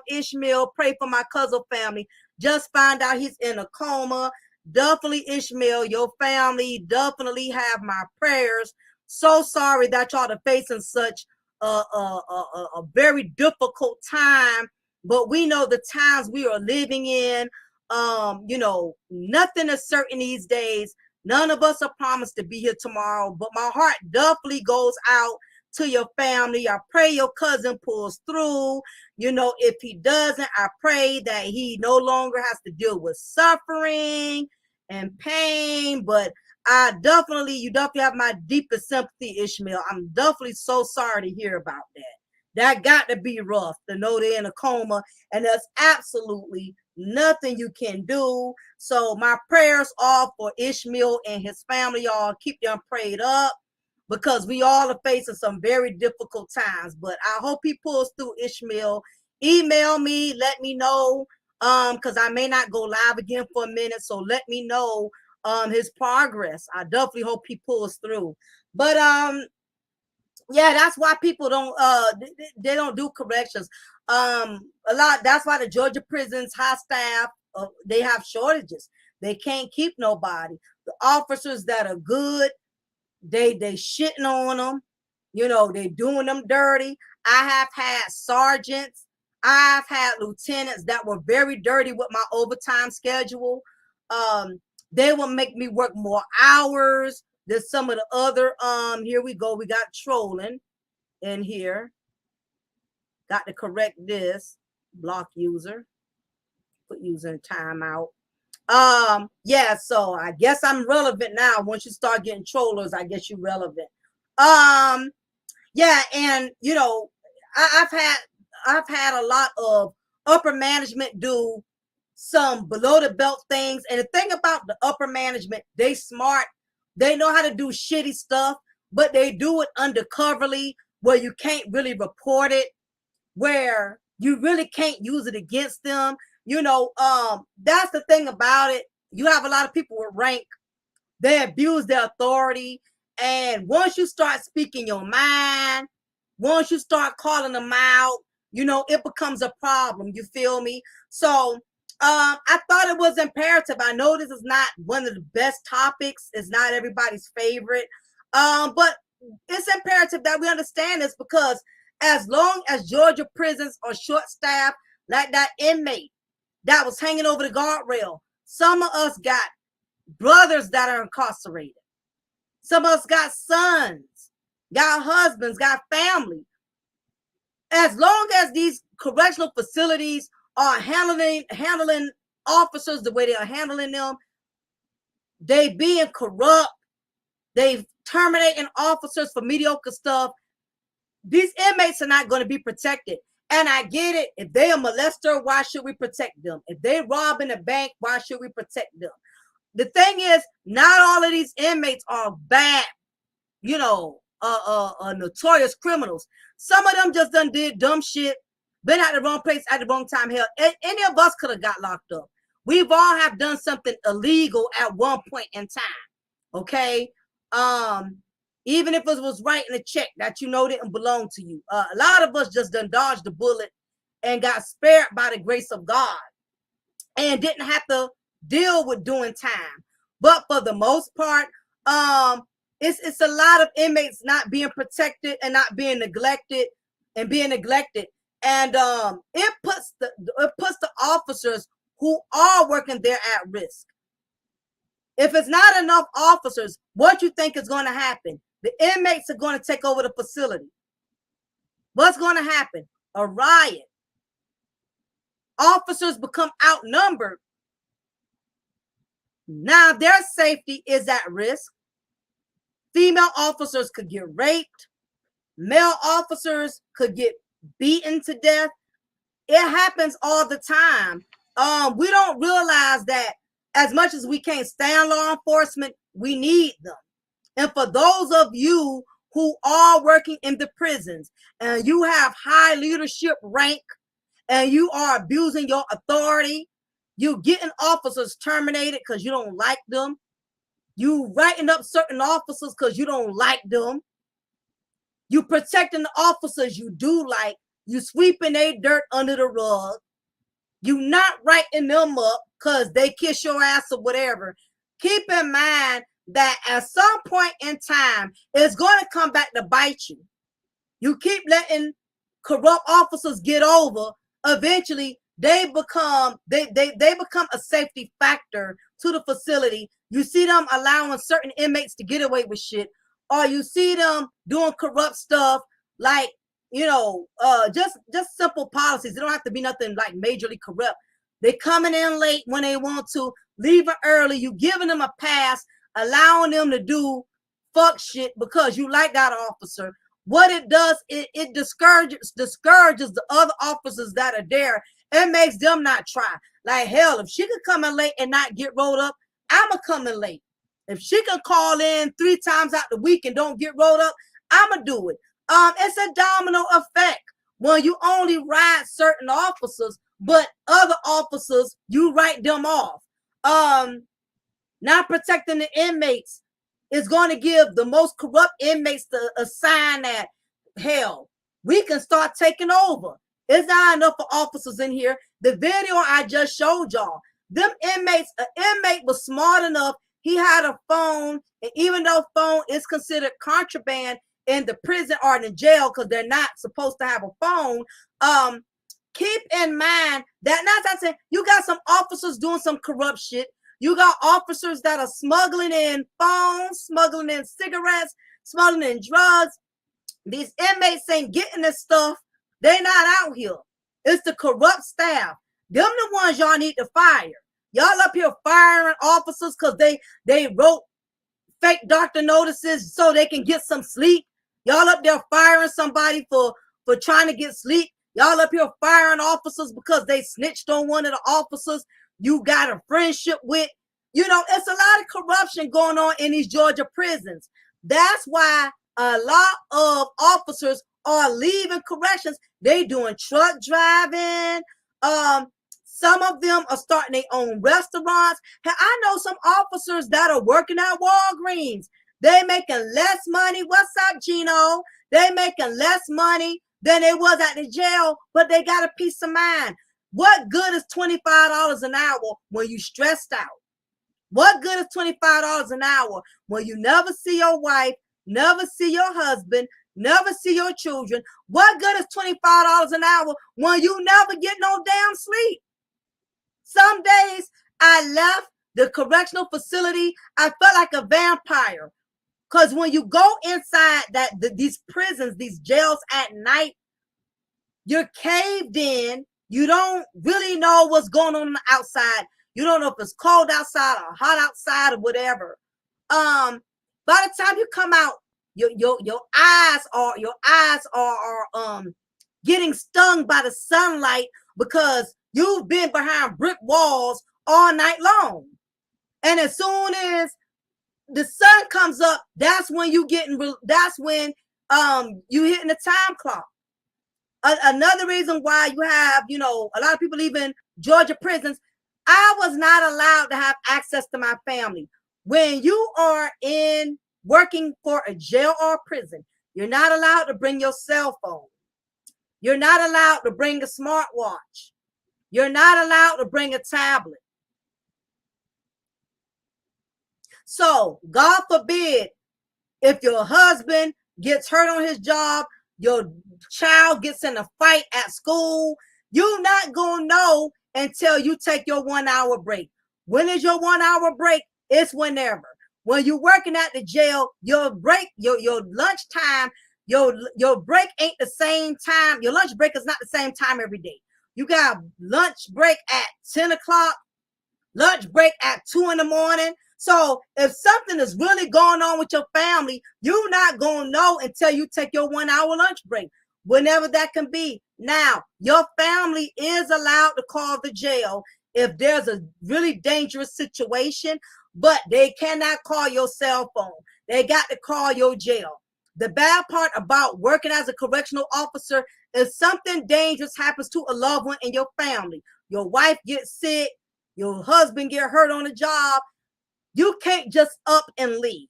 Ishmael. Pray for my cousin family. Just find out he's in a coma. Definitely, Ishmael, your family definitely have my prayers. So sorry that y'all are facing such a very difficult time, but we know the times we are living in. Nothing is certain these days. None of us are promised to be here tomorrow, but my heart definitely goes out to your family. I pray your cousin pulls through. If he doesn't, I pray that he no longer has to deal with suffering and pain. But you definitely have my deepest sympathy, Ishmael. I'm definitely so sorry to hear about that. That got to be rough to know they're in a coma, and there's absolutely nothing you can do. So my prayers are for Ishmael and his family. Y'all keep them prayed up, because we all are facing some very difficult times. But I hope he pulls through, Ishmael. Email me, let me know, because I may not go live again for a minute. So let me know his progress. I definitely hope he pulls through. But yeah, that's why people don't they don't do corrections a lot. That's why the Georgia prisons, high staff, they have shortages. They can't keep nobody. The officers that are good, they shitting on them. You know, they doing them dirty. I have had sergeants. I've had lieutenants that were very dirty with my overtime schedule. They will make me work more hours than some of the other. Here we go. We got trolling in here. Got to correct this. Block user. Put user in timeout. Yeah, so I guess I'm relevant now. Once you start getting trollers, I guess you're relevant. Yeah, and you know, I've had a lot of upper management do some below the belt things. And the thing about the upper management, they smart, they know how to do shitty stuff, but they do it undercoverly where you can't really report it, where you really can't use it against them. You know, that's the thing about it. You have a lot of people with rank, they abuse their authority. And once you start speaking your mind, once you start calling them out, you know, it becomes a problem. You feel me? So I thought it was imperative. I know this is not one of the best topics. It's not everybody's favorite. But it's imperative that we understand this, because as long as Georgia prisons are short-staffed, like that inmate that was hanging over the guardrail, some of us got brothers that are incarcerated. Some of us got sons, got husbands, got family. As long as these correctional facilities are handling officers the way they are handling them, they being corrupt, they terminating officers for mediocre stuff, these inmates are not going to be protected. And I get it. If they are molester, why should we protect them? If they rob in a bank, why should we protect them? The thing is, not all of these inmates are bad, you know, notorious criminals. Some of them just done did dumb shit, been at the wrong place at the wrong time. Hell, any of us could have got locked up. We've all have done something illegal at one point in time. Okay. Even if it was writing a check that you know didn't belong to you. A lot of us just done dodged the bullet and got spared by the grace of God and didn't have to deal with doing time. But for the most part, it's a lot of inmates not being protected and not being neglected and being neglected. And it puts the officers who are working there at risk. If it's not enough officers, what you think is going to happen? The inmates are going to take over the facility. What's going to happen? A riot. Officers become outnumbered. Now their safety is at risk. Female officers could get raped. Male officers could get beaten to death. It happens all the time. We don't realize that as much as we can't stand law enforcement, we need them. And for those of you who are working in the prisons and you have high leadership rank and you are abusing your authority, you getting officers terminated because you don't like them. You writing up certain officers because you don't like them. You protecting the officers you do like. You sweeping their dirt under the rug. You not writing them up because they kiss your ass or whatever. Keep in mind that at some point in time, it's going to come back to bite you. You keep letting corrupt officers get over. Eventually, they become a safety factor to the facility. You see them allowing certain inmates to get away with shit, or you see them doing corrupt stuff like, you know, just simple policies. They don't have to be nothing like majorly corrupt. They coming in late when they want to, leaving early. You giving them a pass, allowing them to do fuck shit because you like that officer. What it does, it discourages the other officers that are there. It makes them not try. Like, hell, if she could come in late and not get rolled up, I'ma come in late. If she can call in 3 times out the week and don't get rolled up, I'ma do it. It's a domino effect. When you only ride certain officers, but other officers, you write them off. Not protecting the inmates is going to give the most corrupt inmates a sign that, hell, we can start taking over. It's not enough for officers in here. The video I just showed y'all, Them inmates, an inmate was smart enough. He had a phone, and even though phone is considered contraband in the prison or in the jail because they're not supposed to have a phone, keep in mind that not that saying you got some officers doing some corrupt shit. You got officers that are smuggling in phones, smuggling in cigarettes, smuggling in drugs. These inmates ain't getting this stuff. They not out here. It's the corrupt staff. Them the ones y'all need to fire. Y'all up here firing officers because they wrote fake doctor notices so they can get some sleep. Y'all up there firing somebody for trying to get sleep. Y'all up here firing officers because they snitched on one of the officers you got a friendship with. You know, it's a lot of corruption going on in these Georgia prisons. That's why a lot of officers are leaving corrections. They doing truck driving. Some of them are starting their own restaurants. I know some officers that are working at Walgreens. They making less money. What's up, Gino? They making less money than they was at the jail, but they got a peace of mind. What good is $25 an hour when you stressed out? What good is $25 an hour when you never see your wife, never see your husband, never see your children? What good is $25 an hour when you never get no damn sleep? Some days I left the correctional facility, I felt like a vampire. Because when you go inside these prisons, these jails at night, you're caved in. You don't really know what's going on the outside. You don't know if it's cold outside or hot outside or whatever. By the time you come out, your eyes are getting stung by the sunlight because you've been behind brick walls all night long. And as soon as the sun comes up, that's when you hitting the time clock. Another reason why you have, a lot of people leaving Georgia prisons. I was not allowed to have access to my family. When you are working for a jail or a prison, you're not allowed to bring your cell phone. You're not allowed to bring a smartwatch. You're not allowed to bring a tablet. So, God forbid, if your husband gets hurt on his job, your child gets in a fight at school, you're not going to know until you take your 1 hour break. When is your 1 hour break? It's whenever. When you're working at the jail, your break, your lunch time, your break ain't the same time. Your lunch break is not the same time every day. You got lunch break at 10 o'clock, lunch break at 2 in the morning. So if something is really going on with your family, you're not going to know until you take your 1 hour lunch break, whenever that can be. Now, your family is allowed to call the jail if there's a really dangerous situation, but they cannot call your cell phone. They got to call your jail. The bad part about working as a correctional officer is something dangerous happens to a loved one in your family. Your wife gets sick, your husband get hurt on the job. You can't just up and leave,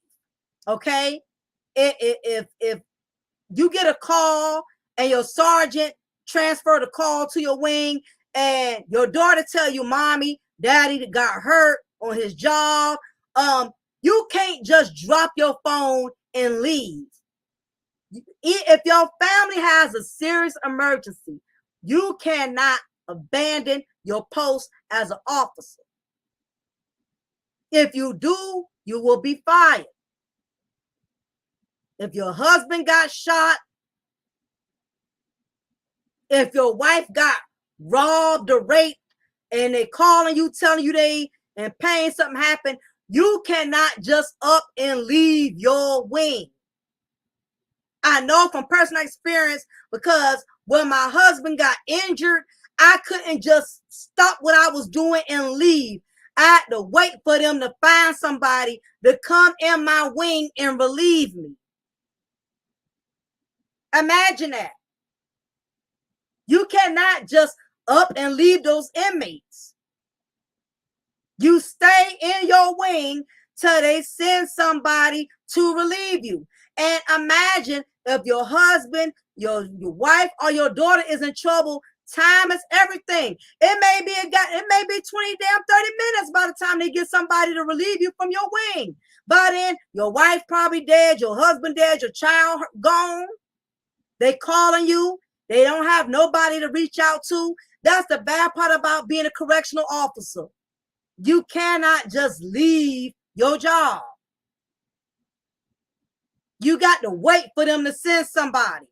okay? If you get a call and your sergeant transfer the call to your wing and your daughter tell you, mommy, daddy got hurt on his job, you can't just drop your phone and leave. If your family has a serious emergency, you cannot abandon your post as an officer. If you do, you will be fired. If your husband got shot, if your wife got robbed or raped, and they calling you, telling you they in pain, something happened, you cannot just up and leave your wing. I know from personal experience, because when my husband got injured, I couldn't just stop what I was doing and leave. I had to wait for them to find somebody to come in my wing and relieve me. Imagine that. You cannot just up and leave those inmates. You stay in your wing till they send somebody to relieve you. And imagine if your husband, your wife, or your daughter is in trouble, Time is everything. It may be 20 damn 30 minutes by the time they get somebody to relieve you from your wing. But then your wife probably dead, your husband dead, your child gone. They calling you. They don't have nobody to reach out to. That's the bad part about being a correctional officer. You cannot just leave your job. You got to wait for them to send somebody.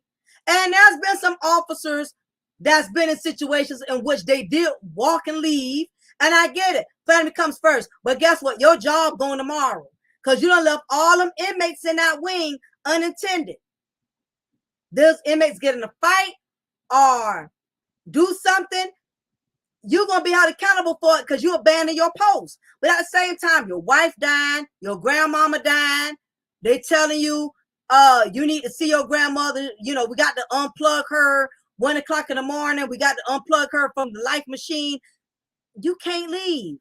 And there's been some officers that's been in situations in which they did walk and leave. And I get it. Family comes first. But guess what? Your job going tomorrow. Because you done left all them inmates in that wing unintended. Those inmates get in a fight or do something, you're going to be held accountable for it because you abandoned your post. But at the same time, your wife dying, your grandmama dying, they telling you, you need to see your grandmother. You know, we got to unplug her 1 o'clock in the morning. We got to unplug her from the life machine. You can't leave.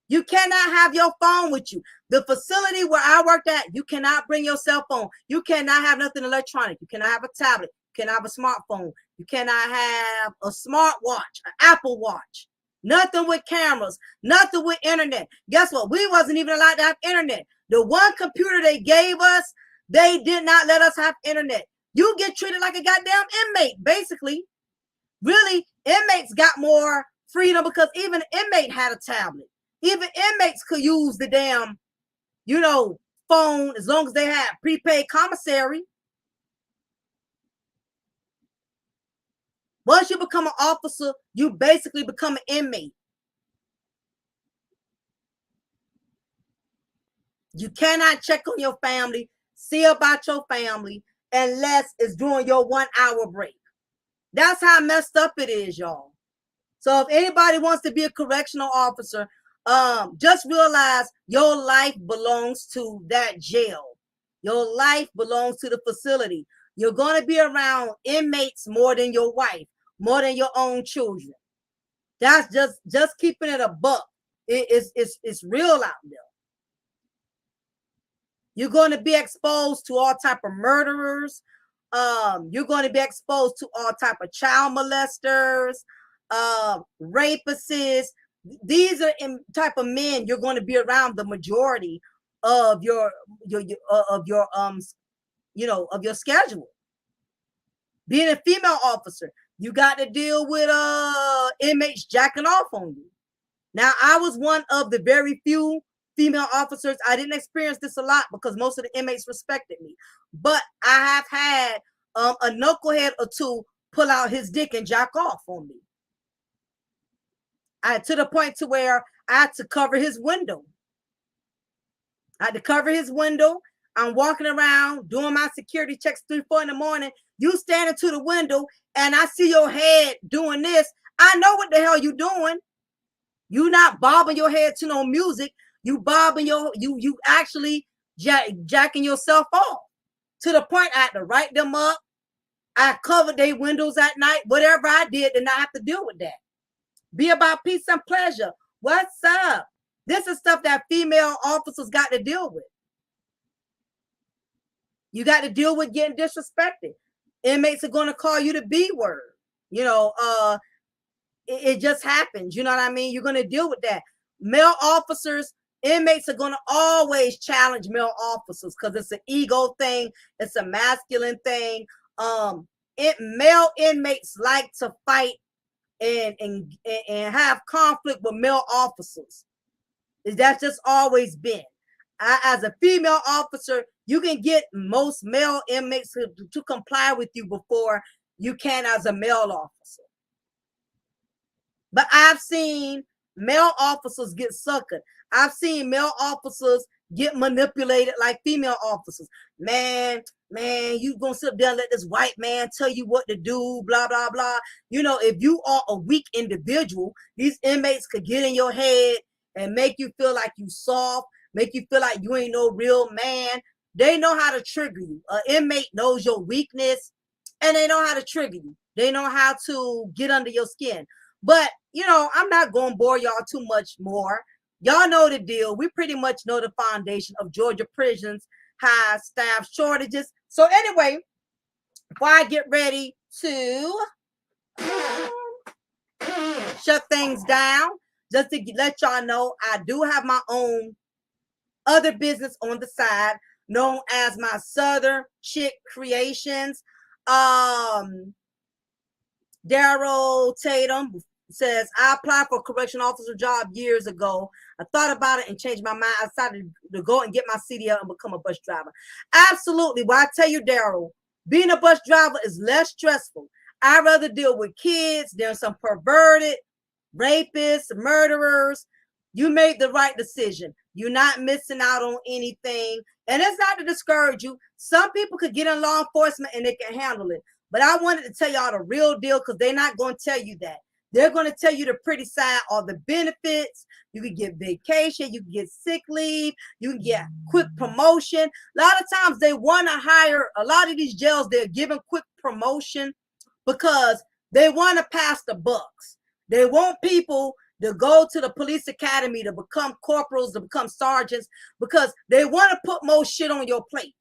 You cannot have your phone with you. The facility where I worked at, you cannot bring your cell phone. You cannot have nothing electronic. You cannot have a tablet. You cannot have a smartphone. You cannot have a smartwatch, an Apple Watch. Nothing with cameras. Nothing with internet. Guess what? We wasn't even allowed to have internet. The one computer they gave us, they did not let us have internet. You get treated like a goddamn inmate, basically. Really, inmates got more freedom because even an inmate had a tablet. Even inmates could use the damn, phone as long as they had prepaid commissary. Once you become an officer, you basically become an inmate. You cannot check on your family, see about your family, unless it's during your 1 hour break. That's how messed up it is, y'all. So if anybody wants to be a correctional officer, just realize your life belongs to that jail. Your life belongs to the facility. You're going to be around inmates more than your wife, more than your own children. That's just keeping it a buck. It's real out there. You're going to be exposed to all type of murderers. You're going to be exposed to all type of child molesters, rapists. These are type of men you're going to be around the majority of your schedule. Being a female officer, you got to deal with inmates jacking off on you. Now, I was one of the very few female officers. I didn't experience this a lot because most of the inmates respected me. But I have had a knucklehead or two pull out his dick and jack off on me. To the point to where I had to cover his window. I'm walking around doing my security checks 3, 4 in the morning. You standing to the window and I see your head doing this. I know what the hell you doing. You not bobbing your head to no music. You bobbing you actually jacking yourself off. To the point I had to write them up. I covered their windows at night. Whatever I did not have to deal with that. Be about peace and pleasure. What's up? This is stuff that female officers got to deal with. You got to deal with getting disrespected. Inmates are going to call you the B word. It just happens. You know what I mean? You're going to deal with that. Male officers, inmates are going to always challenge male officers because it's an ego thing. It's a masculine thing. Male inmates like to fight and have conflict with male officers. That's just always been. As a female officer, you can get most male inmates to comply with you before you can as a male officer. But I've seen male officers get suckered. I've seen male officers get manipulated like female officers. Man, you gonna sit there and let this white man tell you what to do, blah, blah, blah. If you are a weak individual, these inmates could get in your head and make you feel like you soft, make you feel like you ain't no real man. They know how to trigger you. An inmate knows your weakness and they know how to trigger you. They know how to get under your skin. But, I'm not going to bore y'all too much more. Y'all know the deal. We pretty much know the foundation of Georgia prisons, high staff shortages. So anyway, before I get ready to shut things down. Just to let y'all know, I do have my own other business on the side known as my Southern Chick Creations. Daryl Tatum says, I applied for a correction officer job years ago. I thought about it and changed my mind. I decided to go and get my CDL and become a bus driver. Absolutely. Well, I tell you, Daryl, being a bus driver is less stressful. I'd rather deal with kids than some perverted rapists, murderers. You made the right decision. You're not missing out on anything. And it's not to discourage you. Some people could get in law enforcement and they can handle it. But I wanted to tell y'all the real deal because they're not going to tell you that. They're going to tell you the pretty side, all the benefits. You can get vacation. You can get sick leave. You can get quick promotion. A lot of times they want to hire, a lot of these jails, they're giving quick promotion because they want to pass the bucks. They want people to go to the police academy to become corporals, to become sergeants, because they want to put more shit on your plate.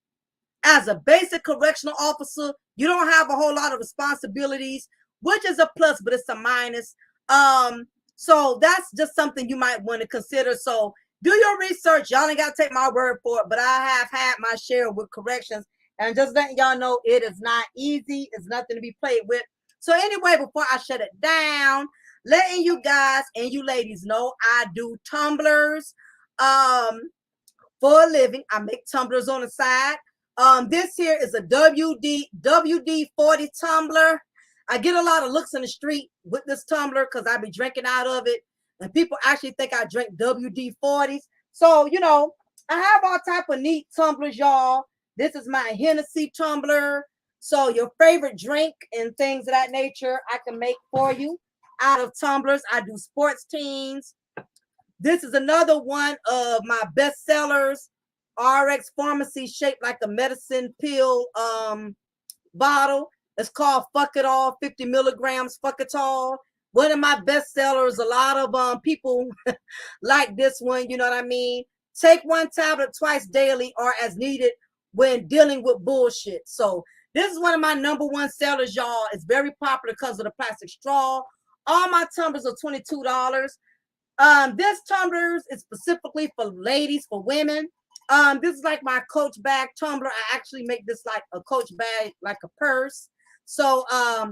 As a basic correctional officer, you don't have a whole lot of responsibilities, which is a plus, but it's a minus. So that's just something you might want to consider. So do your research. Y'all ain't got to take my word for it, but I have had my share with corrections, and just letting y'all know it is not easy. It's nothing to be played with. So anyway, before I shut it down, letting you guys and you ladies know I do tumblers for a living. I make tumblers on the side. This here is a WD-40 tumbler. I get a lot of looks in the street with this tumbler because I be drinking out of it, and people actually think I drink WD-40s. So, you know, I have all type of neat tumblers, y'all. This is my Hennessy tumbler. So your favorite drink and things of that nature, I can make for you out of tumblers. I do sports teams. This is another one of my best sellers. RX Pharmacy, shaped like a medicine pill bottle. It's called Fuck It All, 50 milligrams, Fuck It All. One of my best sellers. A lot of people like this one, you know what I mean? Take one tablet twice daily or as needed when dealing with bullshit. So this is one of my number one sellers, y'all. It's very popular because of the plastic straw. All my tumblers are $22. This tumblers is specifically for ladies, for women. This is like my Coach bag tumbler. I actually make this like a Coach bag, like a purse. So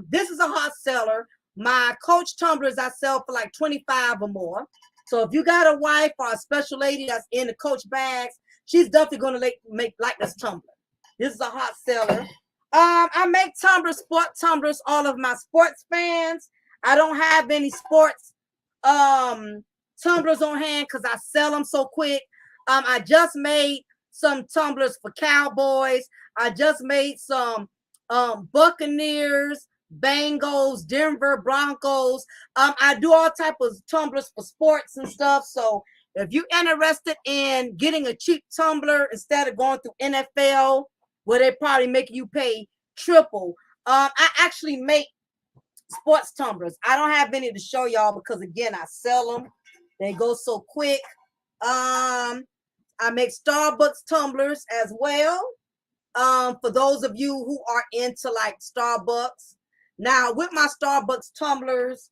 this is a hot seller. My Coach tumblers I sell for like 25 or more. So if you got a wife or a special lady that's in the Coach bags, she's definitely going to make like this tumbler. This is a hot seller. I make tumblers, sport tumblers, all of my sports fans. I don't have any sports tumblers on hand because I sell them so quick. I just made some tumblers for Cowboys. I just made some Buccaneers, Bengals, Denver Broncos. I do all type of tumblers for sports and stuff. So if you're interested in getting a cheap tumbler instead of going through NFL, where they probably make you pay triple, I actually make sports tumblers. I don't have any to show y'all because again, I sell them. They go so quick. I make Starbucks tumblers as well. For those of you who are into like Starbucks. Now with my Starbucks tumblers,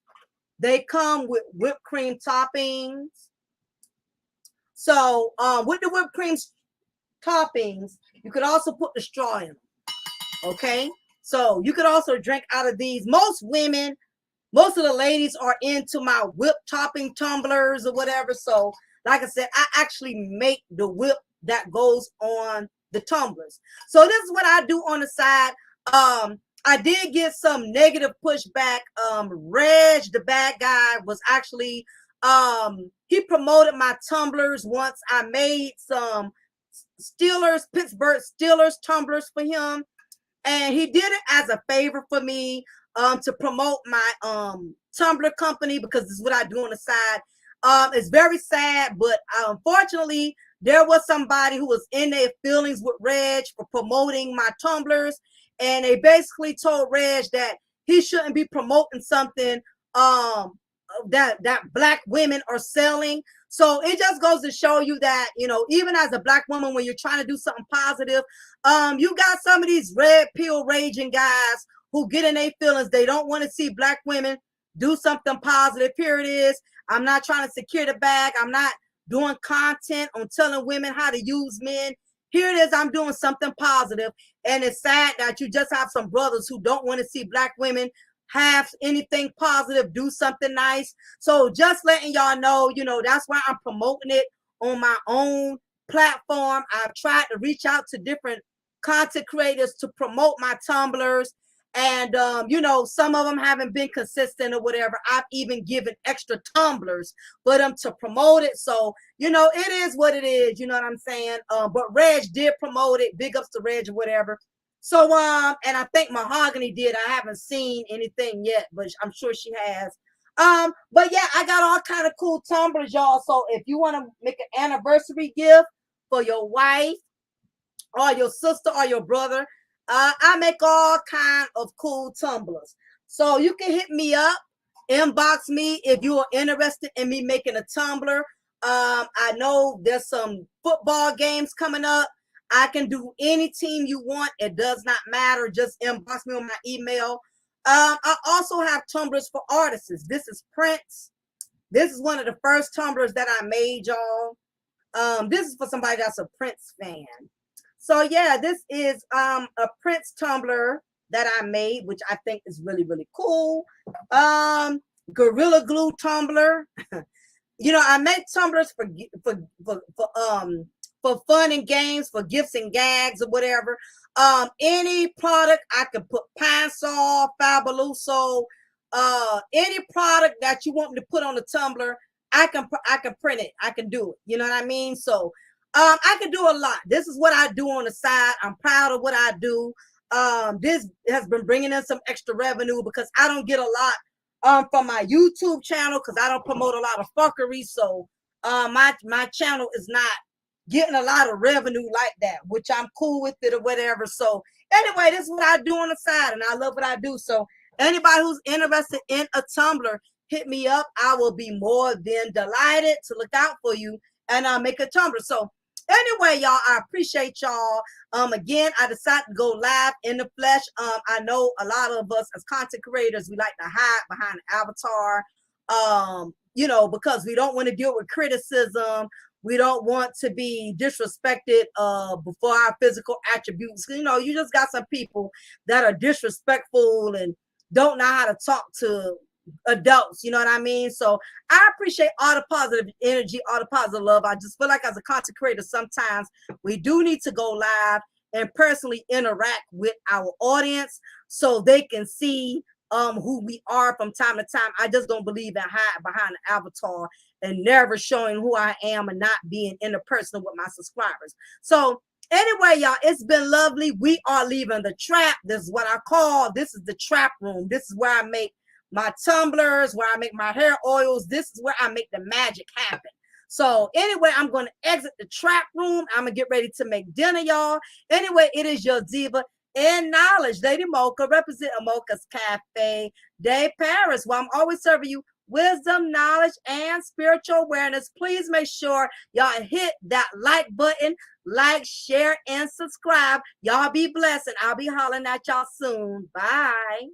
they come with whipped cream toppings. So with the whipped cream toppings, you could also put the straw in them. Okay. So you could also drink out of these. Most women, most of the ladies are into my whipped topping tumblers or whatever. So like I said, I actually make the whip that goes on the tumblers. So this is what I do on the side. I did get some negative pushback. Reg, the bad guy, was actually, he promoted my tumblers once. I made some Steelers, Pittsburgh Steelers tumblers for him. And he did it as a favor for me to promote my tumbler company because this is what I do on the side. It's very sad, but unfortunately, there was somebody who was in their feelings with Reg for promoting my tumblers, and they basically told Reg that he shouldn't be promoting something that Black women are selling. So it just goes to show you that, you know, even as a Black woman, when you're trying to do something positive, you got some of these red pill raging guys who get in their feelings. They don't want to see Black women do something positive. Here it is. I'm not trying to secure the bag. I'm not doing content on telling women how to use men. Here it is. I'm doing something positive. And it's sad that you just have some brothers who don't want to see black women have anything positive, do something nice. So just letting y'all know, that's why I'm promoting it on my own platform. I've tried to reach out to different content creators to promote my tumblers. And, some of them haven't been consistent or whatever. I've even given extra tumblers for them to promote it. So, it is what it is. You know what I'm saying? But Reg did promote it. Big ups to Reg or whatever. So, and I think Mahogany did. I haven't seen anything yet, but I'm sure she has. But yeah, I got all kind of cool tumblers, y'all. So if you want to make an anniversary gift for your wife or your sister or your brother, I make all kind of cool tumblers. So you can hit me up, inbox me if you are interested in me making a tumbler. I know there's some football games coming up. I can do any team you want. It does not matter. Just inbox me on my email. I also have tumblers for artists. This is Prince. This is one of the first tumblers that I made, y'all. This is for somebody that's a Prince fan. So yeah, this is a Prince tumbler that I made, which I think is really, really cool. Gorilla Glue tumbler. I make tumblers for fun and games, for gifts and gags or whatever. Any product I can put Pine Sol, Fabuloso, any product that you want me to put on the tumbler, I can print it. I can do it. You know what I mean? So I can do a lot. This is what I do on the side. I'm proud of what I do. This has been bringing in some extra revenue because I don't get a lot from my YouTube channel because I don't promote a lot of fuckery. So my channel is not getting a lot of revenue like that, which I'm cool with it or whatever. So anyway, this is what I do on the side, and I love what I do. So anybody who's interested in a tumbler, hit me up. I will be more than delighted to look out for you and make a tumbler. So anyway, y'all, I appreciate y'all. Again, I decided to go live in the flesh. I know a lot of us as content creators, we like to hide behind the avatar, because we don't want to deal with criticism. We don't want to be disrespected before our physical attributes. You just got some people that are disrespectful and don't know how to talk to adults. You know what I mean? So I appreciate all the positive energy, all the positive love. I just feel like as a content creator, sometimes we do need to go live and personally interact with our audience so they can see who we are from time to time. I just don't believe in hiding behind the avatar and never showing who I am and not being interpersonal with my subscribers. So anyway, y'all, it's been lovely. We are leaving the trap. This is what I call, this is the trap room. This is where I make my tumblers, where I make my hair oils. This is where I make the magic happen. So anyway, I'm going to exit the trap room. I'm going to get ready to make dinner, y'all. Anyway, it is your diva in knowledge, Lady Mocha, represent Mocha's Cafe de Paris, where I'm always serving you wisdom, knowledge, and spiritual awareness. Please make sure y'all hit that like button, like, share, and subscribe. Y'all be blessed, and I'll be hollering at y'all soon. Bye.